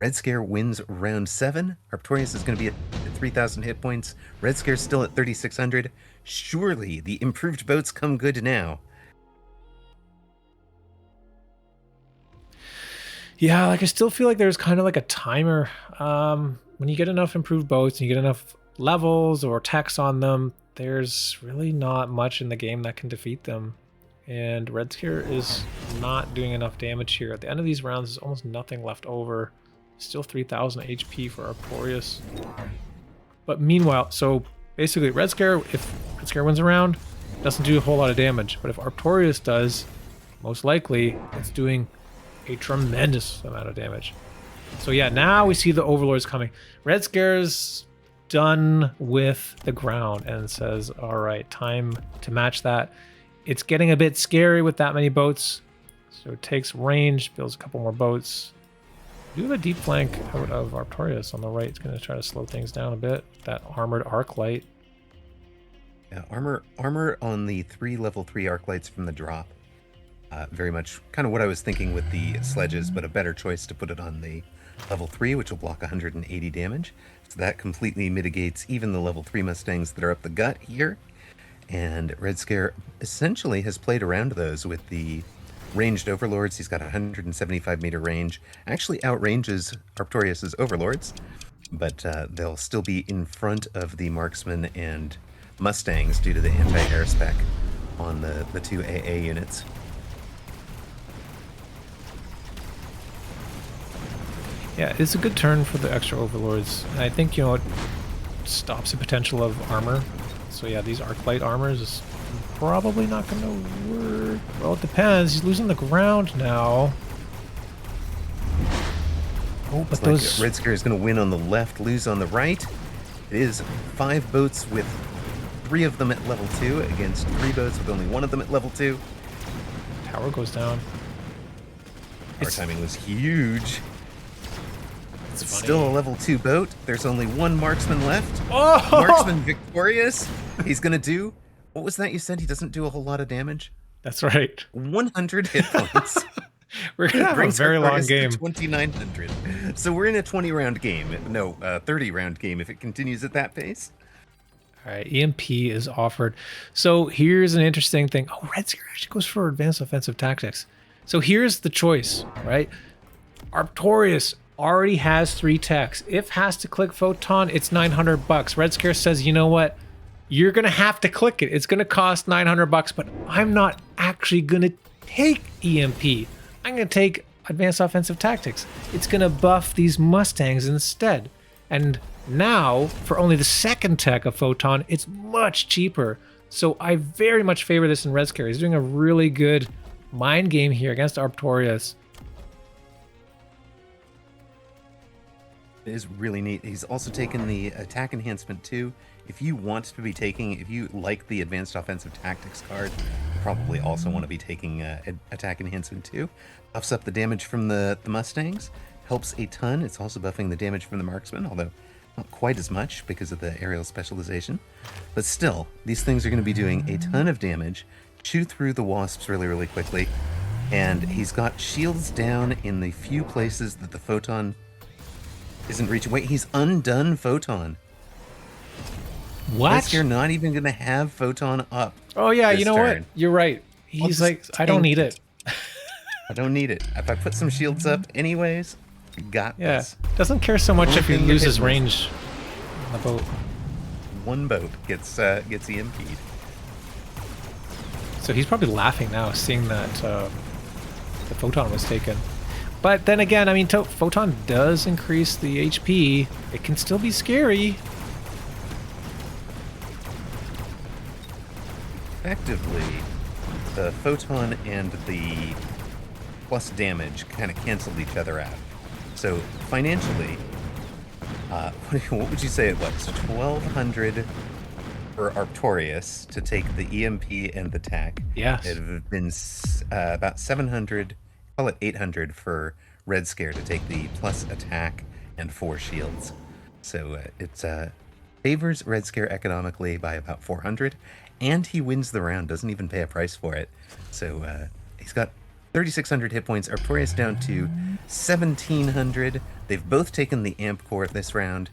Red Scare wins round 7. Arptorious is going to be at 3,000 hit points. Red Scare's still at 3,600. Surely the improved boats come good now. Yeah, like I still feel like there's kind of like a timer. When you get enough improved boats and you get enough levels or techs on them, there's really not much in the game that can defeat them. And Red Scare is not doing enough damage here. At the end of these rounds, there's almost nothing left over. Still 3,000 HP for Arptorious. But meanwhile, so basically Red Scare, if Red Scare wins a round, doesn't do a whole lot of damage. But if Arptorious does, most likely it's doing a tremendous amount of damage. So yeah, now we see the Overlords coming. Red Scare's done with the ground and says, all right, time to match that. It's getting a bit scary with that many boats. So it takes range, builds a couple more boats. We do have a deep flank out of Arptorious on the right. It's going to try to slow things down a bit. That armored arc light. Yeah, armor on the 3 level 3 arc lights from the drop. Very much kind of what I was thinking with the sledges, but a better choice to put it on the level 3, which will block 180 damage. So that completely mitigates even the level 3 Mustangs that are up the gut here. And Red Scare essentially has played around those with the ranged Overlords. He's got 175 meter range. Actually outranges Arptorious's Overlords, but they'll still be in front of the Marksmen and Mustangs due to the anti-air spec on the 2 AA units. Yeah, it's a good turn for the extra Overlords. I think, you know, it stops the potential of armor. So yeah, these arc light armors is probably not going to work. Well, it depends. He's losing the ground now. Oh, but It's those... like Red Scare is going to win on the left, lose on the right. It is 5 boats with 3 of them at level 2 against 3 boats with only 1 of them at level 2. Tower goes down. Our timing was huge. It's It's funny. still a level 2 boat. There's only 1 marksman left. Oh! Marksman victorious. He's going to do... What was that you said? He doesn't do a whole lot of damage? That's right. 100 hit points. We're going to have a Brings very our long targets to game. 2,900. So we're in a 20 round game. No, 30 round game if it continues at that pace. All right, EMP is offered. So here's an interesting thing. Oh, Red Scare actually goes for advanced offensive tactics. So here's the choice, right? Arptorious already has 3 techs. If has to click Photon, it's $900. Red Scare says, you know what? You're gonna have to click it. It's gonna cost $900, but I'm not actually gonna take EMP. I'm gonna take advanced offensive tactics. It's gonna buff these Mustangs instead. And now, for only the second tech of Photon, it's much cheaper. So I very much favor this in Red Scare. He's doing a really good mind game here against Arptorious. It is really neat. He's also taken the attack enhancement too. If you want to be taking, if you like the advanced offensive tactics card, you probably also want to be taking attack enhancement too. Buffs up the damage from the Mustangs, helps a ton. It's also buffing the damage from the marksman, although not quite as much because of the aerial specialization. But still, these things are going to be doing a ton of damage, chew through the wasps really, really quickly. And he's got shields down in the few places that the photon isn't reaching. Wait, he's undone photon. What? You're not even going to have photon up. Oh yeah, you know turn. what? You're right. He's like, I don't need it. I don't need it. If I put some shields up anyways, got this. Doesn't care so much if he loses range on the boat. One boat gets EMP'd. So he's probably laughing now, seeing that the photon was taken. But then again, I mean, photon does increase the HP. It can still be scary. Effectively, the photon and the plus damage kind of canceled each other out. So financially, what would you say it was? 1,200 for Arptorious to take the EMP and the tack. Yes. It would have been about 700, call it 800 for Red Scare to take the plus attack and 4 shields. So it favors Red Scare economically by about 400, and he wins the round, doesn't even pay a price for it. So he's got 3,600 hit points. Arptorious down to 1,700. They've both taken the amp core this round.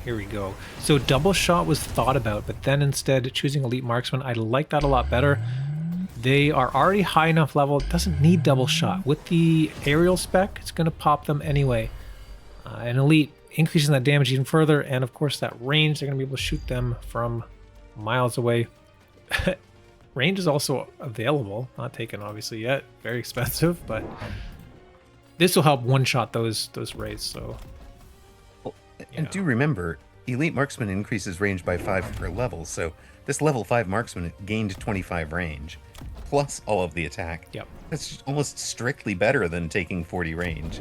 Here we go. So double shot was thought about, but then instead choosing elite marksman, I like that a lot better. They are already high enough level, it doesn't need double shot. With the aerial spec, it's going to pop them anyway. And elite increasing that damage even further, and of course that range, they're going to be able to shoot them from miles away. Range is also available, not taken obviously yet, very expensive, but this will help one-shot those raids. So, and do remember, elite marksman increases range by 5 per level, so this level 5 marksman gained 25 range, plus all of the attack. Yep. That's almost strictly better than taking 40 range.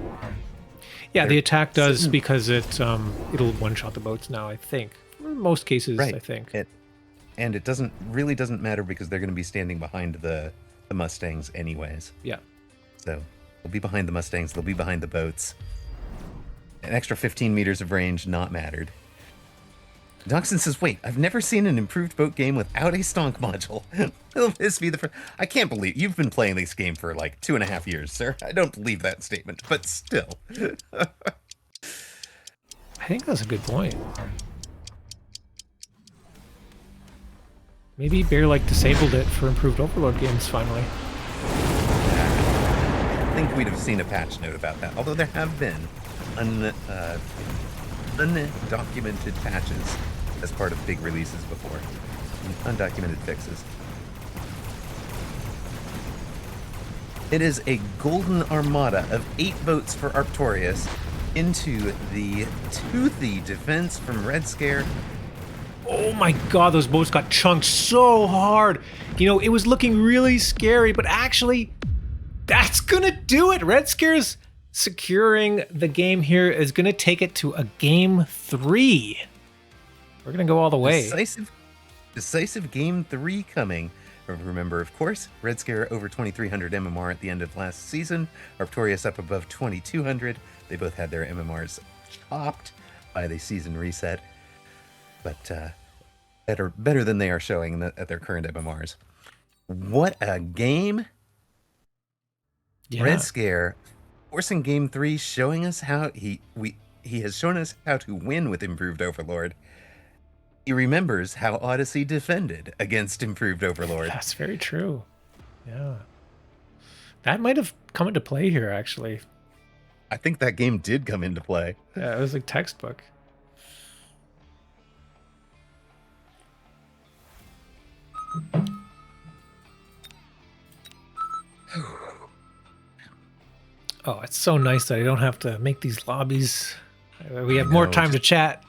Yeah, the attack does because it'll one-shot the boats now, I think. In most cases, right. I think. And it really doesn't matter because they're going to be standing behind the Mustangs anyways. Yeah. So they'll be behind the Mustangs, they'll be behind the boats. An extra 15 meters of range not mattered. Doxson says, wait, I've never seen an improved boat game without a stonk module. Will this be the first? I can't believe you've been playing this game for like 2.5 years, sir. I don't believe that statement, but still. I think that's a good point. Maybe Bear disabled it for improved Overlord games finally. I think we'd have seen a patch note about that, although there have been undocumented patches as part of big releases before. Undocumented fixes. It is a golden armada of 8 boats for Arptorious into the toothy defense from Red Scare. Oh my god, those boats got chunked so hard. You know, it was looking really scary, but actually, that's gonna do it. Red Scare's securing the game here is gonna take it to a game 3. We're gonna go all the way. Decisive game 3 coming. Remember, of course, Red Scare over 2,300 MMR at the end of last season. Arptorious up above 2,200. They both had their MMRs chopped by the season reset. But better than they are showing at their current MMRs. What a game! Yeah. Red Scare forcing game 3, showing us how he has shown us how to win with improved Overlord. He remembers how Odyssey defended against Improved Overlord. That's very true. Yeah. That might have come into play here, actually. I think that game did come into play. Yeah, it was like textbook. Oh, it's so nice that I don't have to make these lobbies. We have more time to chat.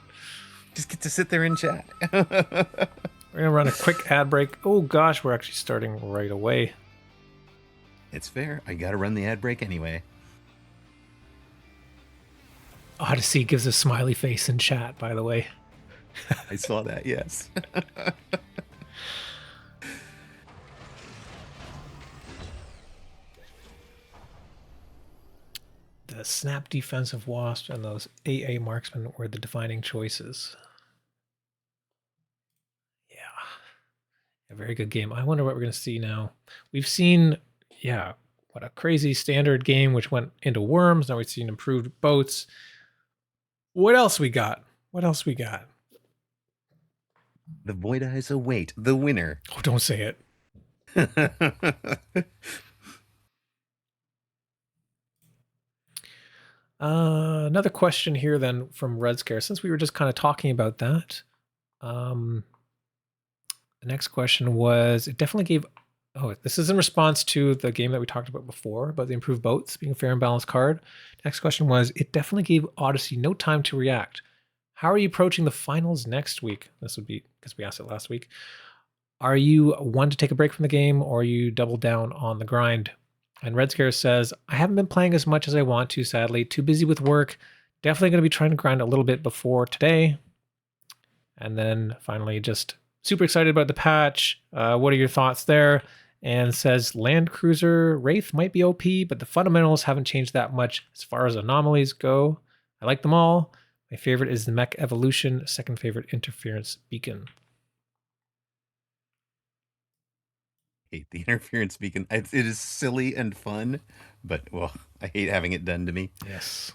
Just get to sit there and chat. We're going to run a quick ad break. Oh, gosh, we're actually starting right away. It's fair. I got to run the ad break anyway. Odyssey gives a smiley face in chat, by the way. I saw that, yes. The snap defensive wasp and those AA marksmen were the defining choices. Yeah. A very good game. I wonder what we're going to see now. We've seen, yeah, what a crazy standard game which went into worms. Now we've seen improved boats. What else we got? What else we got? The Void Eyes await the winner. Oh, don't say it. Another question here then from Red Scare, since we were just kind of talking about that. The next question was, it definitely gave, this is in response to the game that we talked about before, about the improved boats being a fair and balanced card. Next question was, it definitely gave Odyssey no time to react. How are you approaching the finals next week? This would be, because we asked it last week. Are you one to take a break from the game, or are you double down on the grind? And Red Scare says, I haven't been playing as much as I want to, sadly. Too busy with work. Definitely going to be trying to grind a little bit before today. And then finally, just super excited about the patch. What are your thoughts there? And says, Land Cruiser Wraith might be OP, but the fundamentals haven't changed that much as far as anomalies go. I like them all. My favorite is the Mech Evolution. Second favorite, Interference Beacon. Hate the Interference Beacon. It is silly and fun, but, well, I hate having it done to me. Yes.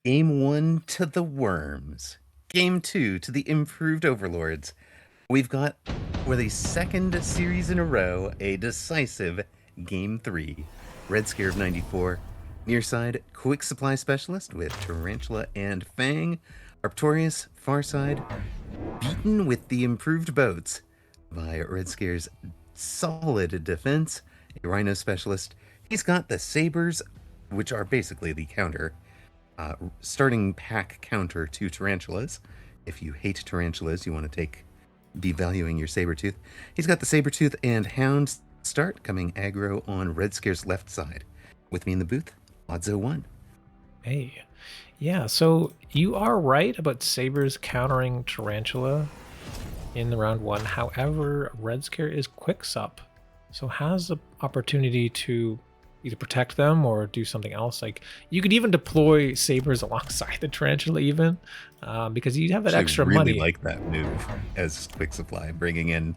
Game 1 to the Worms. Game 2 to the Improved Overlords. We've got, for the second series in a row, a decisive Game 3. Red Scare of 94. Nearside, Quick Supply Specialist with Tarantula and Fang. Arptorious, Farside, beaten with the improved boats by Red Scare's solid defense. A Rhino Specialist. He's got the Sabers, which are basically the counter. Starting pack counter to Tarantulas. If you hate Tarantulas, you want to be valuing your Sabertooth. He's got the Sabertooth and Hound start coming aggro on Red Scare's left side. With me in the booth, Odds01. Hey. Yeah, so you are right about Sabers countering Tarantula in the round 1. However, Red Scare is Quicksup, so has the opportunity to either protect them or do something else. Like, you could even deploy Sabers alongside the Tarantula even, because you have that extra money. I really money. like that move as Quick Supply, bringing in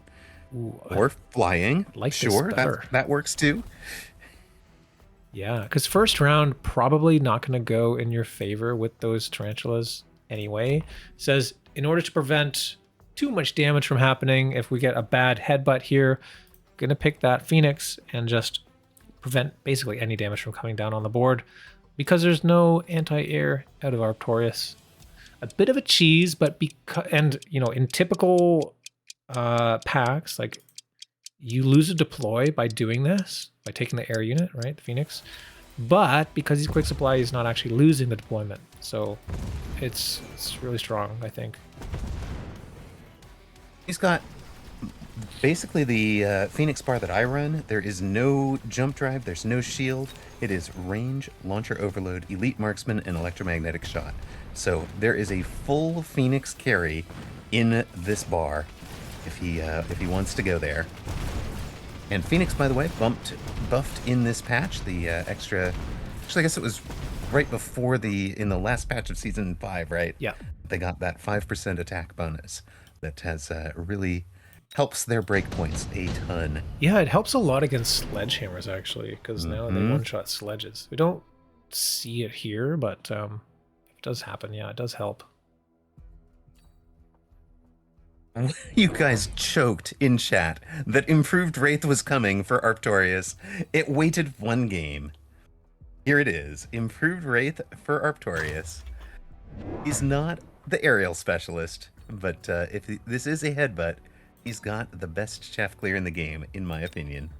or flying. Like sure, that works too. Yeah, because first round probably not going to go in your favor with those Tarantulas anyway. Says, in order to prevent too much damage from happening, if we get a bad headbutt here, going to pick that Phoenix and just prevent basically any damage from coming down on the board, because there's no anti-air out of Arptorious. A bit of a cheese, but in typical packs, like, you lose a deploy by doing this, by taking the air unit, right, the Phoenix. But because he's Quick Supply, he's not actually losing the deployment. So it's really strong, I think. He's got basically the Phoenix bar that I run. There is no jump drive, there's no shield. It is range, launcher overload, elite marksman, and electromagnetic shot. So there is a full Phoenix carry in this bar if he wants to go there. And Phoenix, by the way, buffed in this patch. The extra, actually, I guess it was right before in the last patch of Season 5, right? Yeah. They got that 5% attack bonus that has really helps their breakpoints a ton. Yeah, it helps a lot against sledgehammers, actually, because now they one-shot sledges. We don't see it here, but if it does happen, yeah, it does help. You guys choked in chat that improved Wraith was coming for Arptorious. It waited one game. Here it is. Improved Wraith for Arptorious. He's not the aerial specialist, but if this is a headbutt, he's got the best chaff clear in the game, in my opinion.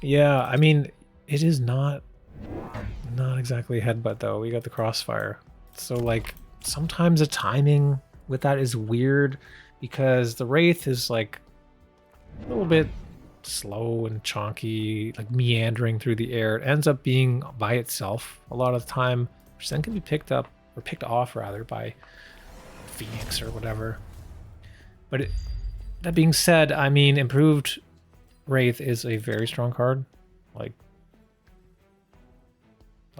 Yeah, I mean, it is not exactly a headbutt though. We got the crossfire. So like sometimes the timing with that is weird because the Wraith is like a little bit slow and chonky, like meandering through the air. It ends up being by itself a lot of the time, which then can be picked up or picked off rather by Phoenix or whatever. But that being said, I mean, improved Wraith is a very strong card, like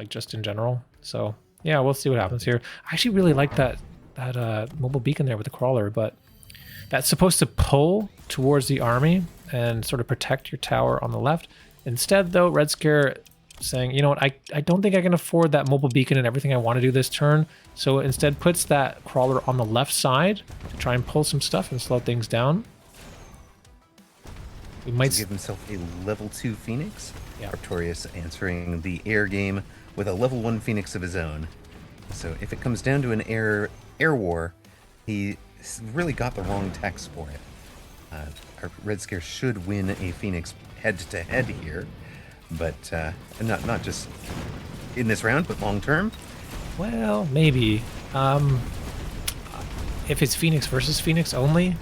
just in general. So yeah, we'll see what happens here. I actually really like that mobile beacon there with the crawler, but that's supposed to pull towards the army and sort of protect your tower on the left. Instead, though, Red Scare saying, you know what, I don't think I can afford that mobile beacon and everything I want to do this turn. So instead puts that crawler on the left side to try and pull some stuff and slow things down. We might give himself a level 2 Phoenix. Yeah. Arptorious answering the air game with a level 1 Phoenix of his own. So if it comes down to an air war, he really got the wrong text for it. Our Red Scare should win a Phoenix head-to-head here, but not just in this round, but long term. Well, maybe. If it's Phoenix versus Phoenix only,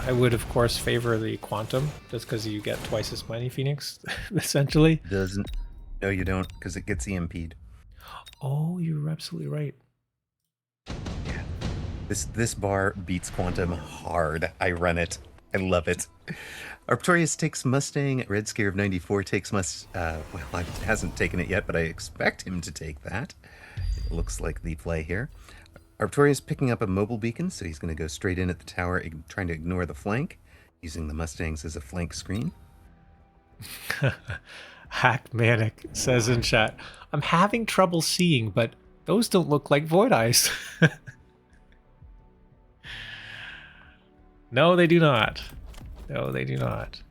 I would, of course, favor the Quantum, just because you get twice as many Phoenix, essentially. Doesn't. No, you don't, because it gets EMP'd. Oh, you're absolutely right. Yeah. This bar beats Quantum hard. I run it. I love it. Arptorious takes Mustang. Red Scare of 94 takes well, he hasn't taken it yet, but I expect him to take that. It looks like the play here. Arptorious picking up a mobile beacon, so he's going to go straight in at the tower, trying to ignore the flank, using the Mustangs as a flank screen. Hack Manic says in chat, I'm having trouble seeing, but those don't look like Void Eyes. No, they do not. No, they do not.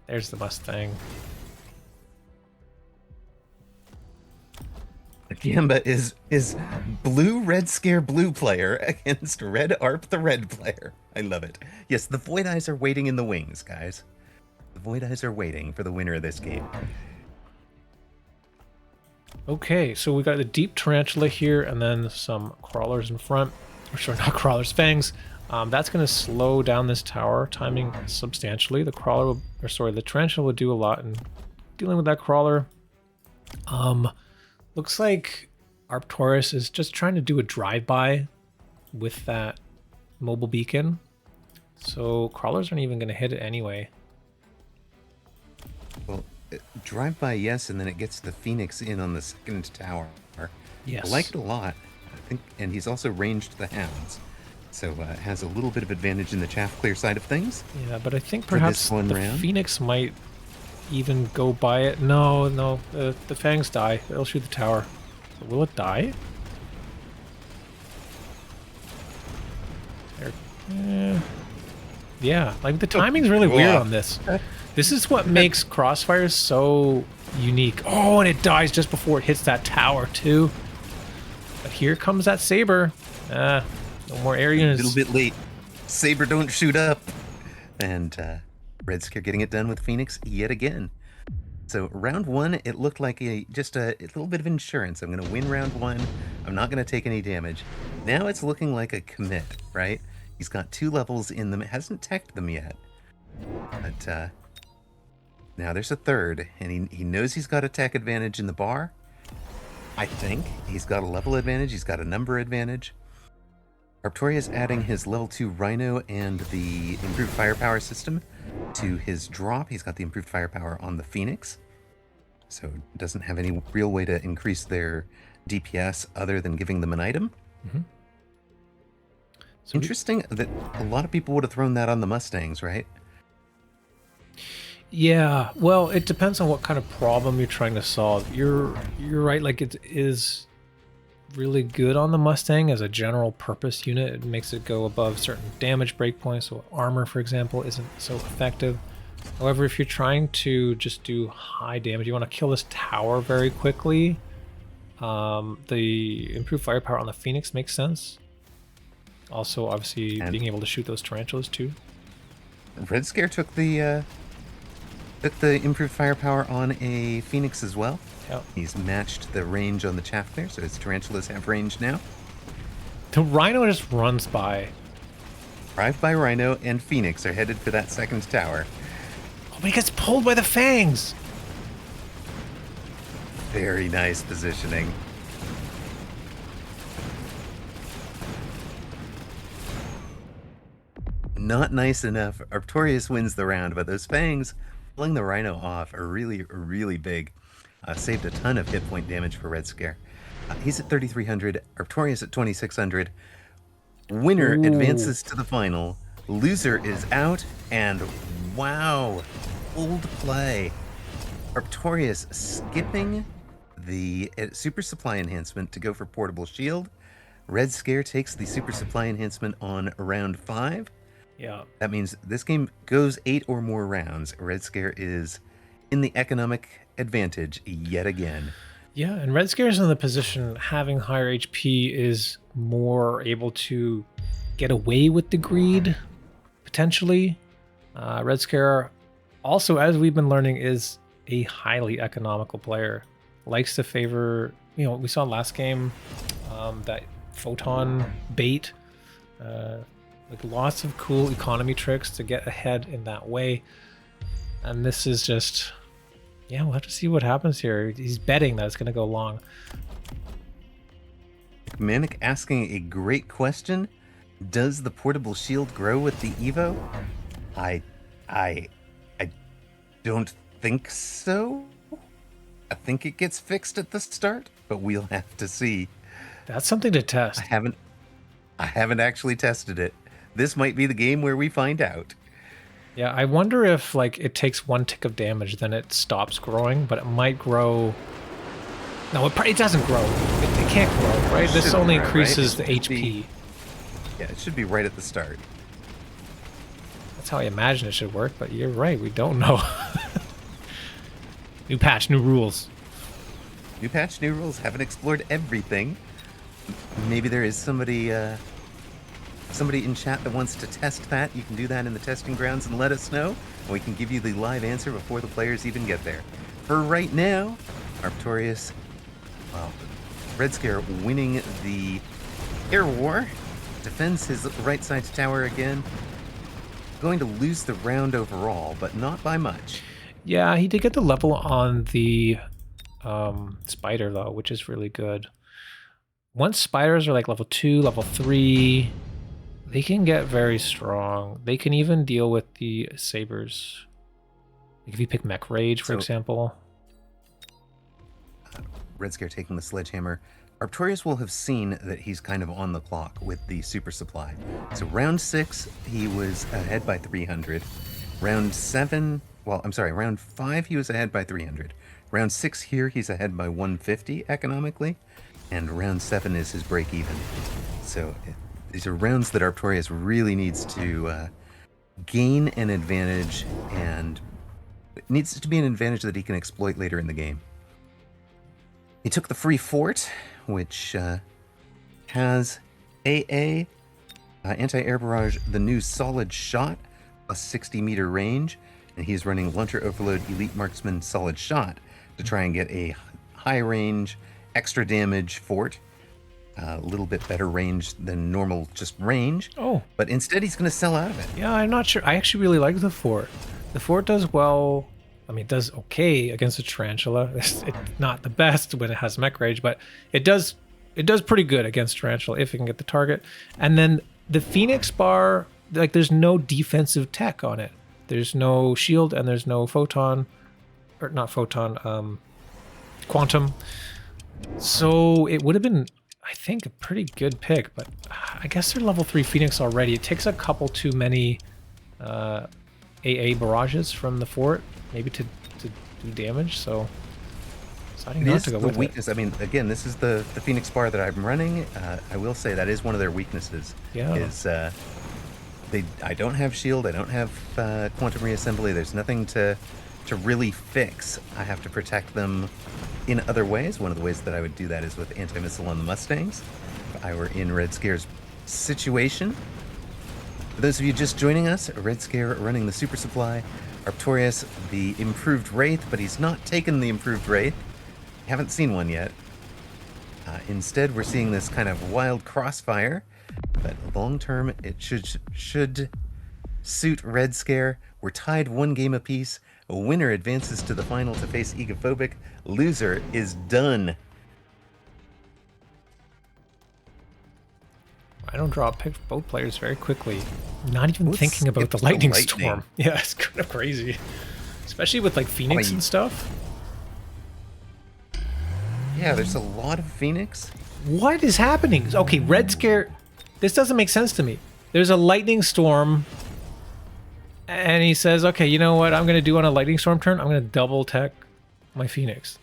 There's the Mustang. Gamba is blue Red Scare blue player against Red Arp the red player. I love it. Yes, the Void Eyes are waiting in the wings, guys. The Void Eyes are waiting for the winner of this game. Okay, so we got the deep tarantula here and then some crawlers in front. Or sorry, not crawlers, fangs. That's going to slow down this tower timing substantially. The tarantula will do a lot in dealing with that crawler. Looks like Arptorious is just trying to do a drive-by with that mobile beacon. So crawlers aren't even going to hit it anyway. Well, drive-by, yes, and then it gets the Phoenix in on the second tower. Yes. I like it a lot. I think, and he's also ranged the hounds. So has a little bit of advantage in the chaff clear side of things. Yeah, but I think perhaps the Phoenix might even go by it. No, the fangs die. They'll shoot the tower. So will it die? Yeah, like the timing's really weird on this. This is what makes Crossfire so unique. Oh, and it dies just before it hits that tower too. But here comes that Saber. No more air units. A little bit late. Saber don't shoot up. And Red Scare getting it done with Phoenix yet again. So round one, it looked like just a little bit of insurance. I'm going to win round one. I'm not going to take any damage. Now it's looking like a commit, right? He's got 2 levels in them. It hasn't teched them yet. But now there's a third, and he knows he's got a tech advantage in the bar. I think he's got a level advantage. He's got a number advantage. Arptorious adding his level 2 Rhino and the improved firepower system to his drop. He's got the improved firepower on the Phoenix, so doesn't have any real way to increase their DPS other than giving them an item. Mm-hmm. So Interesting that a lot of people would have thrown that on the Mustangs, right? yeah, well, it depends on what kind of problem you're trying to solve. You're right, like it is really good on the Mustang as a general purpose unit. It makes it go above certain damage breakpoints, so armor, for example, isn't so effective. However, if you're trying to just do high damage, you want to kill this tower very quickly, the improved firepower on the Phoenix makes sense. Also, obviously, And being able to shoot those tarantulas too. Red Scare took the improved firepower on a Phoenix as well. Yeah. He's matched the range on the chaff there, so his tarantulas have range now. The Rhino just runs by. Drive by Rhino and Phoenix are headed for that second tower. Oh, but he gets pulled by the fangs. Very nice positioning. Not nice enough. Arptorious wins the round, but those fangs pulling the Rhino off are really, really big. Saved a ton of hit point damage for Red Scare. He's at 3,300. Arptorious at 2,600. Winner advances to the final. Loser is out, and wow, old play. Arptorious skipping the super supply enhancement to go for portable shield. Red Scare takes the super supply enhancement on round 5. Yeah. That means this game goes 8 or more rounds. Red Scare is in the economic advantage yet again. Yeah, and Red Scare's in the position having higher HP is more able to get away with the greed, potentially. Red Scare also, as we've been learning, is a highly economical player. Likes to favor, we saw last game, that photon bait. Like lots of cool economy tricks to get ahead in that way. And this is just, yeah, we'll have to see what happens here. He's betting that it's going to go long. Manic asking a great question. Does the portable shield grow with the Evo? I don't think so. I think it gets fixed at the start, but we'll have to see. That's something to test. I haven't actually tested it. This might be the game where we find out. Yeah, I wonder if like it takes 1 tick of damage, then it stops growing, but it might grow. No, it doesn't grow. It can't grow, right? This only increases the HP. Yeah, it should be right at the start. That's how I imagine it should work, but you're right, we don't know. New patch, new rules. New patch, new rules. Haven't explored everything. Maybe there is somebody in chat that wants to test that. You can do that in the testing grounds and let us know. And we can give you the live answer before the players even get there. For right now, Arptorious, well, Red Scare winning the air war. Defends his right side tower again. Going to lose the round overall, but not by much. Yeah, he did get the level on the spider, though, which is really good. Once spiders are like level 2, level 3, they can get very strong. They can even deal with the sabers. Like if you pick Mech Rage, for example. Red Scare taking the sledgehammer. Arptorious will have seen that he's kind of on the clock with the super supply. So round 6, he was ahead by 300. Round 5, he was ahead by 300. Round 6 here, he's ahead by 150 economically. And round 7 is his break even. So these are rounds that Arptorious really needs to gain an advantage, and it needs to be an advantage that he can exploit later in the game. He took the free fort, which has AA, anti-air barrage, the new solid shot, plus 60-meter range, and he's running Launcher Overload Elite Marksman solid shot to try and get a high range, extra damage fort. A little bit better range than normal just range. Oh. But instead he's going to sell out of it. Yeah, I'm not sure. I actually really like the fort. The fort does well. I mean, it does okay against a tarantula. It's not the best when it has Mech Rage, but it does pretty good against tarantula if it can get the target. And then the Phoenix bar, like there's no defensive tech on it. There's no shield and there's no photon, or not photon, quantum. So it would have been I think, a pretty good pick, but I guess they're level 3 Phoenix already. It takes a couple too many AA barrages from the fort, maybe to do damage, so deciding It not is to go the with weakness. I mean, again, this is the Phoenix bar that I'm running. I will say that is one of their weaknesses. Yeah. Is I don't have shield. I don't have quantum reassembly. There's nothing to really fix. I have to protect them in other ways. One of the ways that I would do that is with anti-missile on the Mustangs. If I were in Red Scare's situation. For those of you just joining us, Red Scare running the Super Supply, Arptorious the improved Wraith, but he's not taken the improved Wraith. Haven't seen one yet. Instead, we're seeing this kind of wild crossfire, but long term, it should suit Red Scare. We're tied 1 game apiece. A winner advances to the final to face Egophobic. Loser is done. I don't draw pick both players very quickly. Not even Let's thinking about the skip lightning storm. Yeah, it's kind of crazy. Especially with like Phoenix and stuff. Yeah, there's a lot of Phoenix. What is happening? Okay, Red Scare. This doesn't make sense to me. There's a lightning storm. And he says, okay, you know what I'm going to do on a lightning storm turn? I'm going to double tech my Phoenix.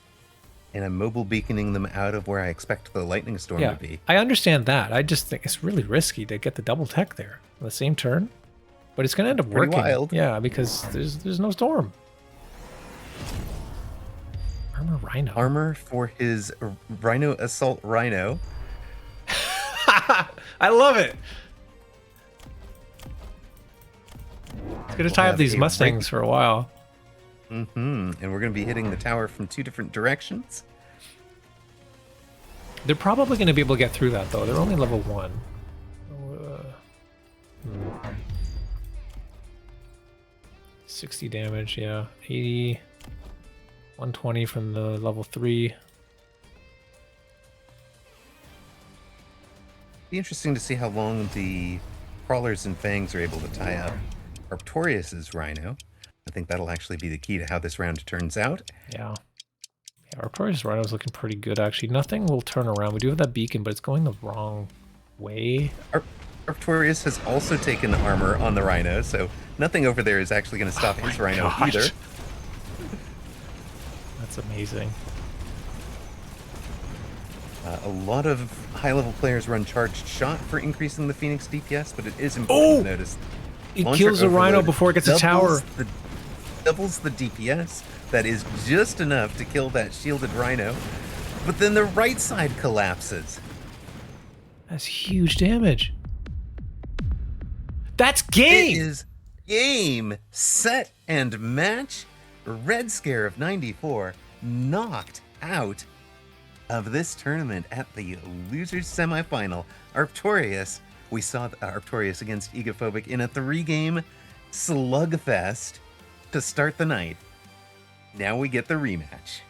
And I'm mobile beaconing them out of where I expect the lightning storm to be. I understand that. I just think it's really risky to get the double tech there on the same turn. But it's going to end up Pretty working. wild. Yeah, because there's no storm. Armor Rhino. Armor for his Rhino Assault Rhino. I love it. It's going to tie up these Mustangs for a while. And we're going to be hitting the tower from 2 different directions. They're probably going to be able to get through that, though. They're only level 1. 60 damage, yeah. 80. 120 from the level 3. Be interesting to see how long the crawlers and fangs are able to tie up Arptorious's Rhino. I think that'll actually be the key to how this round turns out. Yeah. Yeah, Arptorious Rhino's looking pretty good, actually. Nothing will turn around. We do have that beacon, but it's going the wrong way. Arptorious has also taken armor on the Rhino, so nothing over there is actually going to stop his Rhino either. That's amazing. A lot of high-level players run charged shot for increasing the Phoenix DPS, but it is important to notice. It kills the Rhino before it gets a tower. Doubles the DPS. That is just enough to kill that shielded Rhino. But then the right side collapses. That's huge damage. That's game! It is game, set, and match. Red Scare of 94 knocked out of this tournament at the losers semifinal. Arptorious, we saw Arptorious against Egophobic in a 3-game slugfest to start the night. Now we get the rematch.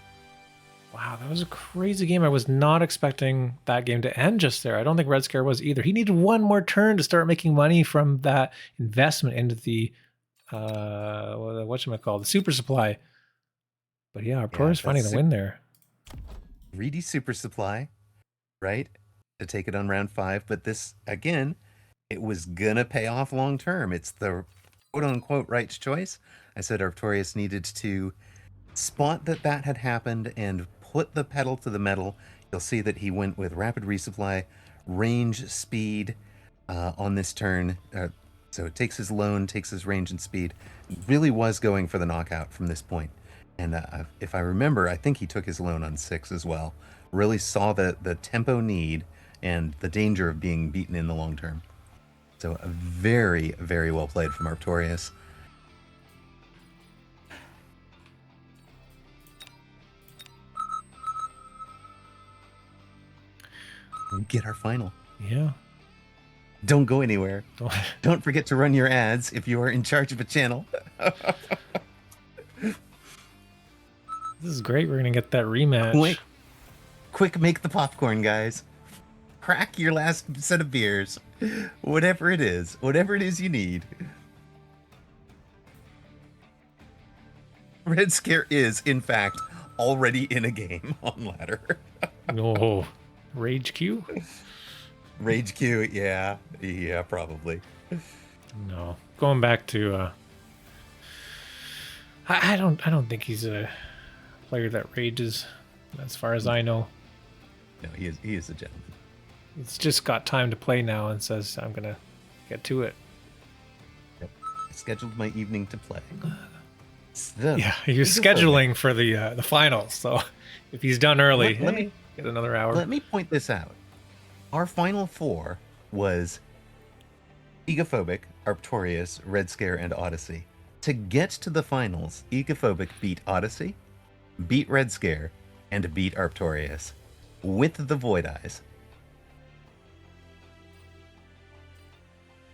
Wow, that was a crazy game. I was not expecting that game to end just there. I don't think Red Scare was either. He needed one more turn to start making money from that investment into the whatchamacallit, the Super Supply. But yeah, Arptorious finding the win there. Greedy Super Supply, right? To take it on round 5. But this, again, it was gonna pay off long term. It's the quote-unquote right choice. I said Arptorious needed to spot that had happened and put the pedal to the metal. You'll see that he went with rapid resupply, range, speed on this turn. So it takes his loan, takes his range and speed. Really was going for the knockout from this point. And if I remember, I think he took his loan on 6 as well. Really saw the tempo need and the danger of being beaten in the long term. So a very, very well played from Arptorious. Get our final. Yeah. Don't go anywhere. Don't forget to run your ads if you are in charge of a channel. This is great. We're going to get that rematch. Quick, make the popcorn, guys. Crack your last set of beers. Whatever it is you need. Red Scare is, in fact, already in a game on ladder. No. Rage Q? Rage Q, yeah, probably. No. Going back to I don't think he's a player that rages, as far as I know. No, he is a gentleman. He's just got time to play now and says, I'm gonna get to it. Yep. I scheduled my evening to play. So, Yeah, he was scheduling for the finals, so if he's done early, let me get another hour. Let me point this out. Our final four was Egophobic, Arptorious, Red Scare, and Odyssey. To get to the finals, Egophobic beat Odyssey, beat Red Scare, and beat Arptorious with the Void Eyes.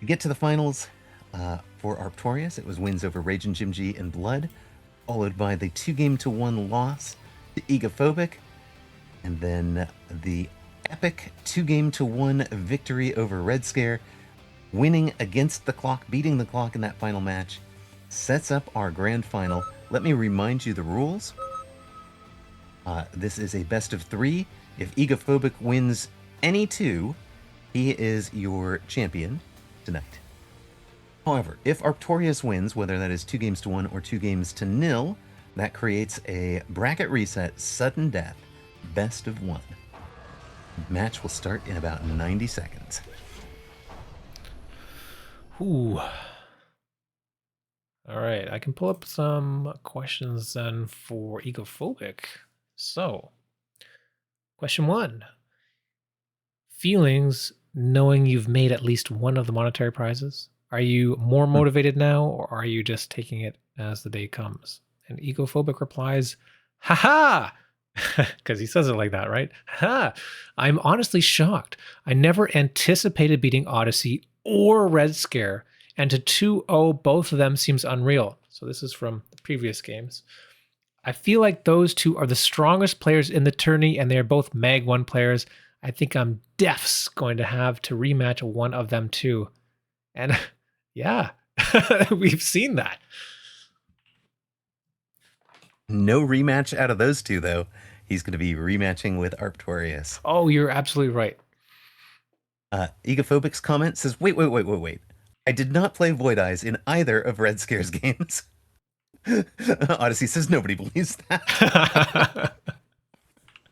To get to the finals, for Arptorious, it was wins over Raging Jim G and Blood, followed by the 2-1 loss to Egophobic, and then the epic 2-1 victory over Red Scare, winning against the clock, beating the clock in that final match, sets up our grand final. Let me remind you the rules. This is a best of 3. If Egophobic wins any 2, he is your champion tonight. However, if Arptorious wins, whether that is 2-1 or 2-0, that creates a bracket reset, sudden death, best of 1. Match will start in about 90 seconds. Ooh. All right, I can pull up some questions then for Egophobic. So, question 1. Feelings knowing you've made at least one of the monetary prizes? Are you more motivated now, or are you just taking it as the day comes? And Egophobic replies, haha! Because he says it like that, right? Ha! I'm honestly shocked. I never anticipated beating Odyssey or Red Scare, and to 2-0 both of them seems unreal. So this is from the previous games. I feel like those two are the strongest players in the tourney, and they are both Mag 1 players. I think I'm defs going to have to rematch one of them too. And yeah, we've seen that. No rematch out of those two, though. He's going to be rematching with Arptorious. Oh, you're absolutely right. Egophobic's comment says, wait. I did not play Void Eyes in either of Red Scare's games. Odyssey says nobody believes that.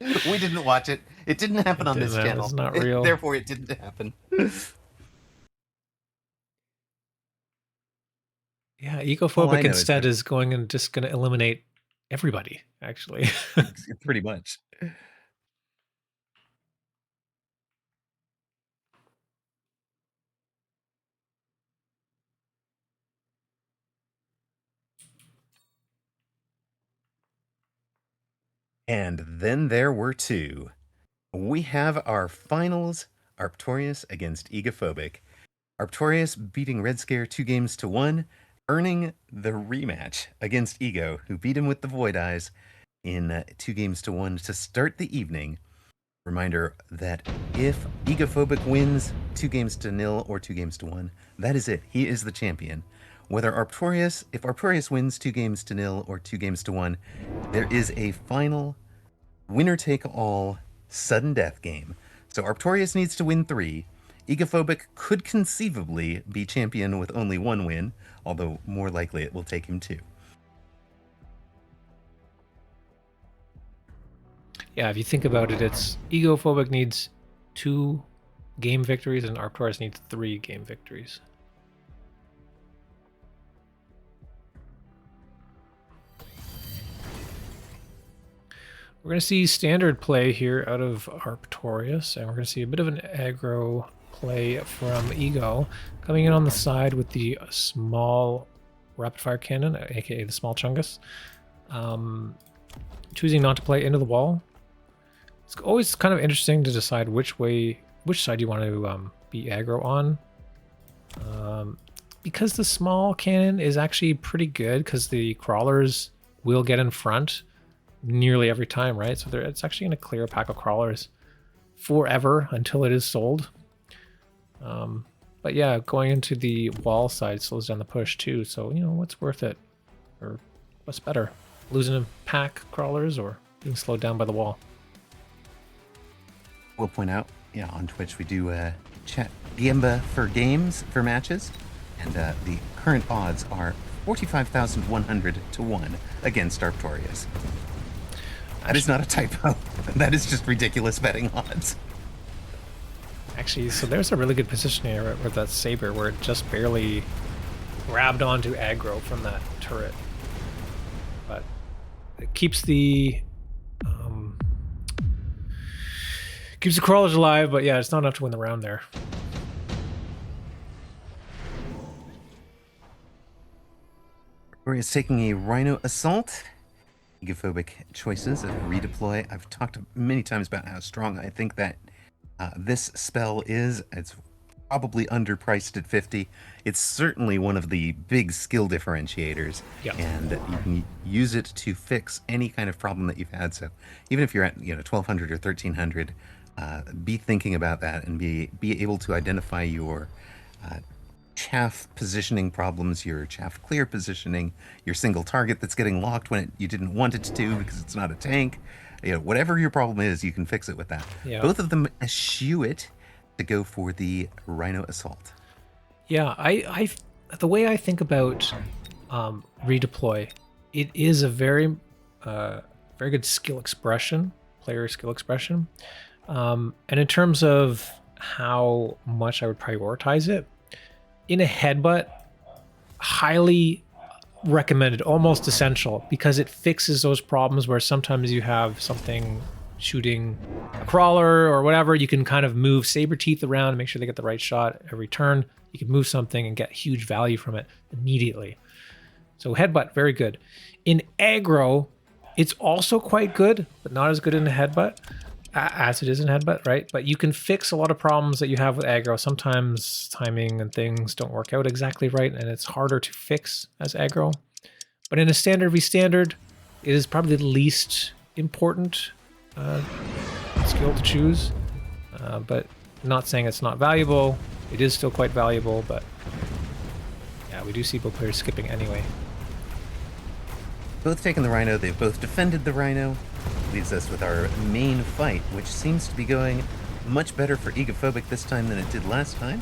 We didn't watch it. It didn't happen on this channel. It's not real. Therefore, it didn't happen. Yeah, Egophobic instead is going and just going to eliminate everybody, actually. Pretty much. And then there were 2. We have our finals, Arptorious against Egophobic. Arptorious beating Red Scare 2-1, earning the rematch against Ego, who beat him with the Void Eyes in 2-1 to start the evening. Reminder that if Egophobic wins 2-0 or 2-1, that is it. He is the champion. Whether if Arptorious wins 2-0 or 2-1, there is a final winner-take-all sudden death game. So Arptorious needs to win 3. Egophobic could conceivably be champion with only 1 win, although more likely it will take him 2. Yeah, if you think about it, it's Egophobic needs 2 game victories and Arptorious needs 3 game victories. We're going to see standard play here out of Arptorious, and we're going to see a bit of an aggro play from Ego, coming in on the side with the small rapid fire cannon, aka the small Chungus. Choosing not to play into the wall. It's always kind of interesting to decide which side you want to be aggro on. Because the small cannon is actually pretty good, because the crawlers will get in front nearly every time, right? So it's actually going to clear a pack of crawlers forever until it is sold. But yeah, going into the wall side slows down the push too. So, you know, what's worth it? Or what's better? Losing a pack crawlers or being slowed down by the wall? We'll point out, yeah, on Twitch we do chat Giemba for games, for matches, and the current odds are 45,100 to 1 against Arptorious. That is not a typo. That is just ridiculous betting odds. Actually, so there's a really good position here with that Saber where it just barely grabbed onto aggro from that turret. But it keeps the crawlers alive, but yeah, it's not enough to win the round there. Arptorious taking a Rhino Assault. Egophobic choices of redeploy. I've talked many times about how strong I think that this spell is. It's probably underpriced at 50. It's certainly one of the big skill differentiators, and you can use it to fix any kind of problem that you've had. So even if you're at 1200 or 1300, be thinking about that and be able to identify your chaff positioning problems, your chaff clear positioning, your single target that's getting locked when you didn't want it to because it's not a tank. Whatever your problem is, you can fix it with that. Yeah. Both of them eschew it to go for the Rhino Assault. Yeah, I the way I think about redeploy, it is a very good skill expression, player skill expression. And in terms of how much I would prioritize it, in a headbutt, highly recommended, almost essential, because it fixes those problems where sometimes you have something shooting a crawler or whatever. You can kind of move saber teeth around and make sure they get the right shot every turn. You can move something and get huge value from it immediately. So headbutt, very good. In aggro, it's also quite good, but not as good in a headbutt as it is in headbutt, right? But you can fix a lot of problems that you have with aggro. Sometimes timing and things don't work out exactly right, and it's harder to fix as aggro. But in a standard v standard, it is probably the least important skill to choose. But not saying it's not valuable. It is still quite valuable, but yeah, we do see both players skipping anyway. Both taking the Rhino, they've both defended the Rhino. Leaves us with our main fight, which seems to be going much better for Egophobic this time than it did last time.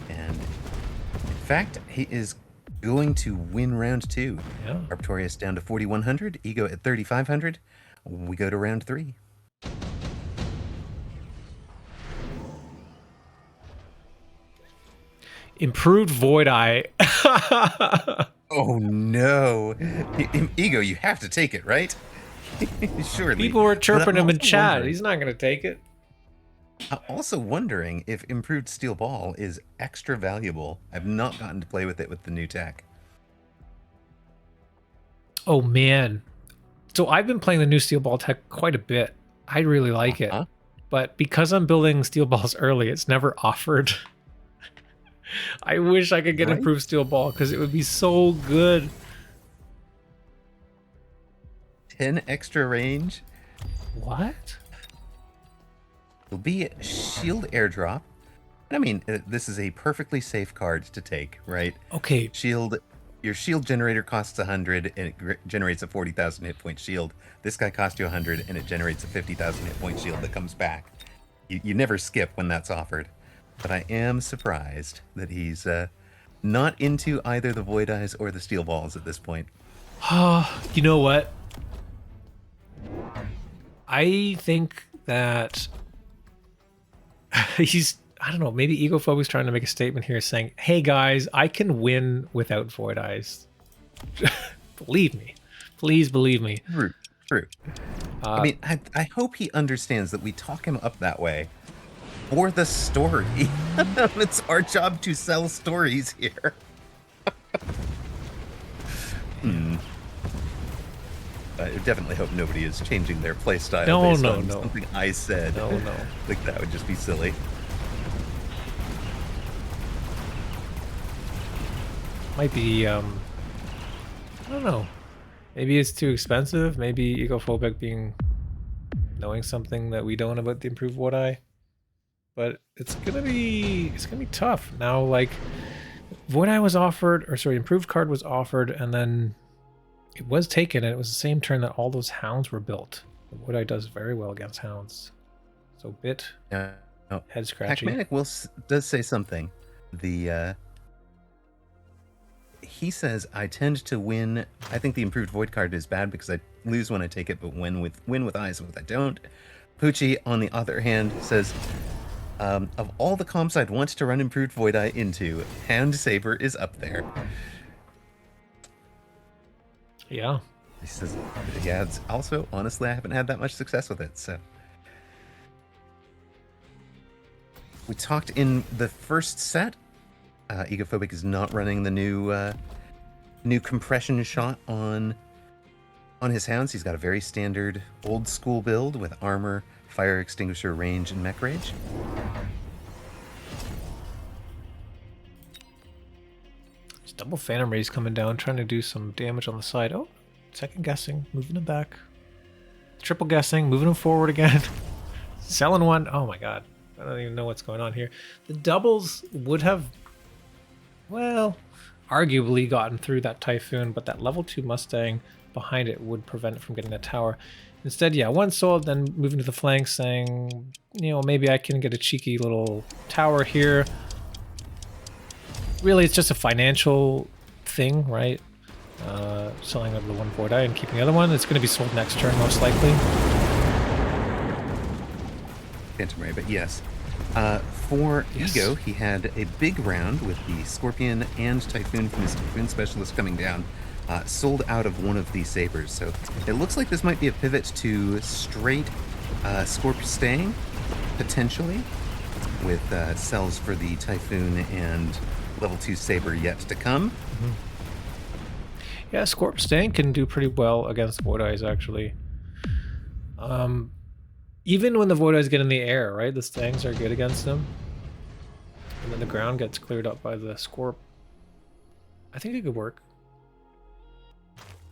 And in fact, he is going to win round 2. Yeah. Arptorious down to 4,100, Ego at 3,500. We go to round 3. Improved Void Eye. Oh no. Ego, you have to take it, right? Surely. People were chirping him in chat. Wondering. He's not going to take it. I'm also wondering if Improved Steel Ball is extra valuable. I've not gotten to play with it with the new tech. Oh, man. So I've been playing the new Steel Ball tech quite a bit. I really like it. But because I'm building Steel Balls early, it's never offered. I wish I could get Improved Steel Ball because it would be so good. 10 extra range. What? It'll be shield airdrop. I mean, this is a perfectly safe card to take, right? Okay. Your shield generator costs 100 and it generates a 40,000 hit point shield. This guy costs you 100 and it generates a 50,000 hit point shield that comes back. You never skip when that's offered. But I am surprised that he's not into either the Void Eyes or the Steel Balls at this point. You know what? I think that he's, I don't know, maybe Egophobic's trying to make a statement here saying, hey guys, I can win without Void Eyes. Believe me. Please believe me. True. I mean, I hope he understands that we talk him up that way for the story. It's our job to sell stories here. I definitely hope nobody is changing their playstyle based on something I said. No. Like, that would just be silly. Might be, I don't know. Maybe it's too expensive. Maybe Egophobic knowing something that we don't about the improved Void Eye. But it's gonna be tough now. Like, Void Eye was offered, or sorry, improved card was offered, and then it was taken, and it was the same turn that all those hounds were built. The Wood Eye does very well against hounds. So bit No, head scratchy. Hackmanic does say something. He says, I tend to win. I think the improved void card is bad because I lose when I take it, but win with eyes when I don't. Poochie, on the other hand, says, of all the comps I'd want to run improved void eye into, Hand Saber is up there. Yeah. He says, yeah, it's also, honestly, I haven't had that much success with it, so. We talked in the first set. Egophobic is not running the new compression shot on his hounds. He's got a very standard old school build with armor, fire extinguisher, range, and mech rage. There's double Phantom Rays coming down, trying to do some damage on the side. Oh, second guessing, moving him back. Triple guessing, moving him forward again. Selling one. Oh my god. I don't even know what's going on here. The doubles would have, well, arguably gotten through that Typhoon, but that level 2 Mustang behind it would prevent it from getting the tower. Instead, yeah, one sold, then moving to the flank, saying, you know, maybe I can get a cheeky little tower here. Really, it's just a financial thing, right? Selling the one Void Eye and keeping the other one. It's going to be sold next turn, most likely. Phantom Ray, but yes. For Ego, he had a big round with the Scorpion and Typhoon from his Typhoon Specialist coming down. Sold out of one of these sabers, so it looks like this might be a pivot to straight Scorp staying, potentially, with sells for the Typhoon and level 2 saber yet to come. Mm-hmm. Yeah, Scorp staying can do pretty well against Void Eyes, actually. Even when the Void Eyes get in the air, right? The Stangs are good against them. And then the ground gets cleared up by the Scorp. I think it could work.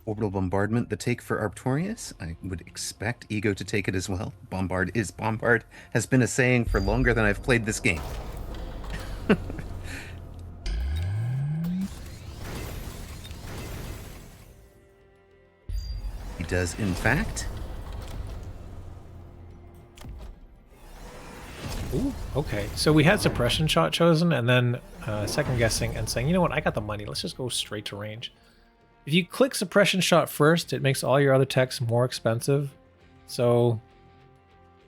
Orbital Bombardment, the take for Arptorious. I would expect Ego to take it as well. Bombard is Bombard has been a saying for longer than I've played this game. He does, in fact. Ooh, okay. So we had suppression shot chosen, and then second guessing and saying, you know what, I got the money. Let's just go straight to range. If you click suppression shot first, it makes all your other techs more expensive. So,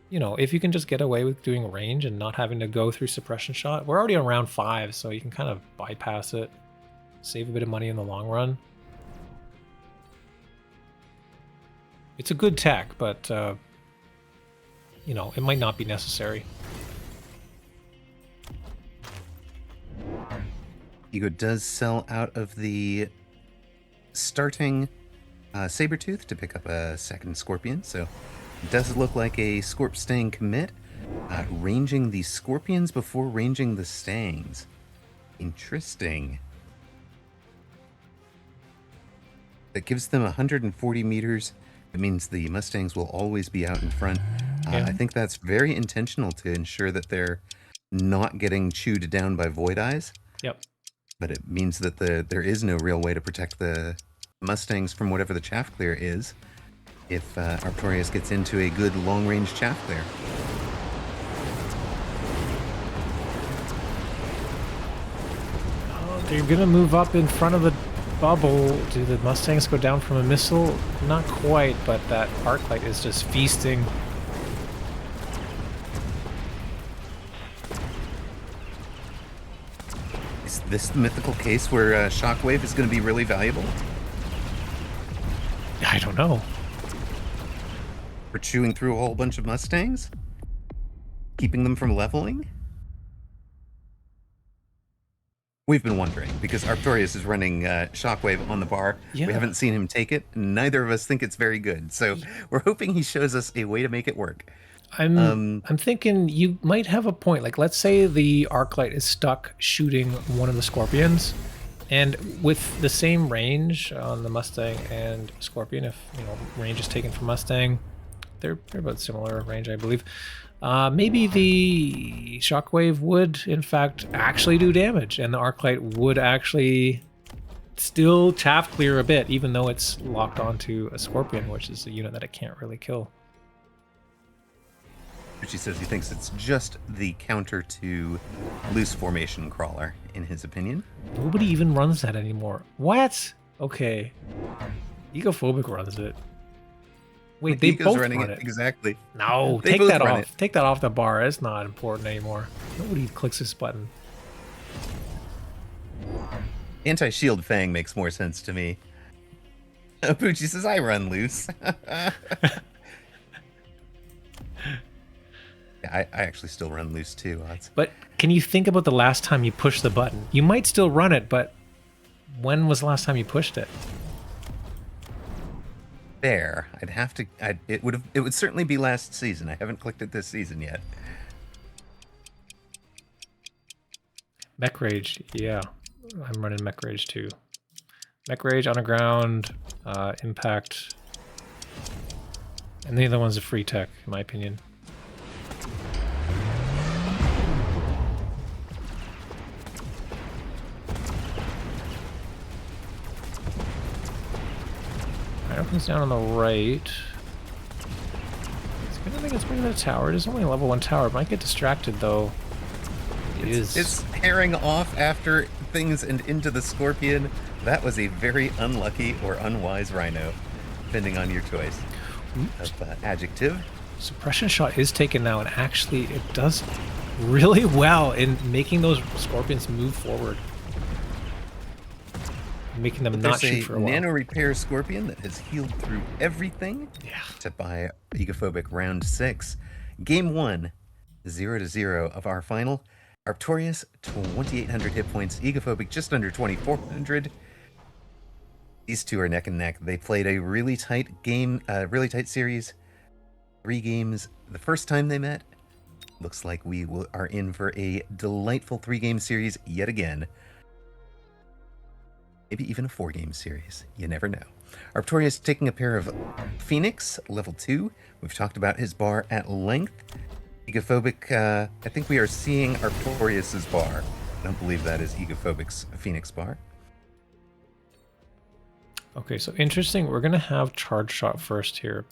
you know, if you can just get away with doing range and not having to go through suppression shot, we're already on round 5, so you can kind of bypass it, save a bit of money in the long run. It's a good tech, but, you know, it might not be necessary. Ego does sell out of the starting Sabertooth to pick up a second Scorpion, so it does look like a Scorp Stang commit. Ranging the Scorpions before ranging the Stangs. Interesting. That gives them 140 meters. It means the Mustangs will always be out in front. Yeah. I think that's very intentional to ensure that they're not getting chewed down by Void Eyes. Yep. But it means that there is no real way to protect the Mustangs from whatever the chaff clear is if Arptorious gets into a good long-range chaff clear. Oh, they're going to move up in front of the bubble. Do the Mustangs go down from a missile? Not quite, but that Arclight is just feasting. Is this the mythical case where Shockwave is going to be really valuable? I don't know. For chewing through a whole bunch of Mustangs? Keeping them from leveling? We've been wondering, because Arptorious is running Shockwave on the bar. Yeah. We haven't seen him take it. Neither of us think it's very good. So we're hoping he shows us a way to make it work. I'm thinking you might have a point. Like, let's say the Arclight is stuck shooting one of the Scorpions, and with the same range on the Mustang and Scorpion, if you know range is taken from Mustang, they're about similar range, I believe. Maybe the Shockwave would, in fact, actually do damage, and the Arclight would actually still chaff clear a bit, even though it's locked onto a Scorpion, which is a unit that it can't really kill. She says he thinks it's just the counter to loose formation crawler, in his opinion. Nobody even runs that anymore. What? Okay. Egophobic runs it. Wait, they Ego's both running run it. it. Exactly. No, They take both that run off. it. Take that off the bar. It's not important anymore. Nobody clicks this button. Anti-shield Fang makes more sense to me. Poochie says, I run loose. Yeah, I actually still run loose too. But can you think about the last time you pushed the button? You might still run it, but when was the last time you pushed it? Fair. I'd have to. It would certainly be last season. I haven't clicked it this season yet. Mech Rage, yeah. I'm running Mech Rage too. Mech Rage, Underground, Impact. And the other one's a free tech, in my opinion. Opens down on the right. It's gonna think it's bringing the tower. It is only a level 1 tower. It might get distracted though. It's herring off after things and into the Scorpion. That was a very unlucky or unwise Rhino, depending on your choice of adjective. Suppression shot is taken now, and actually it does really well in making those Scorpions move forward. Making them not shoot for a while. Nano repair Scorpion that has healed through everything. Yeah. To buy Egophobic round 6. Game 1, 0-0 of our final. Arptorious, 2,800 hit points. Egophobic, just under 2,400. These two are neck and neck. They played a really tight game, really tight series. 3 games the first time they met. Looks like we are in for a delightful 3-game series yet again. Maybe even a 4-game series. You never know. Arptorious taking a pair of Phoenix, level 2. We've talked about his bar at length. Egophobic, I think we are seeing Arptorious's bar. I don't believe that is Egophobic's Phoenix bar. Okay, so interesting. We're going to have Charge Shot first here.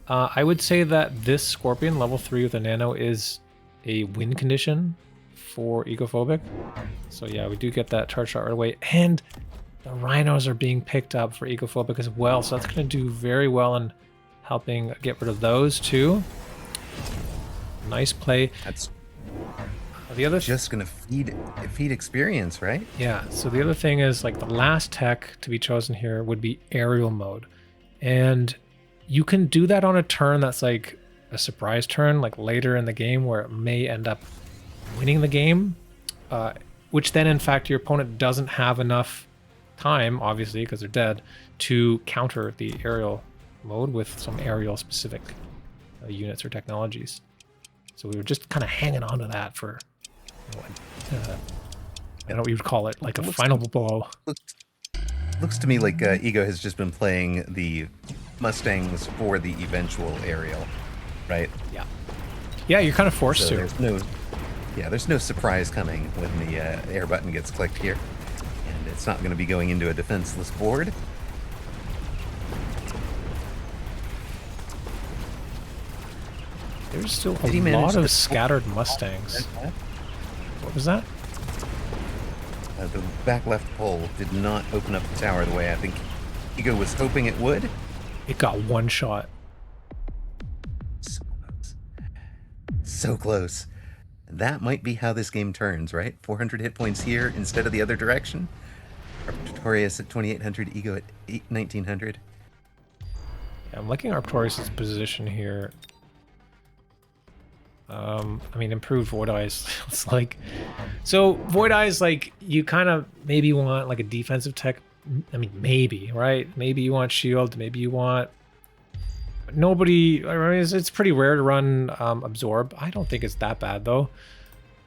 I would say that this Scorpion, level 3 with a Nano, is a win condition for Egophobic. So yeah, we do get that Charge Shot right away. And the Rhinos are being picked up for Egophobic as well, so that's going to do very well in helping get rid of those too. Nice play. That's the other just going to feed experience, right? Yeah, so the other thing is, like, the last tech to be chosen here would be aerial mode. And you can do that on a turn that's like a surprise turn, like later in the game, where it may end up winning the game, which then in fact your opponent doesn't have enough time, obviously because they're dead, to counter the aerial mode with some aerial specific units or technologies. So we were just kind of hanging on to that for, I don't know what you would call it, like a final blow. Looks to me like Ego has just been playing the Mustangs for the eventual aerial, right? Yeah. Yeah, you're kind of forced to. There's no surprise coming when the air button gets clicked here. And it's not going to be going into a defenseless board. There's still a lot of scattered Mustangs. What was that? The back left pole did not open up the tower the way I think Ego was hoping it would. It got one shot. So close. So close. That might be how this game turns, right? 400 hit points here instead of the other direction. Arptorious at 2,800, Ego at 1,900. Yeah, I'm liking Arptorious' position here. I mean, improved Void Eyes. It's like, so Void Eyes, like, you kind of maybe want like a defensive tech. I mean, maybe, right? Maybe you want shield. Maybe you want. Nobody. I mean, it's pretty rare to run absorb. I don't think it's that bad though.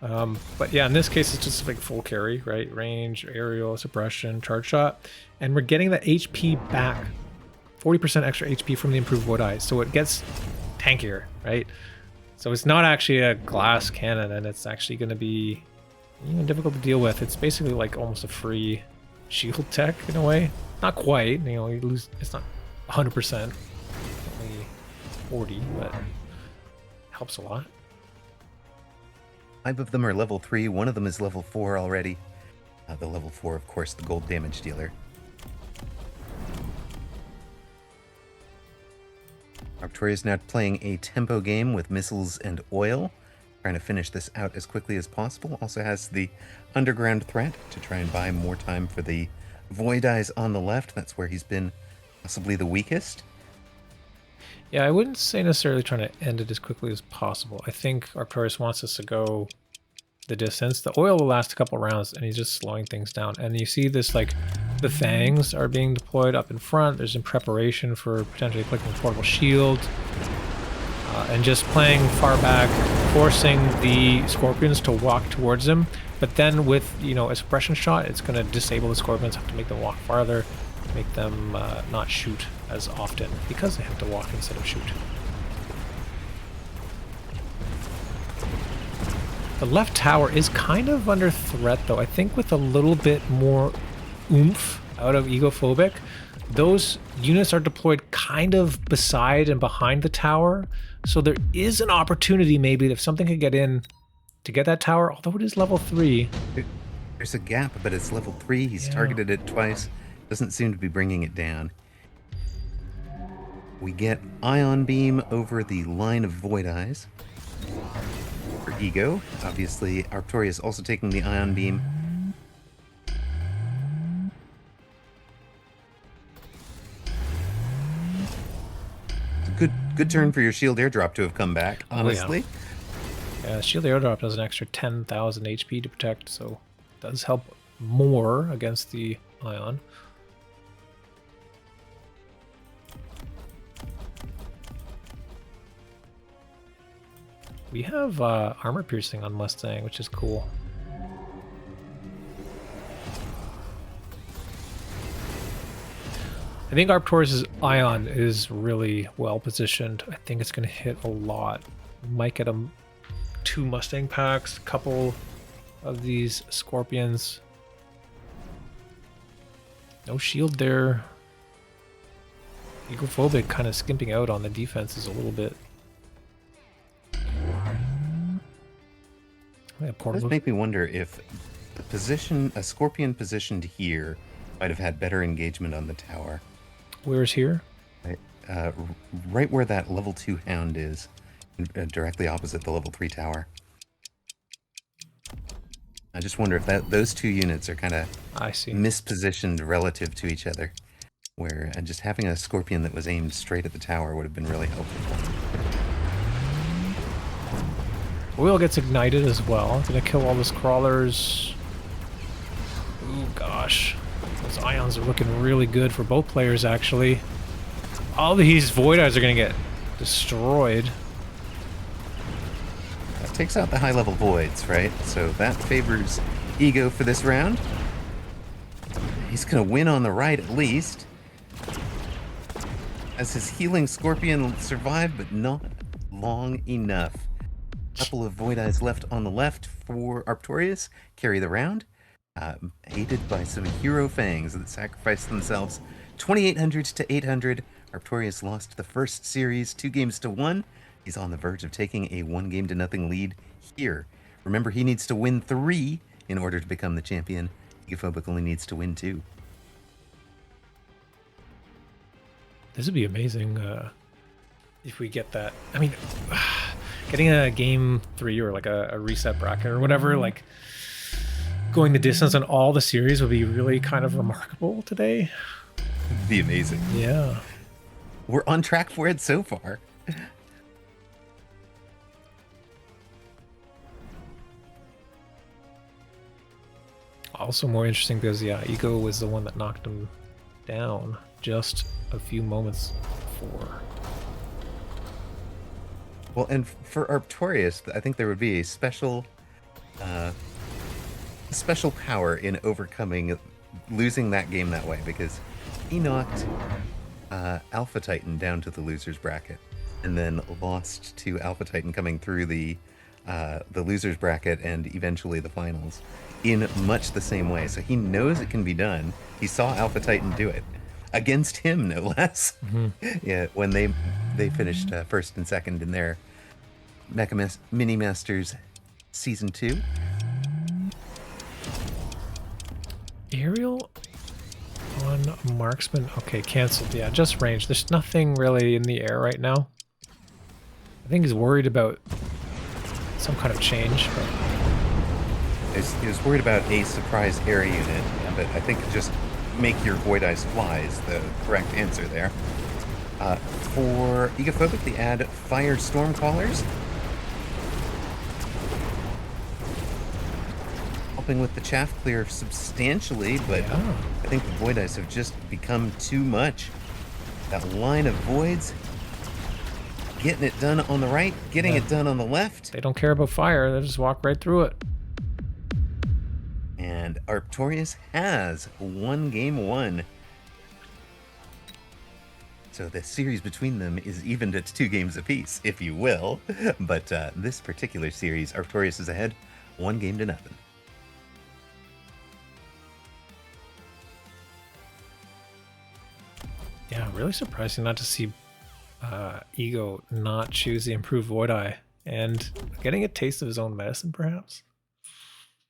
But yeah, in this case, it's just like full carry, right? Range, aerial, suppression, charge shot, and we're getting the HP back. 40% extra HP from the improved Void Eyes, so it gets tankier, right? So it's not actually a glass cannon, and it's actually going to be difficult to deal with. It's basically like almost a free shield tech in a way. Not quite, you lose. It's not 100%, only 40, but helps a lot. 5 of them are level 3. 1 of them is level 4 already. The level 4, of course, the gold damage dealer. Arptorious now playing a tempo game with missiles and oil, trying to finish this out as quickly as possible. Also has the underground threat to try and buy more time for the Void Eyes on the left. That's where he's been possibly the weakest. Yeah, I wouldn't say necessarily trying to end it as quickly as possible. I think Arptorious wants us to go the distance. The oil will last a couple rounds, and he's just slowing things down. And you see this, like, the fangs are being deployed up in front. There's in preparation for potentially clicking portable shield. And just playing far back, forcing the scorpions to walk towards him. But then with, you know, a suppression shot, it's going to disable the scorpions, have to make them walk farther, make them not shoot as often, because they have to walk instead of shoot. The left tower is kind of under threat, though. I think with a little bit more oomph out of Egophobic, those units are deployed kind of beside and behind the tower. So there is an opportunity maybe if something could get in to get that tower, although it is level 3. There's a gap, but it's level 3. He's targeted it twice. Doesn't seem to be bringing it down. We get Ion Beam over the line of Void Eyes for Ego. Obviously, Arptorious also taking the Ion Beam. It's a good turn for your shield airdrop to have come back, honestly. Yeah, shield airdrop does an extra 10,000 HP to protect, so it does help more against the Ion. We have armor piercing on Mustang, which is cool. I think Arptorious' Ion is really well positioned. I think it's going to hit a lot. Might get 2 Mustang packs, a couple of these Scorpions. No shield there. Egophobic kind of skimping out on the defenses a little bit. It does make me wonder if a Scorpion positioned here might have had better engagement on the tower. Where's here? Right where that level 2 Hound is, directly opposite the level 3 tower. I just wonder if those 2 units are kind of mispositioned relative to each other, where just having a Scorpion that was aimed straight at the tower would have been really helpful. Oil gets ignited as well. Gonna kill all those crawlers. Ooh, gosh. Those Ions are looking really good for both players, actually. All these Void Eyes are gonna get destroyed. That takes out the high-level Voids, right? So that favors Ego for this round. He's gonna win on the right, at least. As his healing Scorpion survived, but not long enough. Couple of Void Eyes left on the left for Arptorious. Carry the round. Aided by some hero fangs that sacrificed themselves 2,800 to 800. Arptorious lost the first series 2-1. He's on the verge of taking a 1-0 lead here. Remember, he needs to win 3 in order to become the champion. Egophobic only needs to win 2. This would be amazing if we get that. I mean, getting a game 3 or like a reset bracket or whatever, like going the distance on all the series would be really kind of remarkable today. It'd be amazing. Yeah. We're on track for it so far. Also more interesting because, yeah, Ego was the one that knocked him down just a few moments before. Well, and for Arptorious, I think there would be a special power in overcoming losing that game that way, because he knocked Alpha Titan down to the losers bracket and then lost to Alpha Titan coming through the losers bracket and eventually the finals in much the same way. So he knows it can be done. He saw Alpha Titan do it against him, no less. Mm-hmm. Yeah, when they finished first and second in their Mini Masters Season 2. Aerial on marksman. Okay, canceled. Yeah, just range. There's nothing really in the air right now. I think he's worried about some kind of change. But... He was worried about a surprise air unit, but I think just make your Void Eyes fly is the correct answer there. For Egophobic, they add Fire Stormcallers. Helping with the chaff clear substantially, but yeah. I think the Void Eyes have just become too much. That line of voids, getting it done on the right, getting it done on the left. They don't care about fire, they just walk right through it. And Arptorious has one game won. So the series between them is evened at 2 games apiece, if you will. But this particular series, Arptorious is ahead 1-0. Yeah, really surprising not to see Ego not choose the improved Void Eye and getting a taste of his own medicine, perhaps.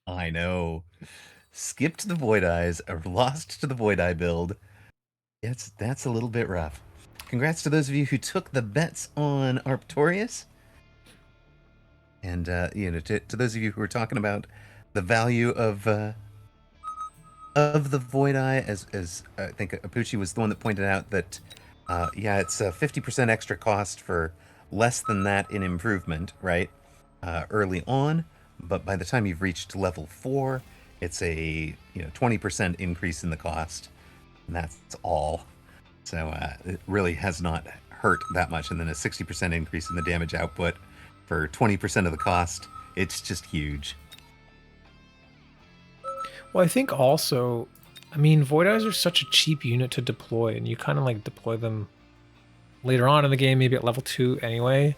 I know. Skipped the Void Eyes, or lost to the Void Eye build. That's a little bit rough. Congrats to those of you who took the bets on Arptorious. And to those of you who are talking about the value of the Void Eye, as I think Apucci was the one that pointed out that it's a 50% extra cost for less than that in improvement, right? Early on. But by the time you've reached level 4, it's a 20% increase in the cost, and that's all. So it really has not hurt that much. And then a 60% increase in the damage output for 20% of the cost. It's just huge. Well, I think also, Void Eyes are such a cheap unit to deploy, and you kind of like deploy them later on in the game, maybe at level 2 anyway.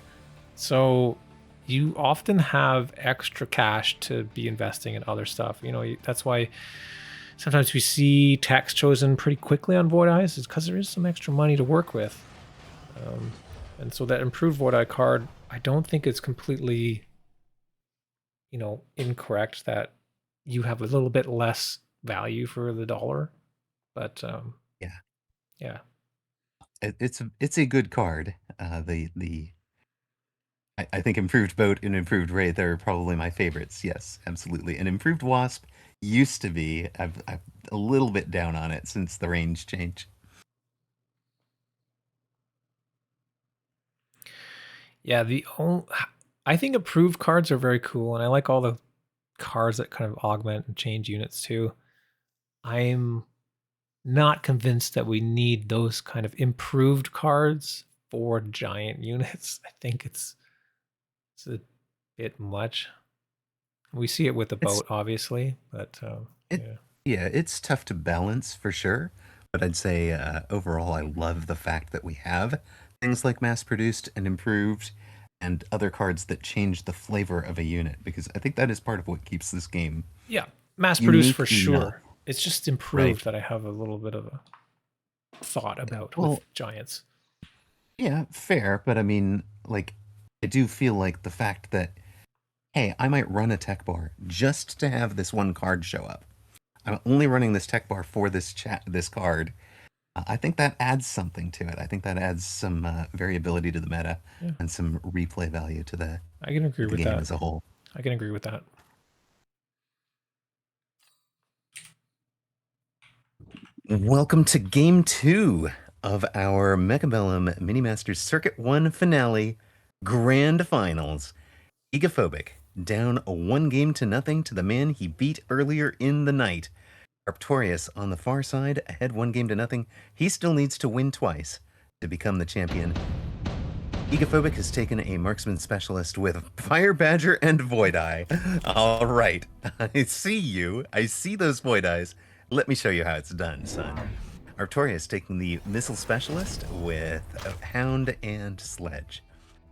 So you often have extra cash to be investing in other stuff. That's why sometimes we see tax chosen pretty quickly on Void Eyes, is because there is some extra money to work with. And so that improved Void Eye card, I don't think it's completely, incorrect that you have a little bit less value for the dollar. But yeah. It's a good card. I think Improved Boat and Improved Wraith are probably my favorites. Yes, absolutely. And Improved Wasp used to be. I'm a little bit down on it since the range change. Yeah, I think approved cards are very cool, and I like all the cards that kind of augment and change units too. I'm not convinced that we need those kind of improved cards for giant units. I think it's a bit much. We see it with the boat, obviously, but it's tough to balance for sure. But I'd say overall, I love the fact that we have things like mass-produced and improved and other cards that change the flavor of a unit, because I think that is part of what keeps this game. Yeah, mass-produced for sure. It's just improved that I have a little bit of a thought about with giants. Yeah, fair. But I do feel like the fact that, hey, I might run a tech bar just to have this one card show up. I'm only running this tech bar for this card. I think that adds something to it. I think that adds some variability to the meta and some replay value to the game as a whole. I can agree with that. Welcome to Game 2 of our Mechabellum Mini Masters Circuit 1 finale grand finals. Egophobic down 1-0 to the man he beat earlier in the night. Arptorious on the far side, ahead 1-0. He still needs to win twice to become the champion. Egophobic has taken a marksman specialist with Fire Badger and Void Eye. All right, I see you. I see those Void Eyes. Let me show you how it's done, son. Arptorious taking the missile specialist with a Hound and Sledge.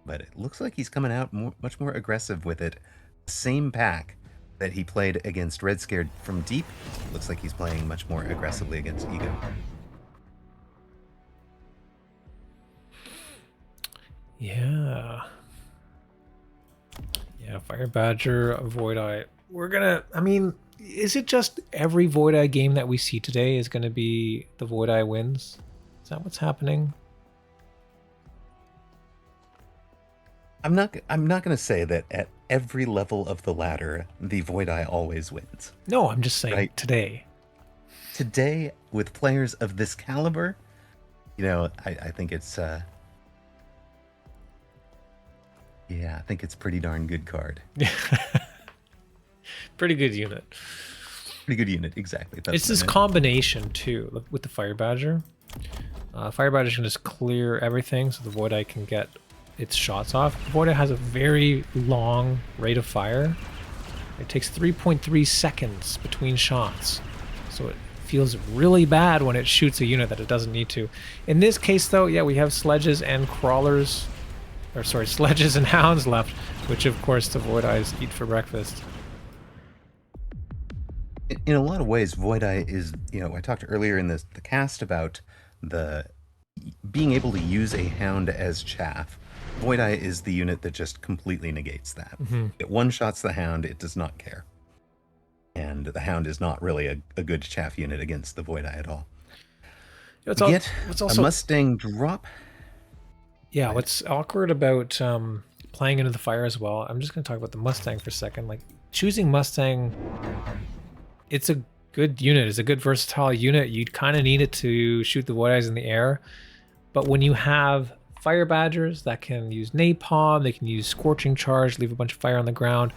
But it looks like he's coming out much more aggressive with it. Same pack that he played against Red Scared from deep. Looks like he's playing much more aggressively against Ego. Yeah. Yeah, Fire Badger, Void Eye. We're gonna, I mean, is it just every Void Eye game that we see today is gonna be the Void Eye wins? Is that what's happening? I'm not going to say that at every level of the ladder, the Void Eye always wins. No, I'm just saying Right. today. Today, with players of this caliber, you know, I think it's I think it's pretty darn good card. Pretty good unit. Pretty good unit, exactly. It's this combination too with the Fire Badger. Fire Badger can just clear everything so the Void Eye can get its shots off. The Void Eye has a very long rate of fire. It takes 3.3 seconds between shots. So it feels really bad when it shoots a unit that it doesn't need to. In this case though, yeah, we have sledges and crawlers, or sorry, sledges and hounds left, which of course the Void Eyes eat for breakfast. In a lot of ways, Void Eye is, you know, I talked earlier in the cast about the being able to use a hound as chaff. Void Eye is the unit that just completely negates that. It one-shots the hound, it does not care. And the hound is not really a good chaff unit against the Void Eye at all. It's also a Mustang drop. Yeah, what's awkward about playing into the fire as well, I'm just going to talk about the Mustang for a second. Like, choosing Mustang, it's a good unit. It's a good versatile unit. You kind of need it to shoot the Void Eyes in the air. But when you have Fire Badgers that can use napalm, they can use Scorching Charge, leave a bunch of fire on the ground,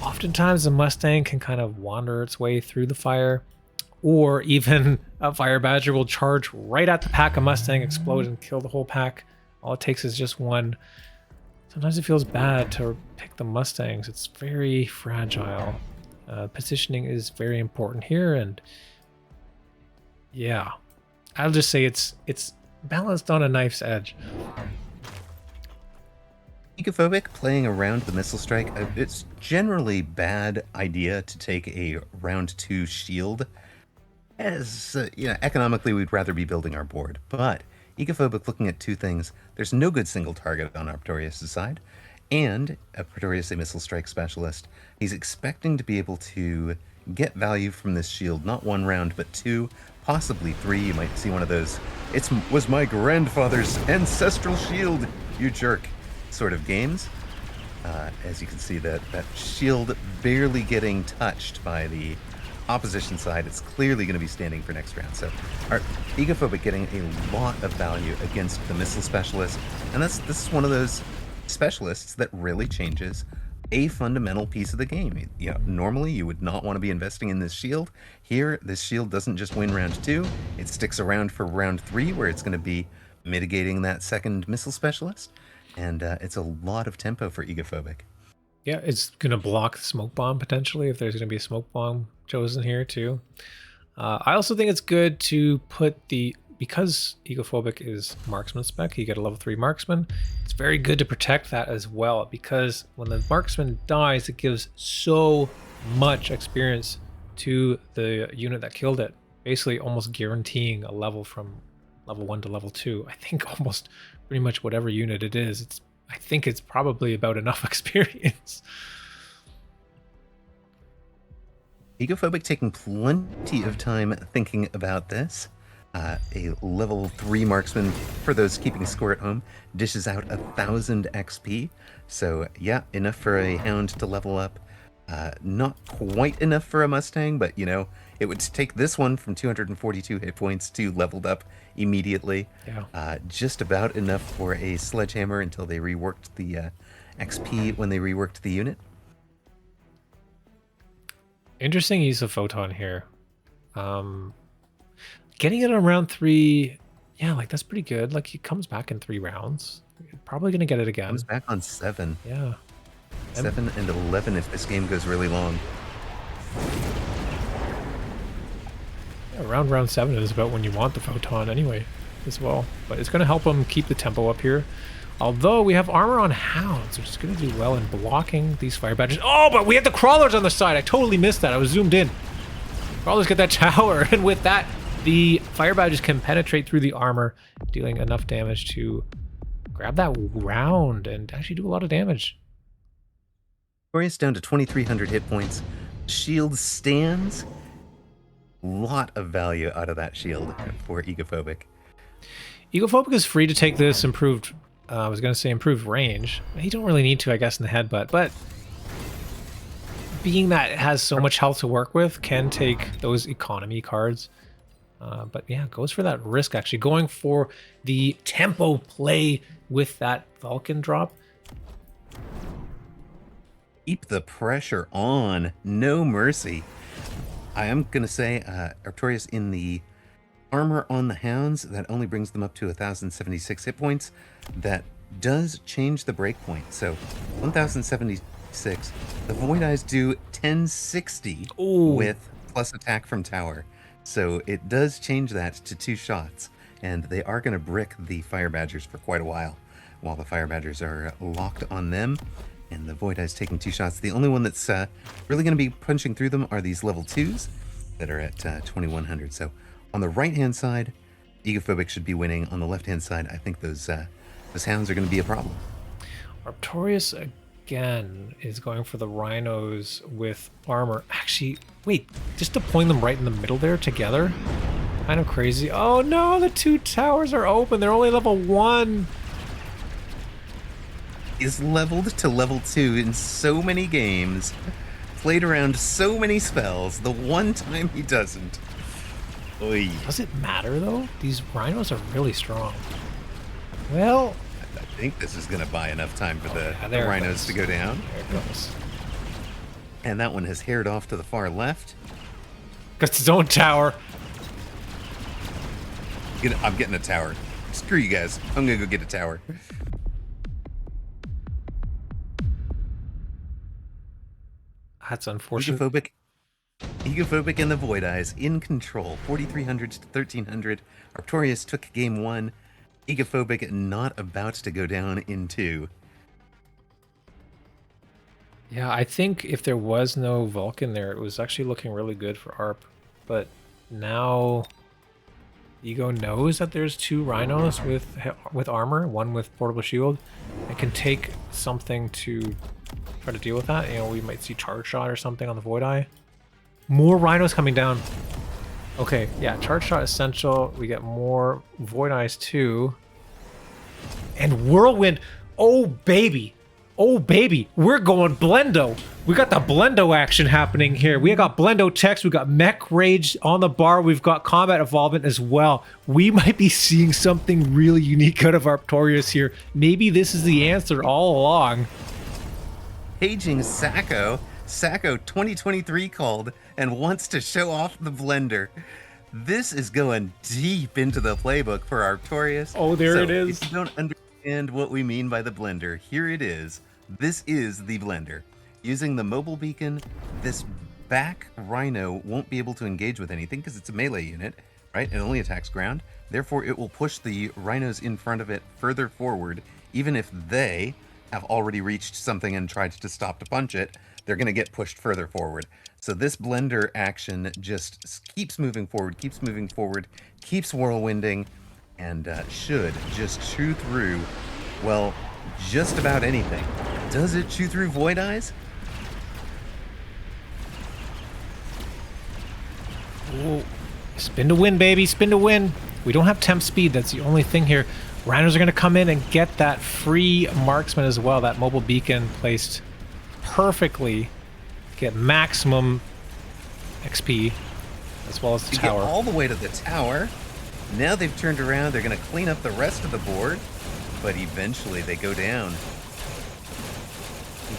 oftentimes the Mustang can kind of wander its way through the fire. Or even a Fire Badger will charge right at the pack of Mustang, explode, and kill the whole pack. All it takes is just one. Sometimes it feels bad to pick the Mustangs. It's very fragile. Positioning is very important here, and yeah, I'll just say it's balanced on a knife's edge. Egophobic playing around the missile strike. It's generally bad idea to take a round 2 shield, as you know, economically we'd rather be building our board. But Egophobic looking at two things: there's no good single target on Arptorious' side, and Arptorious, a missile strike specialist, he's expecting to be able to get value from this shield, not 1 round, but 2, possibly 3. You might see one of those, was my grandfather's ancestral shield, you jerk, sort of games. As you can see, that shield barely getting touched by the opposition side. It's clearly going to be standing for next round. So our Egophobic getting a lot of value against the missile specialist, and this is one of those specialists that really changes a fundamental piece of the game. You know, normally you would not want to be investing in this shield. Here, this shield doesn't just win round 2, it sticks around for round 3, where it's going to be mitigating that second missile specialist, and it's a lot of tempo for Egophobic. Yeah, it's going to block the smoke bomb potentially if there's going to be a smoke bomb chosen here too. I also think it's good to put because Egophobic is marksman spec, you get a level 3 marksman. It's very good to protect that as well, because when the marksman dies, it gives so much experience to the unit that killed it, basically almost guaranteeing a level from level 1 to level 2. I think almost pretty much whatever unit it is, I think it's probably about enough experience. Egophobic taking plenty of time thinking about this. A level 3 marksman, for those keeping score at home, dishes out 1,000 XP. So yeah, enough for a hound to level up. Not quite enough for a Mustang, but you know, it would take this one from 242 hit points to leveled up immediately. Yeah. Just about enough for a sledgehammer until they reworked the XP when they reworked the unit. Interesting use of photon here. Getting it on round 3, yeah, like that's pretty good. Like he comes back in 3 rounds. You're probably gonna get it again. Comes back on 7. Yeah. 7 and 11 if this game goes really long. Yeah, around round 7 is about when you want the photon anyway, as well. But it's gonna help him keep the tempo up here. Although we have armor on hounds, which is gonna do well in blocking these fire badgers. Oh, but we have the crawlers on the side. I totally missed that. I was zoomed in. Crawlers get that tower, and with that, the fire badgers can penetrate through the armor, dealing enough damage to grab that round and actually do a lot of damage. Arptorious down to 2,300 hit points. Shield stands. Lot of value out of that shield for Egophobic. Egophobic is free to take this improved, I was going to say improved range. He don't really need to, I guess, in the headbutt, but being that it has so much health to work with, can take those economy cards. But yeah, goes for that risk, actually. Going for the tempo play with that Vulcan drop. Keep the pressure on. No mercy. I am going to say Arptorious in the armor on the Hounds, that only brings them up to 1,076 hit points. That does change the breakpoint. So 1,076. The Void Eyes do 1,060 with plus attack from tower. So it does change that to 2 shots. And they are going to brick the Fire Badgers for quite a while the Fire Badgers are locked on them. And the Void Eyes taking 2 shots. The only one that's really going to be punching through them are these level 2s that are at 2,100. So on the right-hand side, Egophobic should be winning. On the left-hand side, I think those Hounds are going to be a problem. Arptorious again is going for the Rhinos with armor. Actually, wait, just deploying them right in the middle there together? Kind of crazy. Oh no, the 2 towers are open. They're only level 1. Is leveled to level 2 in so many games, played around so many spells, the one time he doesn't. Oy. Does it matter though? These Rhinos are really strong. Well, I think this is going to buy enough time for the Rhinos to go down. There it goes. And that one has haired off to the far left. Got its own tower. I'm getting a tower. Screw you guys. I'm going to go get a tower. That's unfortunate. Egophobic and the Void Eyes in control. 4,300 to 1,300. Arptorious took game 1. Egophobic not about to go down in 2. Yeah, I think if there was no Vulcan there, it was actually looking really good for Arp. But now Ego knows that there's 2 Rhinos with armor, one with portable shield. It can take something to try to deal with that. You know, we might see Charge Shot or something on the Void Eye. More Rhinos coming down. Okay, yeah, Charge Shot essential. We get more Void Eyes too. And Whirlwind. Oh, baby. Oh, baby. We're going Blendo. We got the Blendo action happening here. We got Blendo text. We got Mech Rage on the bar. We've got Combat Evolvement as well. We might be seeing something really unique out of Arptorious here. Maybe this is the answer all along. Paging Sacco. Sacco 2023 called and wants to show off the blender. This is going deep into the playbook for Arptorious. Oh, there it is. If you don't understand what we mean by the blender, here it is. This is the blender. Using the mobile beacon, this back Rhino won't be able to engage with anything because it's a melee unit, right? It only attacks ground. Therefore, it will push the Rhinos in front of it further forward, even if they have already reached something and tried to stop to punch it. They're going to get pushed further forward. So this blender action just keeps moving forward, keeps whirlwinding, and should just chew through, well, just about anything. Does it chew through Void Eyes? Ooh. Spin to win, baby. Spin to win. We don't have temp speed. That's the only thing here. Rhinos are going to come in and get that free marksman as well. That mobile beacon placed perfectly. Get maximum XP as well as the tower. Get all the way to the tower. Now they've turned around. They're going to clean up the rest of the board. But eventually they go down.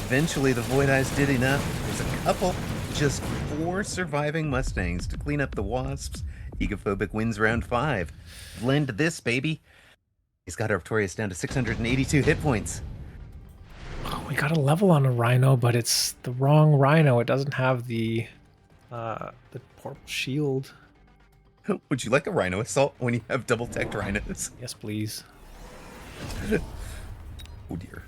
Eventually the Void Eyes did enough. There's a couple, just 4 surviving Mustangs to clean up the Wasps. Egophobic wins round 5. Blend this, baby. He's got Arptorious down to 682 hit points. Oh, we got a level on a Rhino, but it's the wrong Rhino. It doesn't have the portable shield. Would you like a Rhino assault when you have double-teched Rhinos? Yes, please. Oh dear.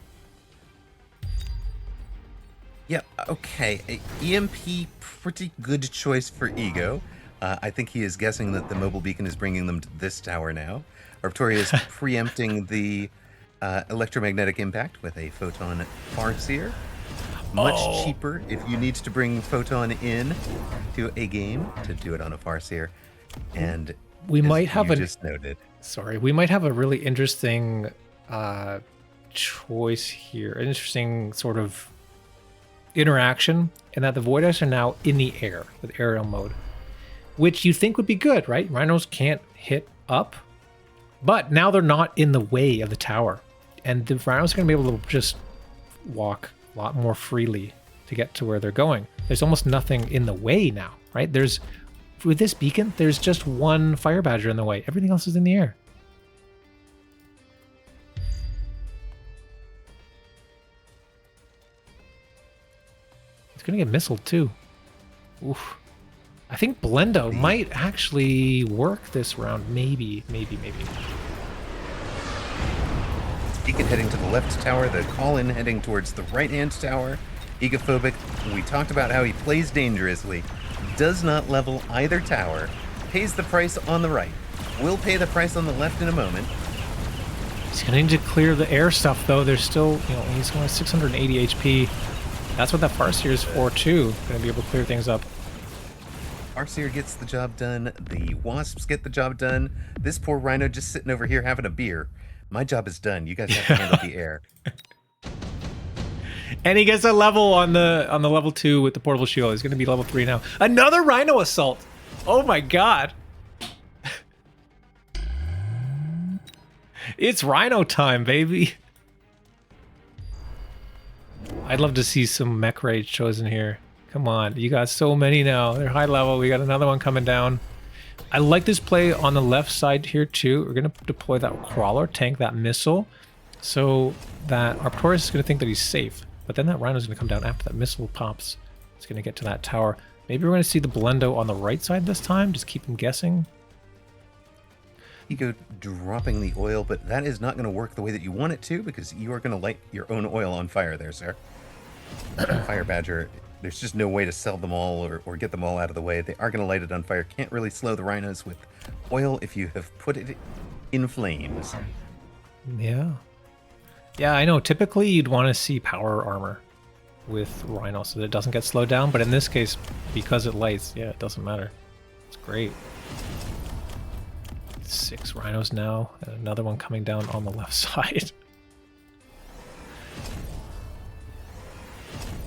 Yeah, okay. EMP, pretty good choice for Ego. I think he is guessing that the mobile beacon is bringing them to this tower now. Arptorious preempting the electromagnetic impact with a photon Farseer. Much cheaper if you need to bring Photon in to a game to do it on a Farseer. And we might have just noted. Sorry, we might have a really interesting choice here. An interesting sort of interaction in that the Void Ice are now in the air with aerial mode, which you think would be good, right? Rhinos can't hit up, but now they're not in the way of the tower. And the Rhinos are going to be able to just walk a lot more freely to get to where they're going. There's almost nothing in the way now, right? With this beacon, there's just one Fire Badger in the way. Everything else is in the air. It's going to get missiled too. Oof. I think Blendo might actually work this round. Maybe. Beacon heading to the left tower, the call-in heading towards the right-hand tower. Egophobic, we talked about how he plays dangerously. Does not level either tower. Pays the price on the right. Will pay the price on the left in a moment. He's going to need to clear the air stuff, though. There's still, he's only 680 HP. That's what that Farseer is for, too. Going to be able to clear things up. Farseer gets the job done. The Wasps get the job done. This poor Rhino just sitting over here having a beer. My job is done. You guys have to handle the air. And he gets a level on the level 2 with the portable shield. He's going to be level 3 now. Another Rhino assault. Oh my god. It's Rhino time, baby. I'd love to see some mech rage chosen here. Come on, you got so many now. They're high level. We got another one coming down. I like this play on the left side here too. We're going to deploy that crawler, tank that missile, so that Arptorious is going to think that he's safe. But then that Rhino's going to come down after that missile pops. It's going to get to that tower. Maybe we're going to see the Blendo on the right side this time. Just keep him guessing. Ego dropping the oil, but that is not going to work the way that you want it to, because you are going to light your own oil on fire there, sir. Fire Badger, there's just no way to sell them all or get them all out of the way. They are going to light it on fire. Can't really slow the Rhinos with oil if you have put it in flames. Yeah. Yeah, I know. Typically, you'd want to see power armor with Rhino so that it doesn't get slowed down. But in this case, because it lights, yeah, it doesn't matter. It's great. 6 Rhinos now, and another one coming down on the left side.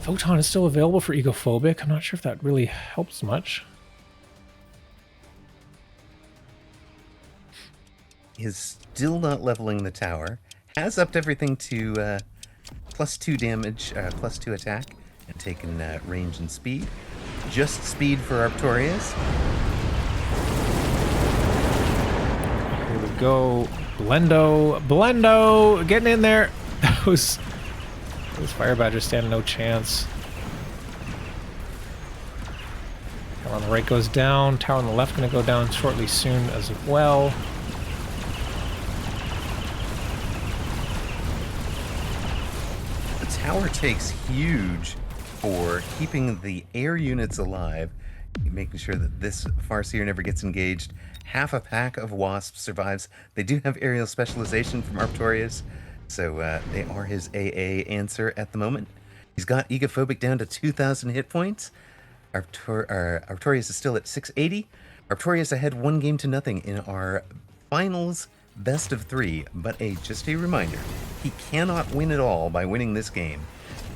Photon is still available for Egophobic. I'm not sure if that really helps much. Is still not leveling the tower. Has upped everything to +2 damage, +2 attack, and taken range and speed. Just speed for Arptorious. Here we go. Blendo getting in there. Those Fire Badgers stand no chance. Tower on the right goes down. Tower on the left going to go down shortly soon as well. The tower takes huge for keeping the air units alive, making sure that this Farseer never gets engaged. Half a pack of Wasps survives. They do have aerial specialization from Arptorious, so they are his AA answer at the moment. He's got Egophobic down to 2,000 hit points. Arptorious is still at 680. Arptorious ahead 1-0 in our finals best of 3, but just a reminder, he cannot win it all by winning this game.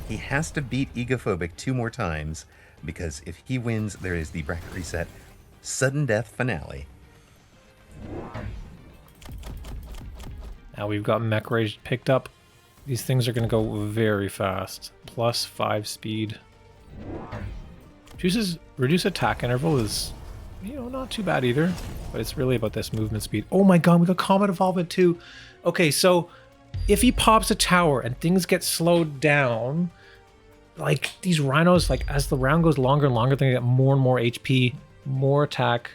He has to beat Egophobic 2 more times, because if he wins, there is the bracket reset sudden death finale. Now we've got Mech Rage picked up. These things are going to go very fast. +5 speed. Reduce attack interval is, not too bad either. But it's really about this movement speed. Oh my god, we got Comet Evolvement too. Okay, so if he pops a tower and things get slowed down, like these Rhinos, like as the round goes longer and longer, they're going to get more and more HP, more attack.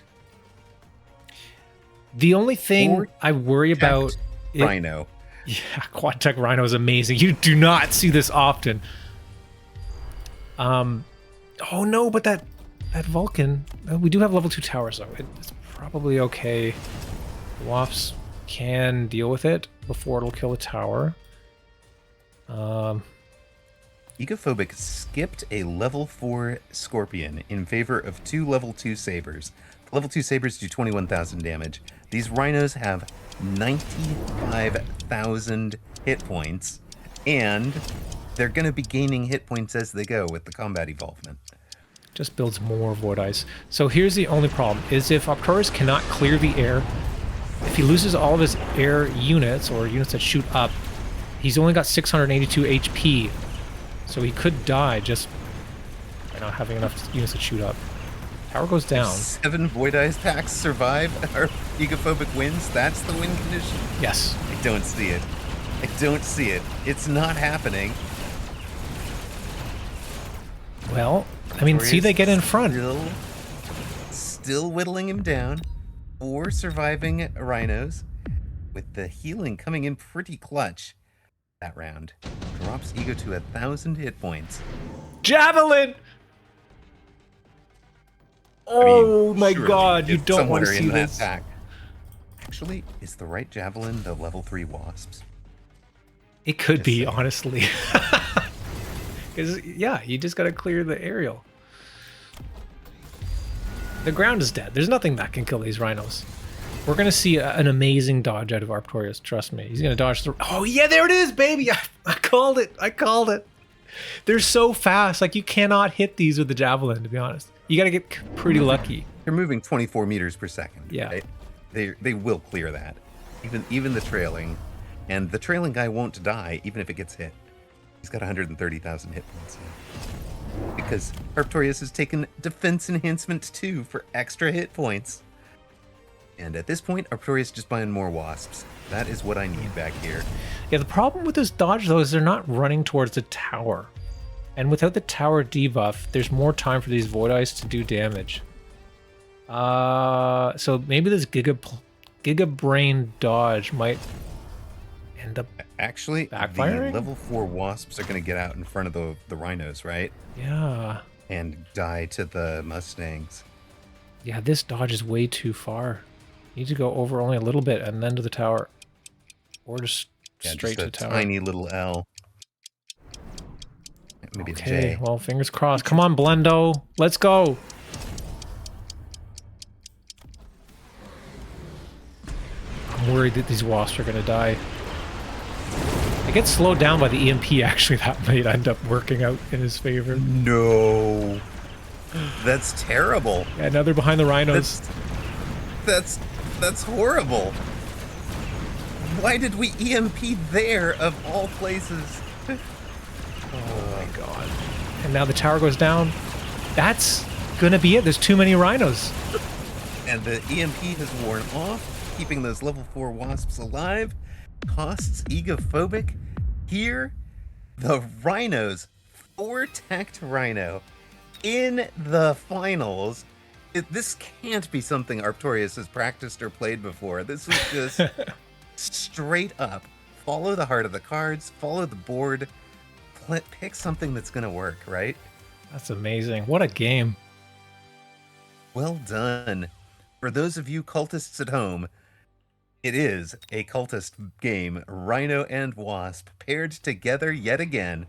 The only thing I worry about... Rhino. Yeah, Quad Tech Rhino is amazing. You do not see this often. Oh no, but that Vulcan... We do have level 2 towers, though. It's probably okay. The Wasps can deal with it before it'll kill the tower. Egophobic skipped a level 4 Scorpion in favor of 2 level 2 Sabers. The level 2 Sabers do 21,000 damage. These Rhinos have 95,000 hit points, and they're going to be gaining hit points as they go with the combat evolvement. Just builds more Void Eyes. So here's the only problem, is if Arptorious cannot clear the air, if he loses all of his air units, or units that shoot up, he's only got 682 HP. So he could die just by not having enough units to shoot up. Tower goes down. 7 Void Eyes packs survive. Our Egophobic wins. That's the win condition. Yes. I don't see it. I don't see it. It's not happening. Well, I mean, see, they get in front. Still whittling him down. 4 surviving Rhinos, with the healing coming in pretty clutch that round. Drops Ego to 1,000 hit points. Javelin! Oh my god, you don't want to see this. Pack. Actually, is the right Javelin the level 3 Wasps? It could be, honestly. Because, yeah, you just got to clear the aerial. The ground is dead. There's nothing that can kill these Rhinos. We're going to see an amazing dodge out of Arptorious. Trust me. He's going to dodge through. Oh, yeah, there it is, baby. I called it. I called it. They're so fast. Like, you cannot hit these with the Javelin, to be honest. You got to get pretty lucky. They're moving 24 meters per second. Yeah. Right? They will clear that. Even the trailing. And the trailing guy won't die, even if it gets hit. He's got 130,000 hit points now. Because Arptorious has taken defense enhancement too for extra hit points. And at this point, Arptorious just buying more Wasps. That is what I need back here. Yeah, the problem with this dodge, though, is they're not running towards the tower. And without the tower debuff, there's more time for these Void Eyes to do damage. So maybe this Giga Brain dodge might end up actually backfiring? The level 4 Wasps are going to get out in front of the Rhinos, right? Yeah. And die to the Mustangs. Yeah, this dodge is way too far. You need to go over only a little bit and then to the tower. Or just straight to the tower. Tiny little L. Maybe okay, a J. Well, fingers crossed. Come on, Blendo. Let's go. I'm worried that these Wasps are going to die. It gets slowed down by the EMP, actually. That might end up working out in his favor. No. That's terrible. Yeah, now they're behind the Rhinos. That's horrible. Why did we EMP there, of all places? Oh my god. And now the tower goes down. That's gonna be it. There's too many Rhinos. And the EMP has worn off, keeping those level 4 Wasps alive. Costs Egophobic. Here, the Rhinos, 4-tacked Rhino, in the finals. This can't be something Arptorious has practiced or played before. This is just straight up. Follow the heart of the cards, follow the board, pick something that's going to work, right? That's amazing. What a game. Well done. For those of you cultists at home, it is a cultist game, Rhino and Wasp, paired together yet again.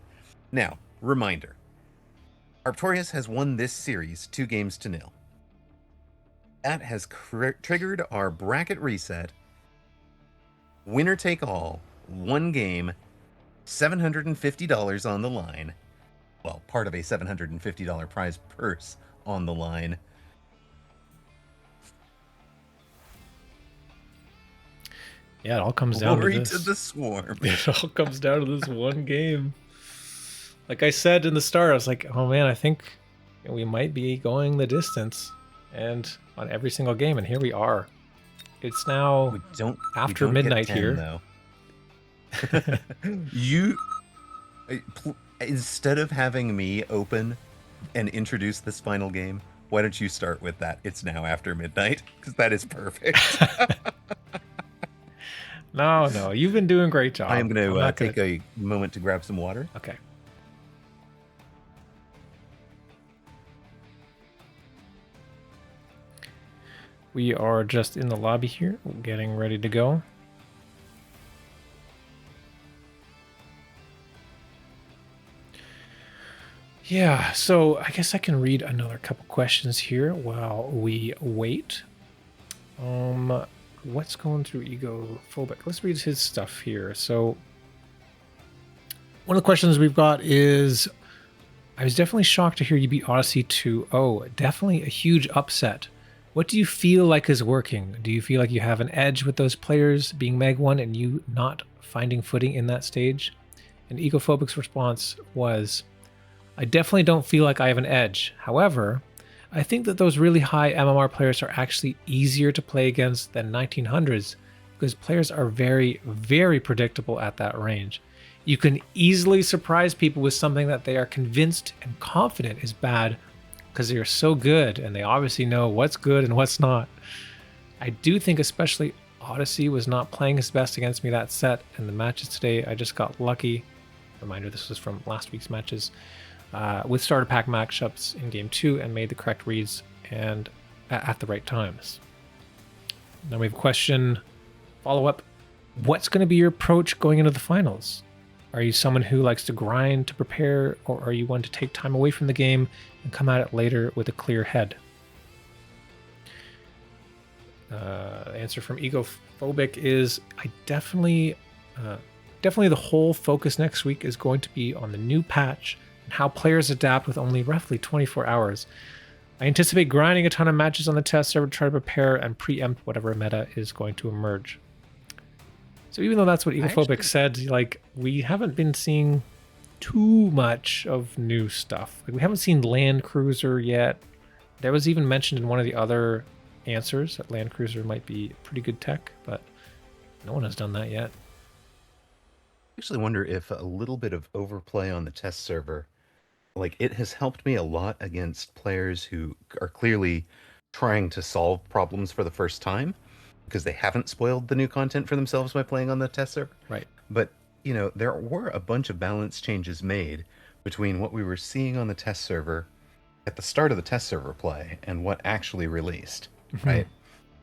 Now, reminder. Arptorious has won this series 2-0. That has triggered our bracket reset. Winner take all, 1 game, $750 on the line. Well, part of a $750 prize purse on the line. Yeah, it all comes down Glory to this. to the swarm. It all comes down to this one game. Like I said in the start, I was like, oh man, I think we might be going the distance. And on every single game, and here we are. It's now after midnight 10, here. Though. You, instead of having me open and introduce this final game, why don't you start with that? It's now after midnight, because that is perfect. No, you've been doing a great job. I am going to take a moment to grab some water. Okay. We are just in the lobby here, getting ready to go. Yeah, so I guess I can read another couple questions here while we wait. What's going through Egophobic? Let's read his stuff here. So one of the questions we've got is, I was definitely shocked to hear you beat Odyssey 2-0. Definitely a huge upset. What do you feel like is working? Do you feel like you have an edge with those players being Meg 1 and you not finding footing in that stage? And Egophobic's response was, I definitely don't feel like I have an edge. However, I think that those really high MMR players are actually easier to play against than 1900s because players are very, very predictable at that range. You can easily surprise people with something that they are convinced and confident is bad because they are so good and they obviously know what's good and what's not. I do think especially Odyssey was not playing his best against me that set, and the matches today I just got lucky. Reminder, this was from last week's matches. With starter pack matchups in game 2 and made the correct reads and at the right times. Now we have a question, follow up. What's going to be your approach going into the finals? Are you someone who likes to grind to prepare, or are you one to take time away from the game and come at it later with a clear head? Answer from Egophobic is I definitely the whole focus next week is going to be on the new patch and how players adapt with only roughly 24 hours. I anticipate grinding a ton of matches on the test server to try to prepare and preempt whatever meta is going to emerge. So even though that's what Egophobic said, like, we haven't been seeing too much of new stuff. Like, we haven't seen Land Cruiser yet. That was even mentioned in one of the other answers that Land Cruiser might be pretty good tech, but no one has done that yet. I actually wonder if a little bit of overplay on the test server, like it has helped me a lot against players who are clearly trying to solve problems for the first time because they haven't spoiled the new content for themselves by playing on the test server. Right. But, you know, there were a bunch of balance changes made between what we were seeing on the test server at the start of the test server play and what actually released, right?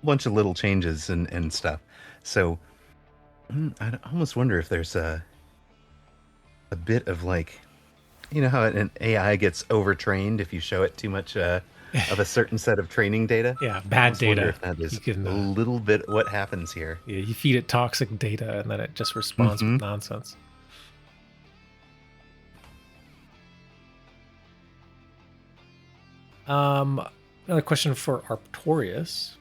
A bunch of little changes and stuff. So I almost wonder if there's a bit of like, you know how an AI gets overtrained if you show it too much of a certain set of training data? Yeah, bad I wonder data. if that is You can, a little bit what happens here. yeah, you feed it toxic data and then it just responds with nonsense. Another question for Arptorious.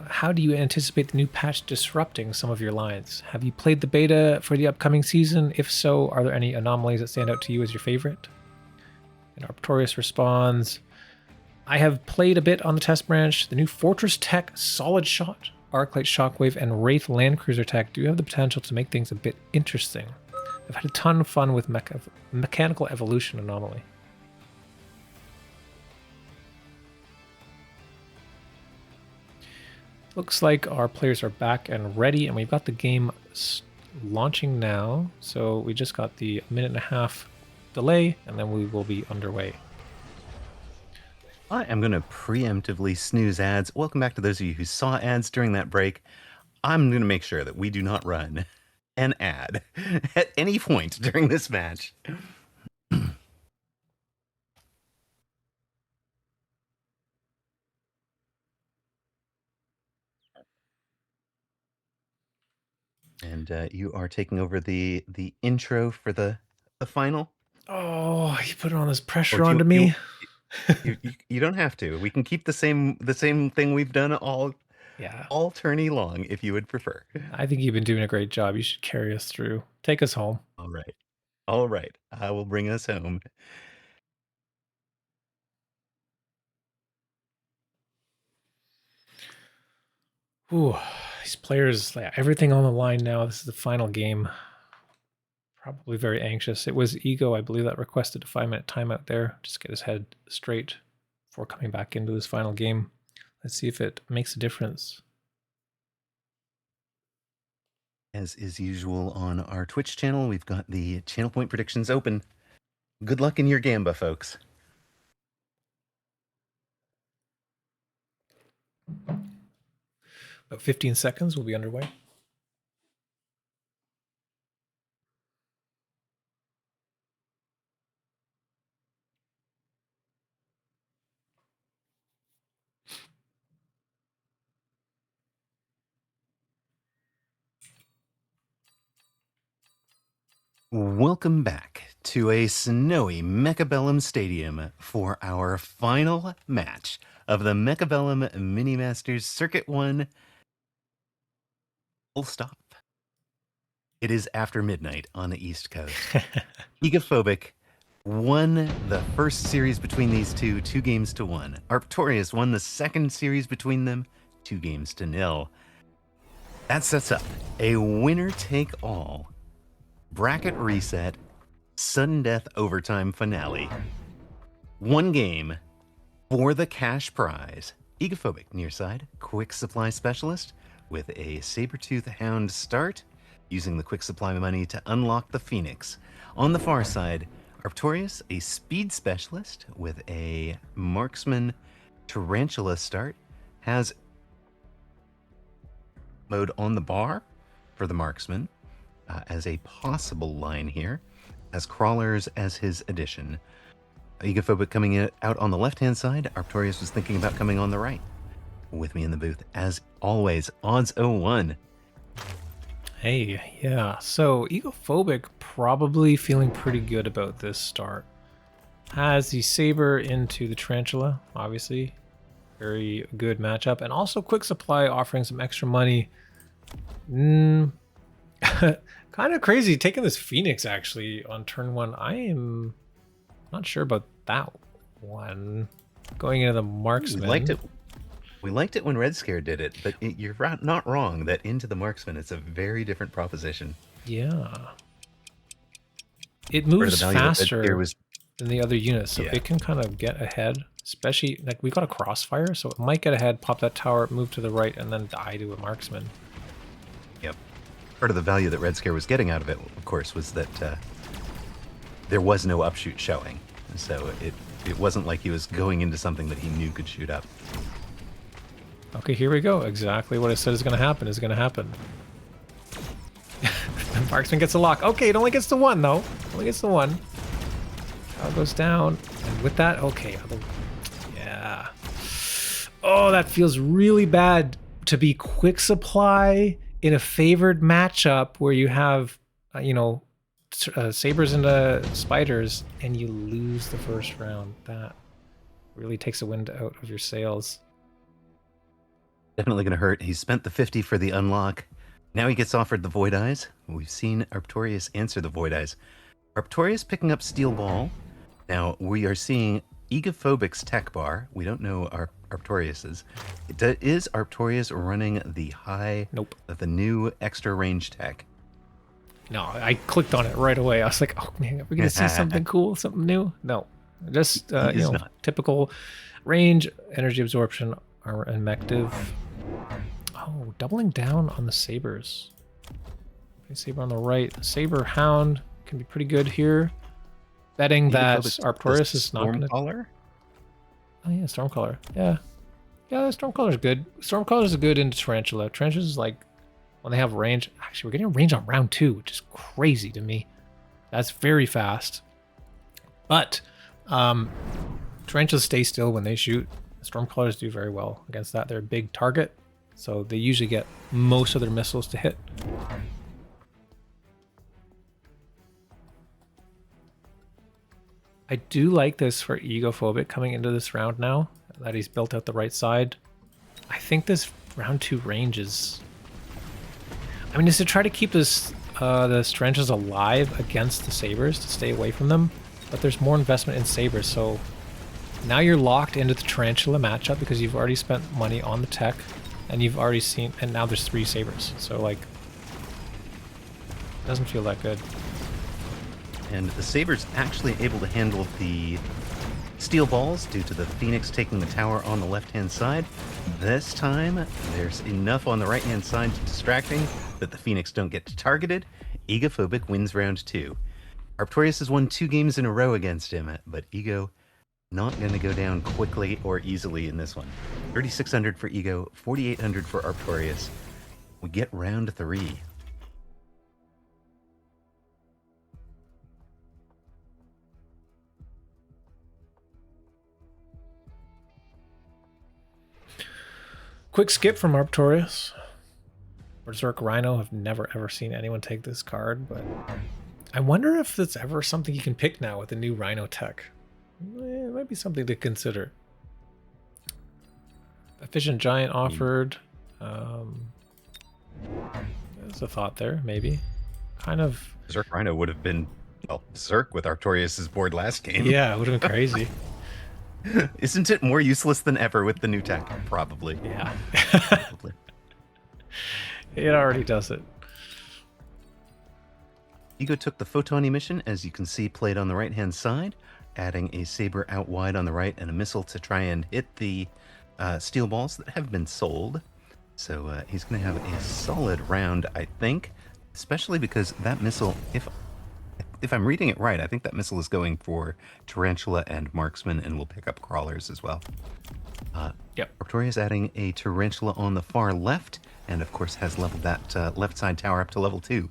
How do you anticipate the new patch disrupting some of your lines? Have you played the beta for the upcoming season? If so, are there any anomalies that stand out to you as your favorite? And Arptorious responds, I have played a bit on the test branch. The new Fortress Tech Solid Shot, Arclight Shockwave, and Wraith Landcruiser Tech do have the potential to make things a bit interesting. I've had a ton of fun with Mechanical Evolution Anomaly. Looks like our players are back and ready, and we've got the game launching now. So we just got the minute and a half delay, and then we will be underway. I am going to preemptively snooze ads. Welcome back to those of you who saw ads during that break. I'm going to make sure that we do not run an ad at any point during this match. And you are taking over the intro for the final. Oh, you put all this Or pressure do onto me. you don't have to. We can keep the same thing we've done all Yeah, tourney long if you would prefer. I think you've been doing a great job. You should carry us through. Take us home. All right. All right. I will bring us home. Ooh, these players, like, everything on the line now. This is the final game. Probably very anxious. It was Ego, I believe, that requested a 5-minute timeout there. Just get his head straight before coming back into this final game. Let's see if it makes a difference. As is usual on our Twitch channel, we've got the channel point predictions open. Good luck in your Gamba, folks. About 15 seconds, we'll be underway. Welcome back to a snowy Mechabellum Stadium for our final match of the Mechabellum Mini Masters Circuit 1. Full stop. It is after midnight on the East Coast. Egophobic won the first series between these two, 2-1. Arptorious won the second series between them, 2-0. That sets up a winner-take-all bracket reset, sudden death overtime finale. One game for the cash prize. Egophobic near side, quick supply specialist with a saber-tooth hound start, using the quick supply money to unlock the Phoenix. On the far side, Arptorious, a speed specialist with a marksman tarantula start, has mode on the bar for the marksman as a possible line here, as crawlers as his addition. Egophobic coming out on the left-hand side. Arptorious was thinking about coming on the right. With me in the booth, as always, Odds01. Hey, yeah. So Egophobic probably feeling pretty good about this start. Has the saber into the tarantula, obviously. Very good matchup. And also quick supply offering some extra money. Kind of crazy taking this Phoenix actually on turn 1. I am not sure about that one. Going into the marksman. We liked it when Red Scare did it, but you're not wrong that into the marksman it's a very different proposition. Yeah. It moves faster than the other units, so it can kind of get ahead. Especially, like, we got a crossfire, so it might get ahead, pop that tower, move to the right, and then die to a marksman. Yep. Part of the value that Red Scare was getting out of it, of course, was that there was no upshoot showing. So it wasn't like he was going into something that he knew could shoot up. Okay, here we go. Exactly what I said is going to happen is going to happen. The marksman gets a lock. Okay, it only gets to 1, though. Only gets to 1. Tower goes down. And with that, okay. Yeah. Oh, that feels really bad to be quick supply in a favored matchup where you have, sabers into spiders and you lose the first round. That really takes the wind out of your sails. Definitely going to hurt. He spent the 50 for the unlock. Now he gets offered the Void Eyes. We've seen Arptorious answer the Void Eyes. Arptorious picking up Steel Ball. Now we are seeing Egophobic's tech bar. We don't know Arptorious's. Is Arptorious running the high? Nope. The new extra range tech? No, I clicked on it right away. I was like, oh man, are we going to see something cool, something new? No, just typical range, energy absorption, armor, and mective. Oh, doubling down on the sabers. Saber on the right. Saber hound can be pretty good here. Betting that Arptorious is not going to. Stormcaller? Oh yeah, Stormcaller. Yeah, Stormcaller's good. Stormcaller's good into Tarantula. Tarantula is like when they have range. Actually, we're getting range on round 2, which is crazy to me. That's very fast. But Tarantulas stay still when they shoot. Stormcallers do very well against that. They're a big target, so they usually get most of their missiles to hit. I do like this for Egophobic coming into this round now, that he's built out the right side. I think this round 2 range is... I mean, is to try to keep this the tarantulas alive against the sabers, to stay away from them, but there's more investment in sabers, so now you're locked into the tarantula matchup because you've already spent money on the tech, and you've already seen, and now there's 3 sabers, so like, it doesn't feel that good. And the Saber's actually able to handle the steel balls due to the Phoenix taking the tower on the left-hand side. This time, there's enough on the right-hand side distracting that the Phoenix don't get targeted. Egophobic wins round 2. Arptorious has won 2 games in a row against him, but Ego not going to go down quickly or easily in this one. 3,600 for Ego, 4,800 for Arptorious. We get round 3. Quick skip from Arptorious. Berserk Rhino, have never ever seen anyone take this card, but I wonder if that's ever something you can pick now with the new Rhino tech. It might be something to consider. Efficient Giant offered. There's a thought there, maybe. Kind of. Berserk Rhino would have been, well, Berserk with Arptorious' board last game. Yeah, it would have been crazy. Isn't it more useless than ever with the new tech? Probably. Yeah. Probably. It already does it. Ego took the photon emission, as you can see played on the right-hand side, adding a saber out wide on the right and a missile to try and hit the steel balls that have been sold. So he's going to have a solid round, I think, especially because that missile, if I'm reading it right, I think that missile is going for Tarantula and Marksman and will pick up Crawlers as well. Yep. Arptorious adding a Tarantula on the far left, and of course has leveled that left side tower up to level 2.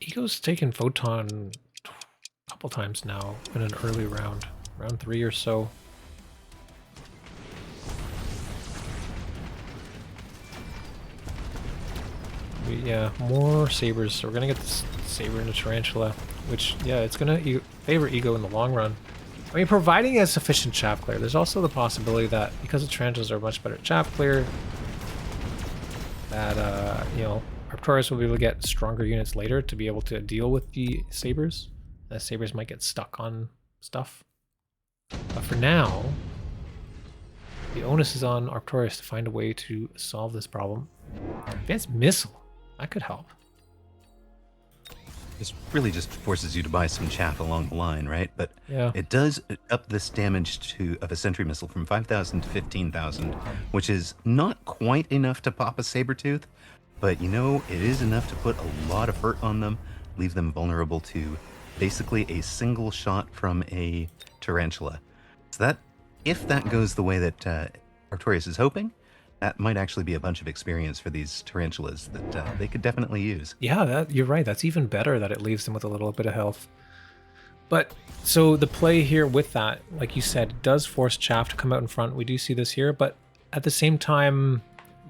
Ego's taken Photon a couple times now in an early round. Round 3 or so. Yeah, more sabers. So we're gonna get this saber into Tarantula, which, yeah, it's gonna favor Ego in the long run. I mean, providing he has sufficient chaff clear, there's also the possibility that because the Tarantulas are much better at chaff clear, that you know, Arptorious will be able to get stronger units later to be able to deal with the sabers. The sabers might get stuck on stuff, but for now, the onus is on Arptorious to find a way to solve this problem. Advanced missile. That could help. This really just forces you to buy some chaff along the line, right? But Yeah. it does up this damage of a sentry missile from 5,000 to 15,000, which is not quite enough to pop a Sabertooth, but you know, it is enough to put a lot of hurt on them, leave them vulnerable to basically a single shot from a Tarantula. So that, if that goes the way that Arptorious is hoping, that might actually be a bunch of experience for these Tarantulas that they could definitely use. Yeah, you're right. That's even better that it leaves them with a little bit of health. But so the play here with that, like you said, does force chaff to come out in front. We do see this here, but at the same time,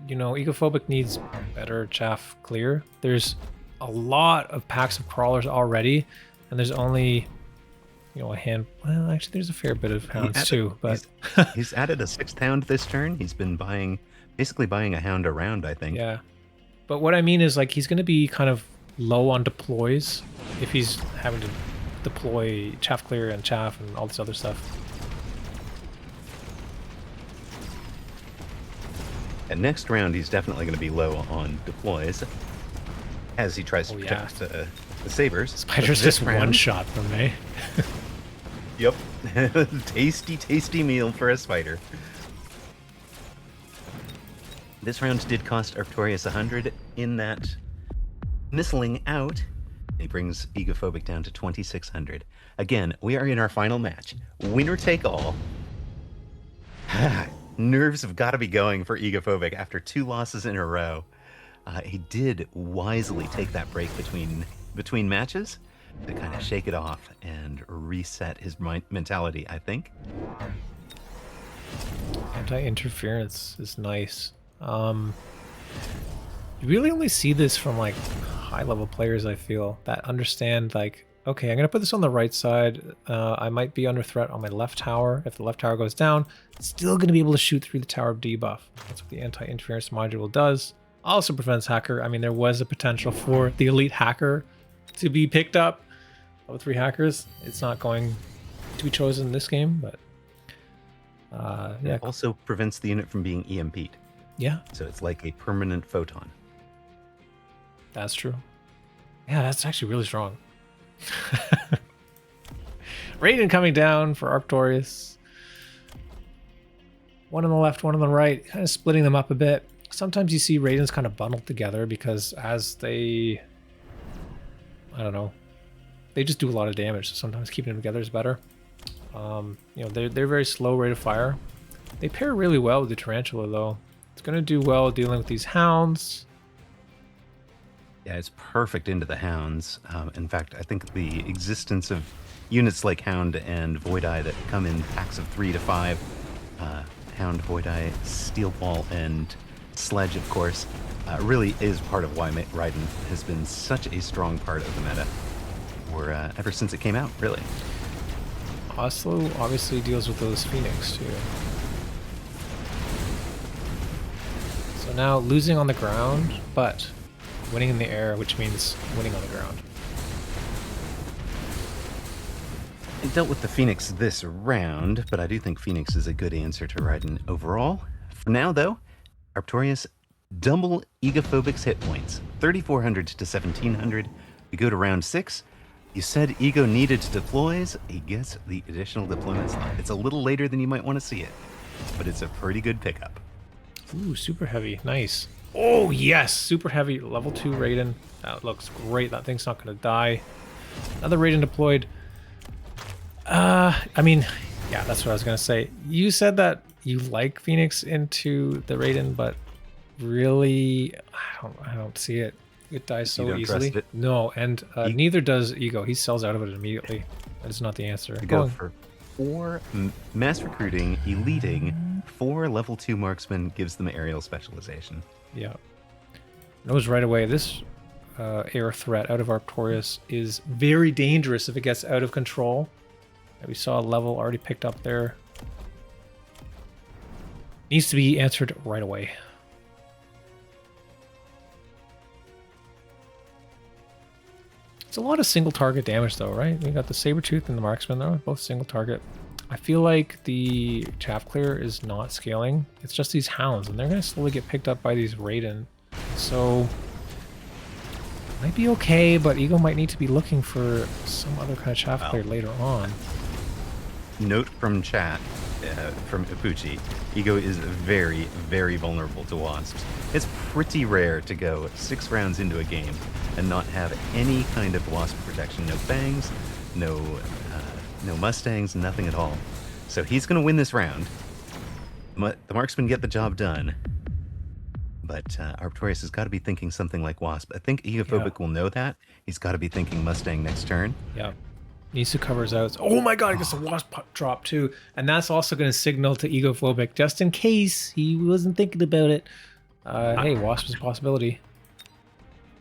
you know, Egophobic needs better chaff clear. There's a lot of packs of crawlers already, and there's only, you know, a hand. Well, actually, there's a fair bit of hounds too. But he's added a 6th hound this turn. He's been basically buying a hound around, I think. Yeah. But what I mean is, like, he's going to be kind of low on deploys if he's having to deploy chaff clear and chaff and all this other stuff. And next round, he's definitely going to be low on deploys as he tries to protect the sabers. Spider's just one shot from me. Yep. Tasty, tasty meal for a spider. This round did cost Arptorious 100 in that missiling out. He brings Egophobic down to 2,600. Again, we are in our final match. Winner take all. Nerves have got to be going for Egophobic after 2 losses in a row. He did wisely take that break between matches to kind of shake it off and reset his mentality, I think. Anti-interference is nice. You really only see this from like high-level players, I feel, that understand, like, okay, I'm gonna put this on the right side. I might be under threat on my left tower. If the left tower goes down, it's still gonna be able to shoot through the tower of debuff. That's what the anti-interference module does. Also prevents hacker. I mean, there was a potential for the elite hacker to be picked up. Level 3 hackers. It's not going to be chosen in this game, but yeah. It also prevents the unit from being EMP'd. Yeah. So it's like a permanent photon. That's true. Yeah, that's actually really strong. Raiden coming down for Arptorious. One on the left, one on the right, kind of splitting them up a bit. Sometimes you see Raidens kind of bundled together because as they, I don't know, they just do a lot of damage. So sometimes keeping them together is better. You know, they're very slow rate of fire. They pair really well with the Tarantula though. It's going to do well dealing with these hounds. Yeah, it's perfect into the hounds. In fact, I think the existence of units like Hound and Void Eye that come in packs of 3 to 5, Hound, Void Eye, Steel Ball, and Sledge, of course, really is part of why Raiden has been such a strong part of the meta, or ever since it came out, really. Oslo obviously deals with those Phoenix too. So now losing on the ground, but winning in the air, which means winning on the ground. I dealt with the Phoenix this round, but I do think Phoenix is a good answer to Raiden overall. For now, though, Arptorious double Egophobic's hit points, 3,400 to 1,700. We go to round 6. You said Ego needed deploys. He gets the additional deployment slot. It's a little later than you might want to see it, but it's a pretty good pickup. Ooh, super heavy. Nice. Oh, yes. Super heavy. Level 2 Raiden. That looks great. That thing's not going to die. Another Raiden deployed. I mean, yeah, that's what I was going to say. You said that you like Phoenix into the Raiden, but really, I don't see it. It dies so easily. Trust it? No, and neither does Ego. He sells out of it immediately. That is not the answer. Go for 4 mass recruiting, eliting, 4 level 2 marksmen gives them aerial specialization. Yeah. Knows right away this air threat out of Arptorious is very dangerous if it gets out of control. We saw a level already picked up there. Needs to be answered right away. It's a lot of single target damage though, right? We got the Sabertooth and the Marksman though, both single target. I feel like the Chaff Clear is not scaling. It's just these Hounds, and they're going to slowly get picked up by these Raiden. So, might be okay, but Ego might need to be looking for some other kind of Chaff Clear later on. Note from chat, from Ipuchi, Ego is very, very vulnerable to wasps. It's pretty rare to go 6 rounds into a game and not have any kind of wasp protection. No fangs, no Mustangs, nothing at all. So he's going to win this round. The marksmen get the job done. But Arptorious has got to be thinking something like wasp. I think Egophobic will know that. He's got to be thinking Mustang next turn. Yeah. Needs to cover his outs. Oh my god, I guess a wasp drop too. And that's also going to signal to Egophobic, just in case he wasn't thinking about it. Hey, wasp is a possibility.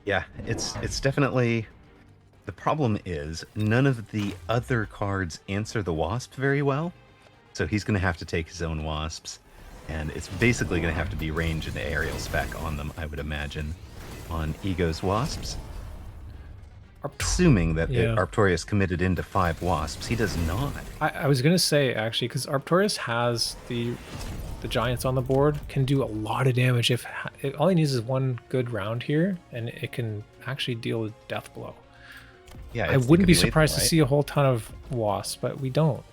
Yeah, it's definitely... The problem is, none of the other cards answer the wasp very well. So he's going to have to take his own wasps. And it's basically going to have to be range and aerial spec on them, I would imagine, on Ego's wasps. Assuming that Arptorious committed into 5 wasps. He does not. I was going to say, actually, because Arptorious has the Giants on the board, can do a lot of damage. If all he needs is one good round here, and it can actually deal a death blow. Yeah, I wouldn't be surprised to see a whole ton of wasps, but we don't.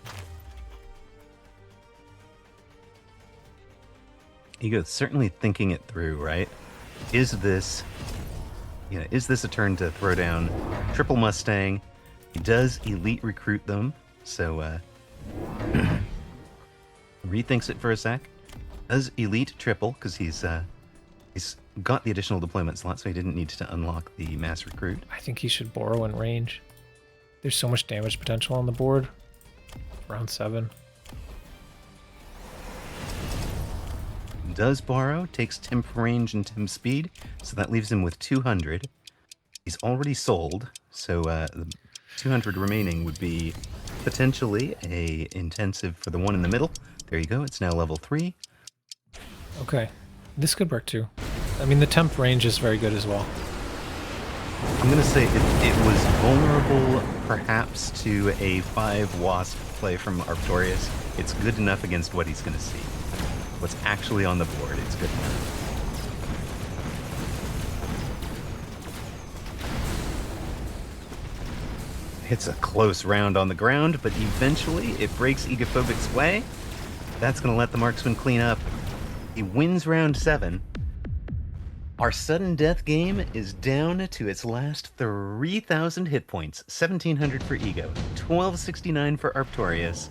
Ego's certainly thinking it through, right? Is this a turn to throw down triple Mustang? He does elite recruit them, so rethinks it for a sec. Does elite triple because he's got the additional deployment slot, so he didn't need to unlock the mass recruit. I think he should borrow in range. There's so much damage potential on the board. Round 7. Does borrow, takes temp range and temp speed, so that leaves him with 200. He's already sold, so the 200 remaining would be potentially a intensive for the one in the middle. There you go, it's now level 3. Okay, this could work too. I mean, the temp range is very good as well. I'm going to say it was vulnerable perhaps to a 5 wasp play from Arptorious. It's good enough against what he's going to see. What's actually on the board, it's good enough. It's a close round on the ground, but eventually it breaks Egophobic's way. That's going to let the marksman clean up. He wins round 7. Our sudden death game is down to its last 3,000 hit points. 1,700 for Ego, 1,269 for Arptorious.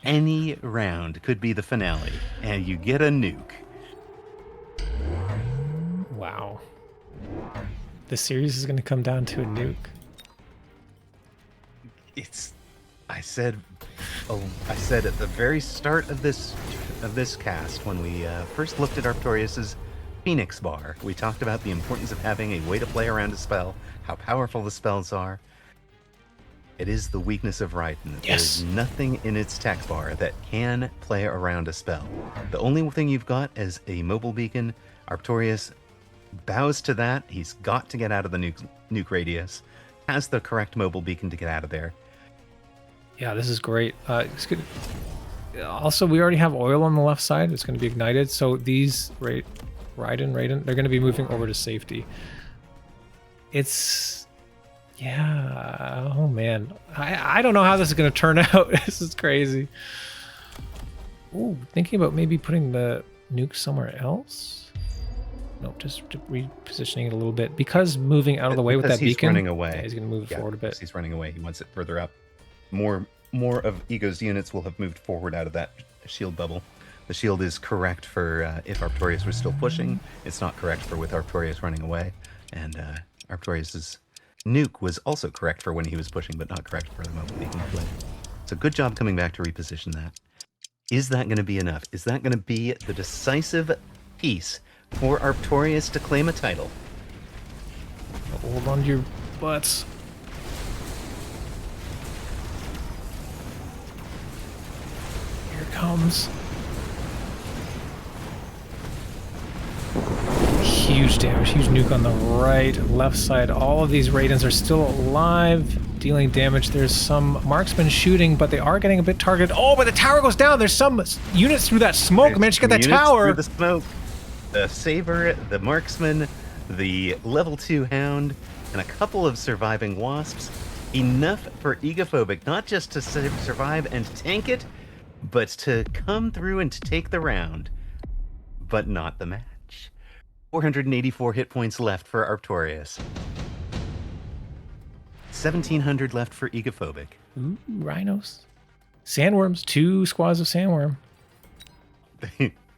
Any round could be the finale, and you get a nuke. Wow. The series is going to come down to a nuke. I said at the very start of this cast, when we first looked at Arptorious's Phoenix Bar. We talked about the importance of having a way to play around a spell, how powerful the spells are. It is the weakness of Raiden. Yes. There's nothing in its tech bar that can play around a spell. The only thing you've got is a mobile beacon. Arptorious bows to that. He's got to get out of the nuke radius. Has the correct mobile beacon to get out of there. Yeah, this is great. It's good. Also, we already have oil on the left side. It's going to be ignited. So these Raiden, they're going to be moving over to safety. It's... Yeah, oh man. I don't know how this is going to turn out. This is crazy. Ooh, thinking about maybe putting the nuke somewhere else? No, just repositioning it a little bit. Because moving out of the way with that beacon. He's running away. Yeah, he's going to move forward a bit. He's running away. He wants it further up. More of Ego's units will have moved forward out of that shield bubble. The shield is correct for if Arptorious was still pushing. It's not correct for with Arptorious running away. And Arptorious's nuke was also correct for when he was pushing, but not correct for the mobile beacon play. So good job coming back to reposition that. Is that going to be enough? Is that going to be the decisive piece for Arptorious to claim a title? Hold on to your butts. Here it comes. Huge damage, huge nuke on the right, left side. All of these Raidens are still alive, dealing damage. There's some marksmen shooting, but they are getting a bit targeted. Oh, but the tower goes down. There's some units through that smoke. Managed to get that tower. Through the smoke. The Saber, the marksman, the level 2 hound, and a couple of surviving wasps. Enough for Egophobic, not just to survive and tank it, but to come through and to take the round. But not the match. 484 hit points left for Arptorious. 1,700 left for Egophobic. Ooh, rhinos. Sandworms. 2 squads of sandworm.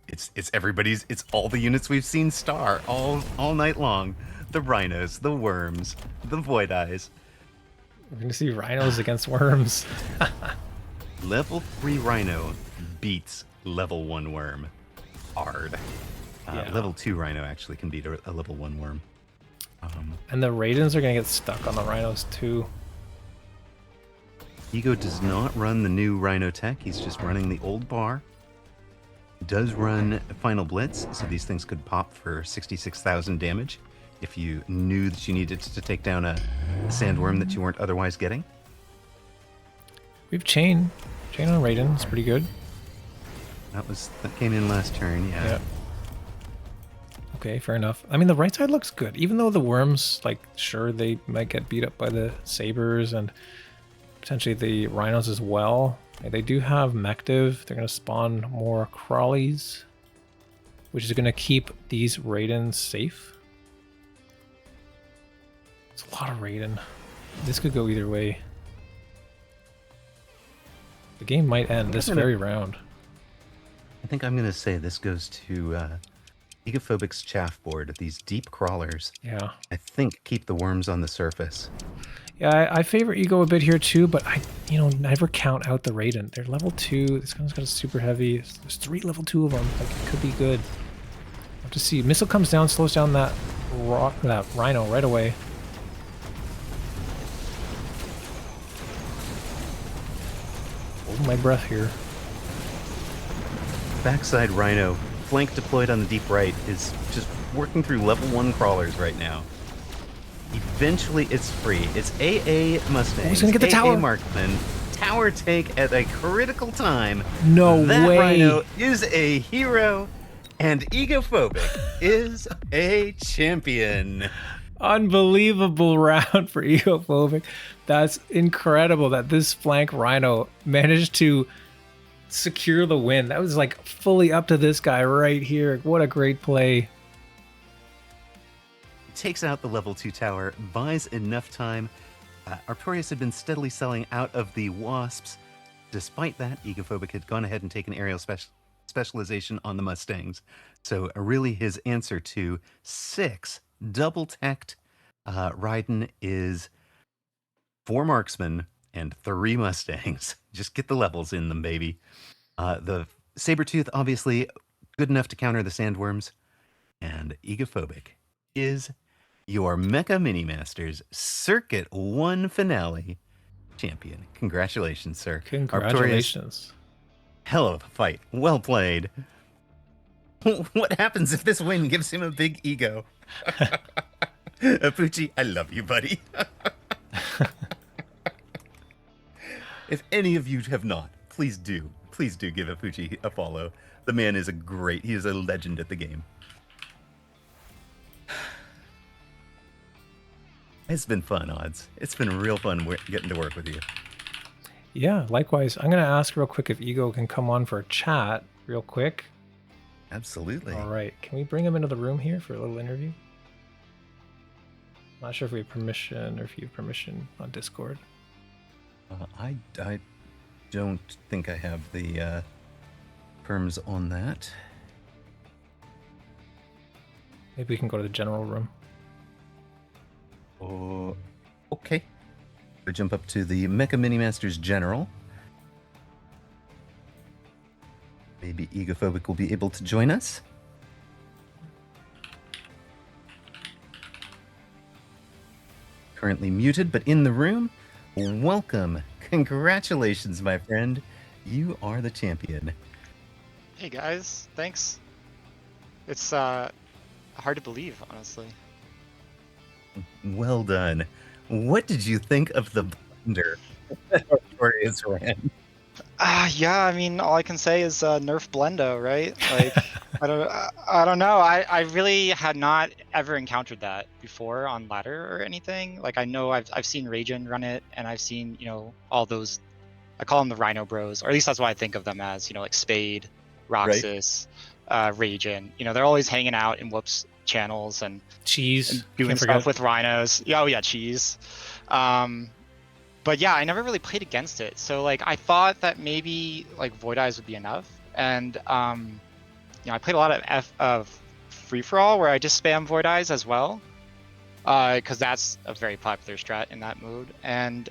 It's everybody's. It's all the units we've seen star all night long. The rhinos, the worms, the void eyes. We're gonna see rhinos against worms. Level 3 rhino beats level 1 worm. Hard. Yeah. Level 2 rhino actually can beat a level 1 worm. And the Raidens are gonna get stuck on the rhinos too. Ego does not run the new rhino tech. He's just running the old bar. Does run Final Blitz, so these things could pop for 66,000 damage if you knew that you needed to take down a sandworm that you weren't otherwise getting. We have chain on Raiden. It's pretty good. That came in last turn. Yeah. Yep. Okay, fair enough. I mean, the right side looks good, even though the worms, like, sure, they might get beat up by the sabers and potentially the rhinos as well. They do have Mechabellum. They're going to spawn more crawlies, which is going to keep these Raidens safe. It's a lot of Raiden. This could go either way. The game might end this very round. I think I'm going to say this goes to Egophobic's chaff board. These deep crawlers, Yeah. I think, keep the worms on the surface. Yeah, I favor Ego a bit here too, but I never count out the Raiden. They're level 2. This one's got a super heavy. There's 3 level 2 of them. Like, it could be good. We'll have to see. Missile comes down, slows down that rhino right away. Holding my breath here. Backside rhino, flank deployed on the deep right, is just working through level 1 crawlers right now. Eventually, it's free. It's AA Mustangs, he's gonna get the tower. Marksman, tower take at a critical time. No that way. Rhino is a hero, and Egophobic is a champion. Unbelievable round for Egophobic. That's incredible that this flank rhino managed to secure the win. That was like fully up to this guy right here. What a great play. Takes out the level 2 tower, buys enough time. Arptorious had been steadily selling out of the wasps. Despite that, Egophobic had gone ahead and taken aerial specialization on the Mustangs. So really his answer to 6 double-teched Raiden is 4 marksmen and 3 Mustangs. Just get the levels in them, baby. The Sabertooth, obviously, good enough to counter the sandworms. and Egophobic is your Mecha Mini Masters Circuit 1 finale champion. Congratulations, sir. Arptorious, Congratulations. hell of a fight. Well played. What happens if this win gives him a big ego? Apucci, I love you, buddy. If any of you have not, please do. Please do give Apucci a follow. The man is he is a legend at the game. It's been fun, Odds. It's been real fun getting to work with you. Yeah, likewise. I'm going to ask real quick if Ego can come on for a chat real quick. Absolutely. All right. Can we bring him into the room here for a little interview? Not sure if we have permission or if you have permission on Discord. I don't think I have the perms on that. Maybe we can go to the general room. Oh, okay. We jump up to the Mecha Mini Masters General. Maybe Egophobic will be able to join us. Currently muted, but in the room. Welcome. Congratulations, my friend. You are the champion. Hey guys, thanks. It's hard to believe, honestly. Well done. What did you think of the blender that Arptorious ran? Yeah, I mean, all I can say is nerf Blendo, right? Like, I don't know. I really had not ever encountered that before on ladder or anything. Like, I know I've seen Ragin run it, and I've seen, you know, all those. I call them the Rhino Bros, or at least that's what I think of them as. You know, like Spade, Roxas, Ragin. You know, they're always hanging out in Whoops channels and Cheese. doing stuff with rhinos. Oh yeah, Cheese. But yeah, I never really played against it. So like I thought that maybe like Void Eyes would be enough. And you know, I played a lot of Free For All where I just spam Void Eyes as well. Because that's a very popular strat in that mode. And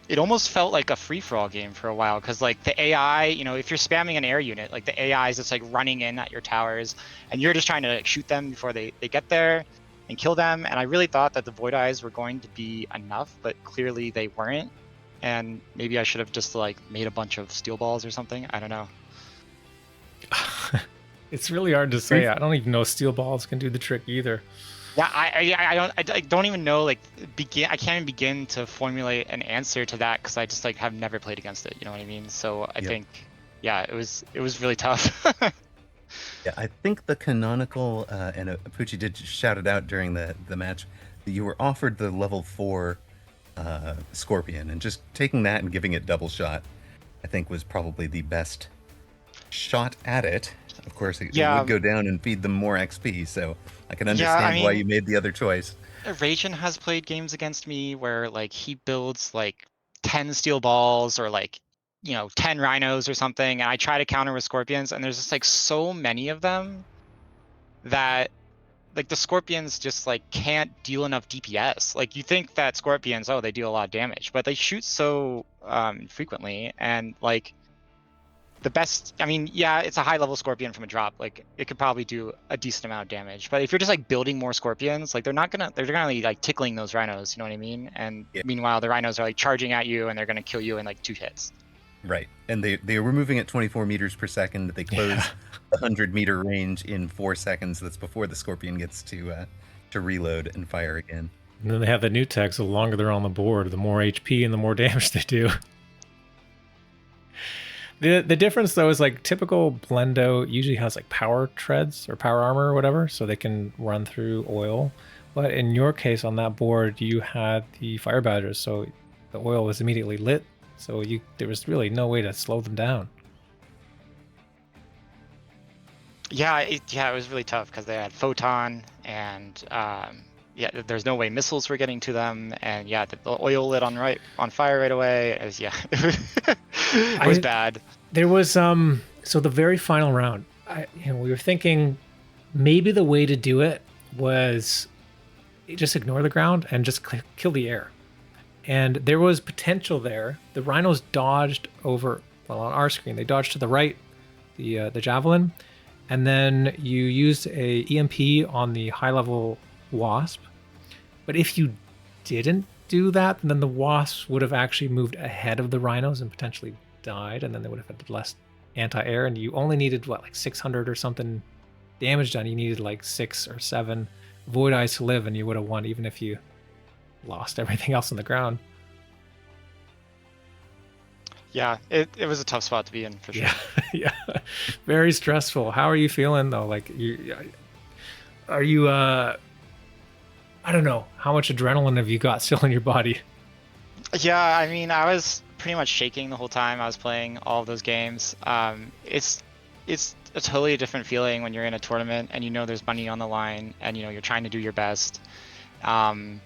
it almost felt like a free-for-all game for a while, because like the AI, you know, if you're spamming an air unit, like the AI is just like running in at your towers, and you're just trying to like, shoot them before they get there and kill them. And I really thought that the Void Eyes were going to be enough, but clearly they weren't. And maybe I should have just like made a bunch of steel balls or something. I don't know. It's really hard to say. I don't even know steel balls can do the trick either. Yeah, I don't even know, like, I can't even begin to formulate an answer to that, because I just like have never played against it, you know what I mean? So I think, yeah, it was really tough. Yeah, I think the canonical, and Apucci did shout it out during the match, that you were offered the level 4 Scorpion, and just taking that and giving it double shot, I think was probably the best shot at it. Of course, it would go down and feed them more XP, so I can understand why you made the other choice. Ragin has played games against me where like he builds like 10 steel balls or like, you know, 10 rhinos or something, and I try to counter with scorpions, and there's just like so many of them that like the scorpions just like can't deal enough DPS. Like you think that scorpions, oh, they deal a lot of damage, but they shoot so frequently, and like the best, I mean, yeah, it's a high level scorpion from a drop. Like it could probably do a decent amount of damage, but if you're just like building more scorpions, like they're gonna be like tickling those rhinos, you know what I mean? And meanwhile, the rhinos are like charging at you, and they're gonna kill you in like 2 hits. Right, and they were moving at 24 meters per second. They close 100-meter range in 4 seconds. That's before the scorpion gets to reload and fire again. And then they have the new tech, so the longer they're on the board, the more HP and the more damage they do. The difference though is like typical Blendo usually has like power treads or power armor or whatever, so they can run through oil. But in your case on that board, you had the fire badgers, so the oil was immediately lit, so there was really no way to slow them down. Yeah, it was really tough because they had photon, and yeah, there's no way missiles were getting to them, and yeah, the oil lit on fire right away. It was, it was bad. There was so the very final round, we were thinking maybe the way to do it was just ignore the ground and just kill the air. And there was potential there. The rhinos dodged over, well, on our screen, they dodged to the right, the javelin, and then you used a EMP on the high level wasp. But if you didn't do that, then the wasps would have actually moved ahead of the rhinos and potentially died, and then they would have had less anti-air, and you only needed what, like 600 or something damage done. You needed like 6 or 7 void eyes to live, and you would have won even if you lost everything else on the ground. Yeah, it was a tough spot to be in for sure. Yeah, yeah, very stressful. How are you feeling though? Like, are you? I don't know. How much adrenaline have you got still in your body? Yeah, I mean, I was pretty much shaking the whole time I was playing all of those games. It's a totally different feeling when you're in a tournament and you know there's money on the line and you know you're trying to do your best. And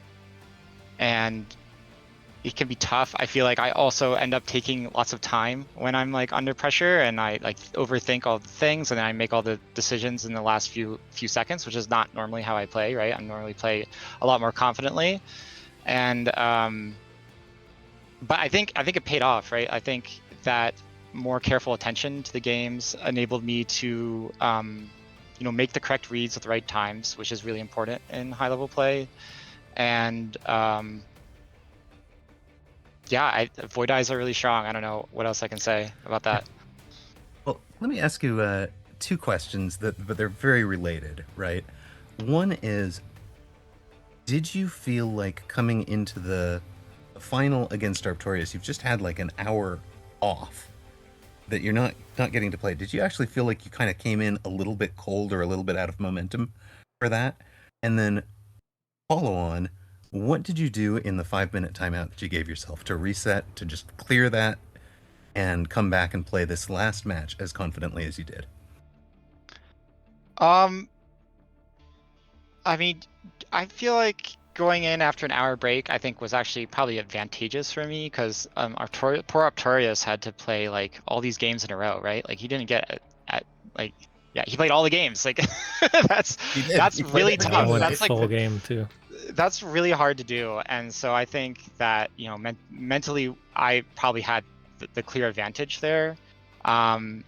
it can be tough. I feel like I also end up taking lots of time when I'm like under pressure and I like overthink all the things and then I make all the decisions in the last few seconds, which is not normally how I play, right? I normally play a lot more confidently. And but I think it paid off, right? I think that more careful attention to the games enabled me to make the correct reads at the right times, which is really important in high level play. And yeah, Void Eyes are really strong. I don't know what else I can say about that. Well, let me ask you 2 questions but they're very related, right? One is, did you feel like coming into the final against Arptorious, you've just had like an hour off that you're not getting to play? Did you actually feel like you kind of came in a little bit cold or a little bit out of momentum for that? And then follow on, what did you do in the 5-minute timeout that you gave yourself to reset, to just clear that and come back and play this last match as confidently as you did? I mean, I feel like going in after an hour break, I think was actually probably advantageous for me because poor Arptorious had to play like all these games in a row, right? Like he didn't get at like, yeah, he played all the games. Like that's really tough. Went That's like full game too. That's really hard to do, and so I think that mentally I probably had the clear advantage there. And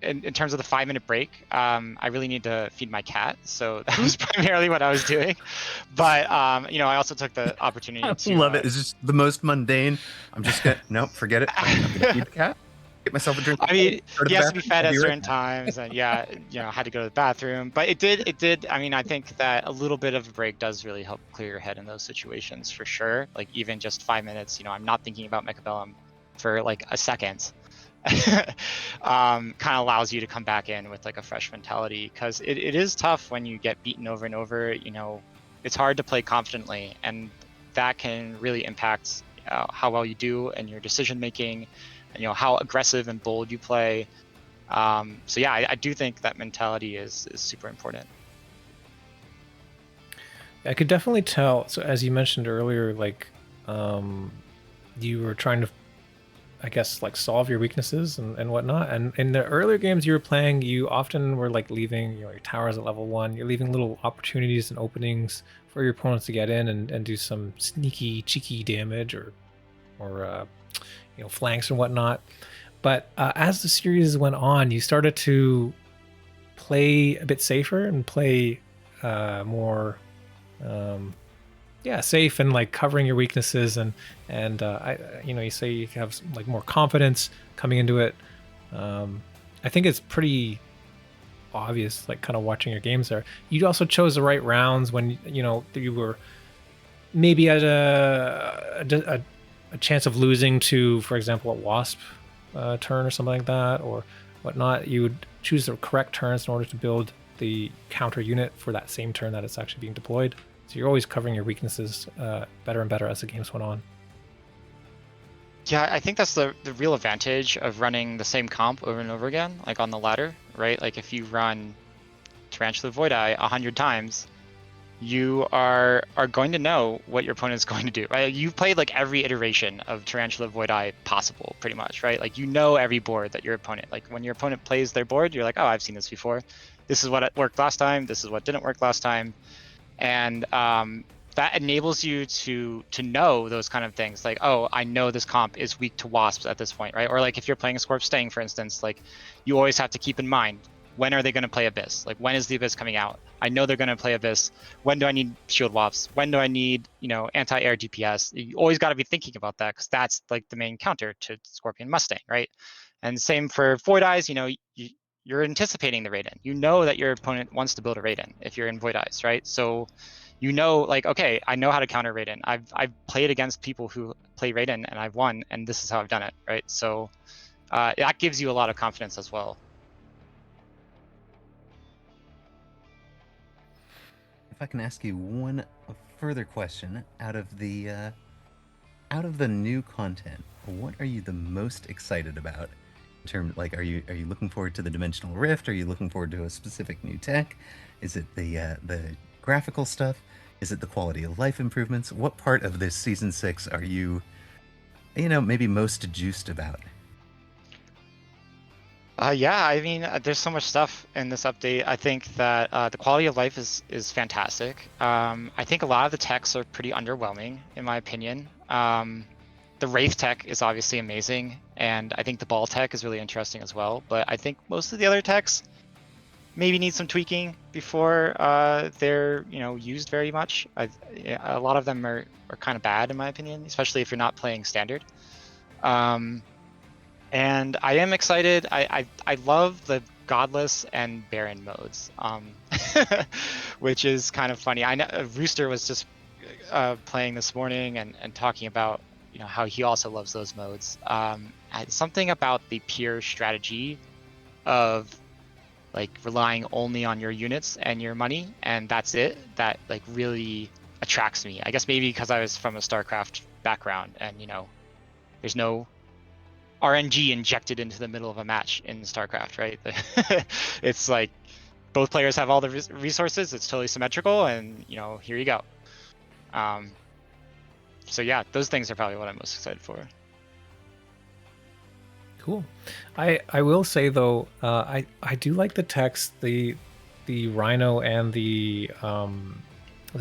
in terms of the 5-minute break, I really need to feed my cat, so that was primarily what I was doing. But I also took the opportunity I to love it. It's just the most mundane. I'm just gonna nope, forget it. I'm gonna feed the cat. Get myself a drink. I mean, he has to be fed at certain right times, and yeah, had to go to the bathroom. But it did. I mean, I think that a little bit of a break does really help clear your head in those situations for sure. Like even just 5 minutes, I'm not thinking about Mechabellum for like a second. Kind of allows you to come back in with like a fresh mentality, because it is tough when you get beaten over and over. It's hard to play confidently, and that can really impact how well you do and your decision making, and how aggressive and bold you play. So yeah, I do think that mentality is super important. I could definitely tell. So as you mentioned earlier, like you were trying to, I guess, like solve your weaknesses and whatnot. And in the earlier games you were playing, you often were like leaving your towers at level 1. You're leaving little opportunities and openings for your opponents to get in and do some sneaky, cheeky damage or flanks and whatnot. But as the series went on, you started to play a bit safer and play more safe and like covering your weaknesses and you say you have like more confidence coming into it. I think it's pretty obvious, like kind of watching your games there. You also chose the right rounds when you were maybe at a chance of losing to, for example, a wasp turn or something like that or whatnot. You would choose the correct turns in order to build the counter unit for that same turn that it's actually being deployed. So you're always covering your weaknesses better and better as the games went on. Yeah, I think that's the real advantage of running the same comp over and over again, like on the ladder, right? Like if you run Tarantula Void Eye 100 times, you are going to know what your opponent's going to do, right? You've played like every iteration of Tarantula Void Eye possible, pretty much, right? Like every board that your opponent, like when your opponent plays their board, you're like, oh, I've seen this before. This is what worked last time. This is what didn't work last time. And that enables you to know those kind of things, like, oh, I know this comp is weak to wasps at this point, right? Or like if you're playing a Scorp Sting, for instance, like you always have to keep in mind when are they going to play Abyss? Like, when is the Abyss coming out? I know they're going to play Abyss. When do I need shield wafts? When do I need, anti-air DPS? You always got to be thinking about that, because that's like the main counter to Scorpion Mustang, right? And same for Void Eyes. You're anticipating the Raiden. You know that your opponent wants to build a Raiden if you're in Void Eyes, right? So like, okay, I know how to counter Raiden. I've played against people who play Raiden and I've won, and this is how I've done it, right? So that gives you a lot of confidence as well. If I can ask you one further question, out of the new content, what are you the most excited about? In terms, like, are you looking forward to the Dimensional Rift? Are you looking forward to a specific new tech? Is it the graphical stuff? Is it the quality of life improvements? What part of this season 6 are you, maybe most juiced about? Yeah, I mean, there's so much stuff in this update. I think that the quality of life is fantastic. I think a lot of the techs are pretty underwhelming, in my opinion. The Wraith tech is obviously amazing, and I think the ball tech is really interesting as well. But I think most of the other techs maybe need some tweaking before they're used very much. A lot of them are kind of bad, in my opinion, especially if you're not playing standard. And I am excited. I love the Godless and Baron modes, which is kind of funny. I know Rooster was just playing this morning and talking about how he also loves those modes. Something about the pure strategy of like relying only on your units and your money, and that's it, that like really attracts me. I guess maybe because I was from a StarCraft background, and there's no RNG injected into the middle of a match in StarCraft, right? It's like both players have all the resources. It's totally symmetrical, and here you go. So yeah, those things are probably what I'm most excited for. Cool. I will say though, I do like the text the Rhino and the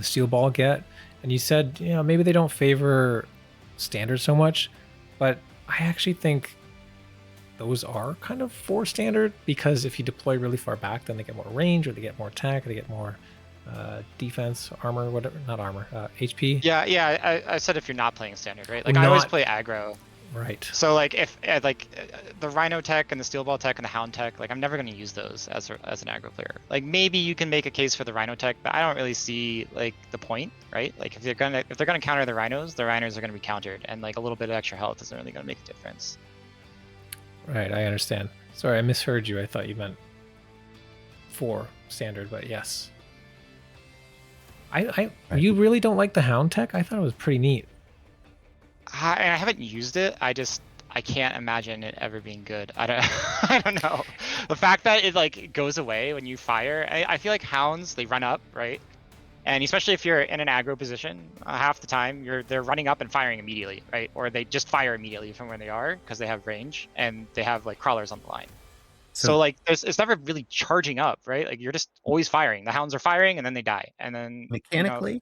Steel Ball get, and you said maybe they don't favor standard so much, but I actually think those are kind of for standard, because if you deploy really far back, then they get more range, or they get more attack, or they get more defense, armor, whatever, not armor, HP. Yeah. I said if you're not playing standard, right? Like Well, I always not play aggro. right. So like if the Rhino tech and the Steel Ball tech and the Hound tech, like I'm never going to use those as an aggro player. Like maybe you can make a case for the Rhino tech, but I don't really see like the point, right? Like if they're gonna counter the Rhinos are going to be countered, and like a little bit of extra health isn't really going to make a difference. Right, I understand. Sorry, I misheard you. I thought you meant for standard, but yes. You really don't like the Hound tech? I thought it was pretty neat. I haven't used it. I can't imagine it ever being good. I don't know. The fact that it like goes away when you fire, I feel like Hounds, they run up, right? And especially if you're in an aggro position, half the time they're running up and firing immediately, right? Or they just fire immediately from where they are because they have range and they have like crawlers on the line. So like it's never really charging up, right? Like you're just always firing. The Hounds are firing and then they die. And then mechanically,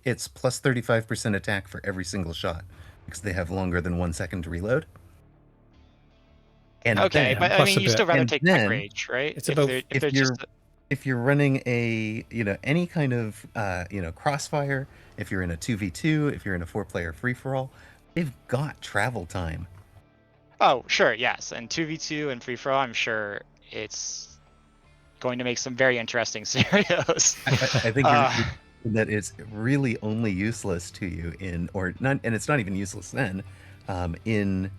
it's plus 35% attack for every single shot, because they have longer than 1 second to reload. And okay, then, but I mean, you still rather take tech rage, right? It's about if you're running a any kind of crossfire, if you're in a 2v2, if you're in a 4-player free-for-all, they've got travel time. Oh, sure, yes. And 2v2 and free-for-all, I'm sure it's going to make some very interesting scenarios. I think that it's really only useless to you and it's not even useless then, in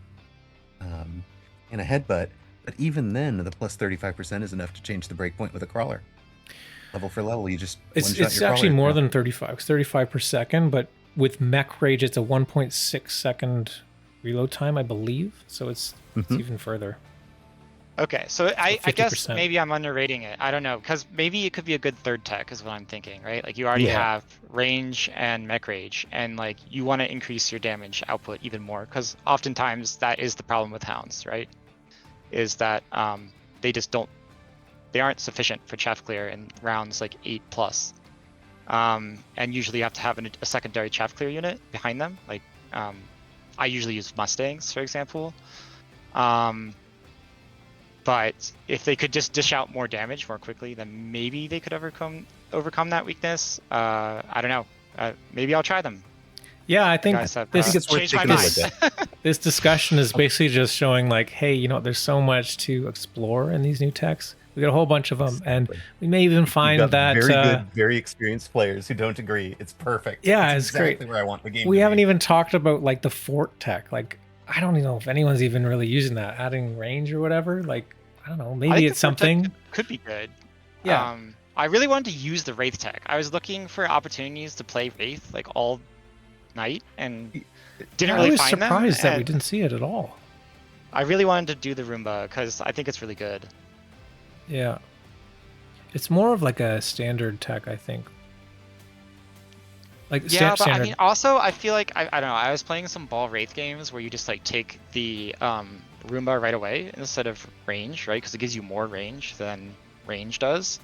a headbutt. But even then, the plus 35% is enough to change the breakpoint with a crawler. Level for level, you just it's actually more than 35. It's 35 per second, but with Mech Rage, it's a 1.6 second reload time, I believe. So it's even further. Okay, so I guess maybe I'm underrating it. I don't know, because maybe it could be a good third tech is what I'm thinking, right? Like you already have range and Mech Rage, and like you want to increase your damage output even more, because oftentimes that is the problem with Hounds, right? Is that they aren't sufficient for chaff clear in rounds like 8+. And usually you have to have a secondary chaff clear unit behind them. Like I usually use Mustangs, for example. But if they could just dish out more damage more quickly, then maybe they could overcome that weakness. I don't know. Maybe I'll try them. Yeah, I You think guys have I think it's worth changed my taking a mind. look at. this discussion is basically just showing like, hey, you know, there's so much to explore in these new techs. We got a whole bunch of them, and we may even You've find got that very good, very experienced players who don't agree. It's perfect. Yeah, it's it's exactly great. where I want the game. We to haven't be. even talked about like the fort tech. Like, I don't even know if anyone's even really using that, adding range or whatever. Like, I don't know, I maybe think it's the Fort Tech something. could be good. Yeah. I really wanted to use the Wraith tech. I was looking for opportunities to play Wraith like all night and didn't I really was find them. surprised that we and didn't see it at all. I really wanted to do the Roomba because I think it's really good. Yeah. It's more of like a standard tech, I think. Like Yeah, but standard. I mean, also I feel like I don't know. I was playing some ball Wraith games where you just like take the Roomba right away instead of range, right? Because it gives you more range than range does.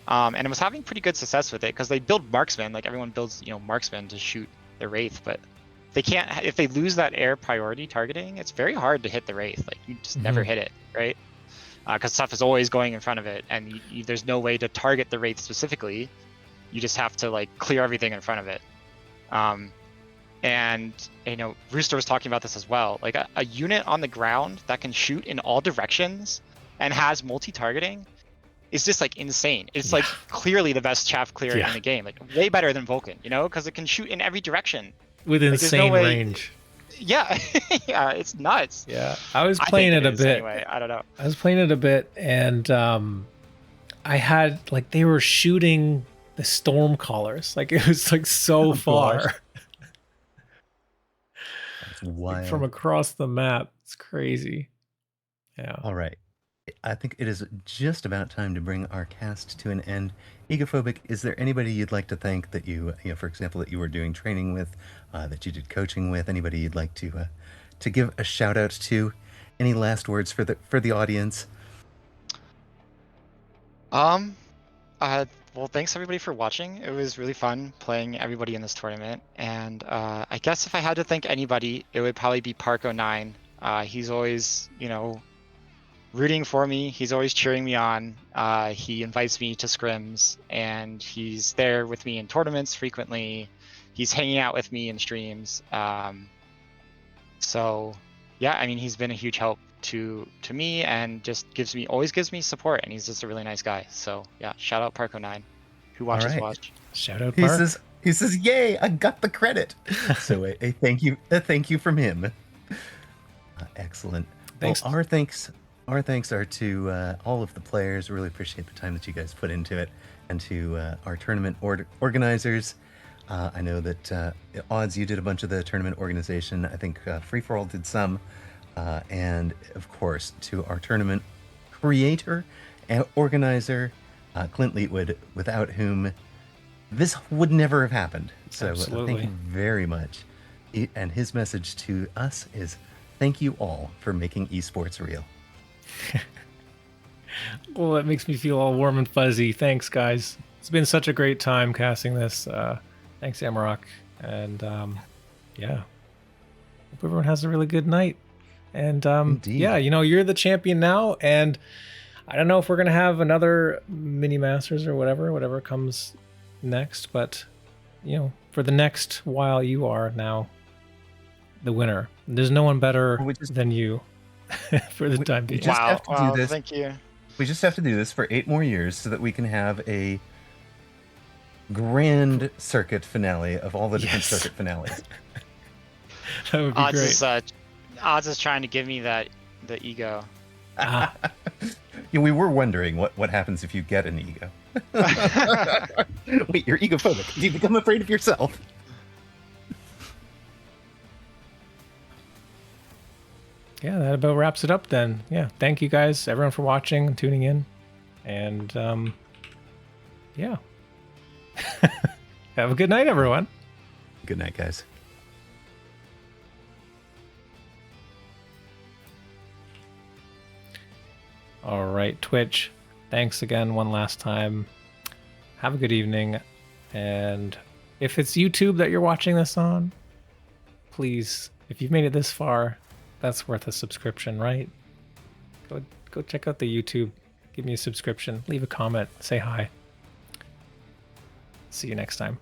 And it was having pretty good success with it because they build marksman, like everyone builds, marksman to shoot the Wraith, but they can't, if they lose that air priority targeting, it's very hard to hit the Wraith. Like you just never hit it, right? Because stuff is always going in front of it, and there's no way to target the Wraith specifically. You just have to like clear everything in front of it. And Rooster was talking about this as well. Like a unit on the ground that can shoot in all directions and has multi-targeting is just like insane. It's like clearly the best chaff clear in the game, like way better than Vulcan, because it can shoot in every direction with insane range. Yeah, yeah, it's nuts. Yeah, I was playing it a bit. Anyway, I don't know. I was playing it a bit, and I had like they were shooting the storm callers. Like it was like so far. That's wild. From across the map. It's crazy. Yeah. All right. I think it is just about time to bring our cast to an end. Egophobic, is there anybody you'd like to thank that you for example, that you were doing training with, that you did coaching with? Anybody you'd like to give a shout out to? Any last words for the audience? Well, thanks everybody for watching. It was really fun playing everybody in this tournament. And I guess if I had to thank anybody, it would probably be Parko9. He's always, rooting for me. He's always cheering me on. He invites me to scrims, and he's there with me in tournaments frequently. He's hanging out with me in streams. So yeah, I mean, he's been a huge help to me, and just always gives me support, and he's just a really nice guy. So yeah, shout out Parko9, who watches watch. Shout out Park. He says, "Yay, I got the credit." So a thank you from him. Excellent. Thanks. Well, our thanks are to all of the players. Really appreciate the time that you guys put into it, and to our tournament organizers. I know that Odds, you did a bunch of the tournament organization. I think Free For All did some, and of course to our tournament creator and organizer, Clint Leetwood, without whom this would never have happened. So thank you very much. And his message to us is, thank you all for making esports real. Well, that makes me feel all warm and fuzzy. Thanks, guys. It's been such a great time casting this. Thanks, Amarok. And yeah, hope everyone has a really good night. And yeah, you're the champion now. And I don't know if we're going to have another mini masters or whatever comes next. But, for the next while, you are now the winner. There's no one better than you. For the time being. We just have to do this. Thank you. We just have to do this for 8 more years so that we can have a grand circuit finale of all the different circuit finales. That would be great. Odds is trying to give me the ego. We were wondering what happens if you get an ego. Wait, you're egophobic. Do you become afraid of yourself? Yeah, that about wraps it up then. Yeah, thank you guys, everyone, for watching and tuning in. And yeah. Have a good night, everyone. Good night, guys. All right, Twitch. Thanks again one last time. Have a good evening. And if it's YouTube that you're watching this on, please, if you've made it this far, that's worth a subscription, right? Go check out the YouTube. Give me a subscription. Leave a comment. Say hi. See you next time.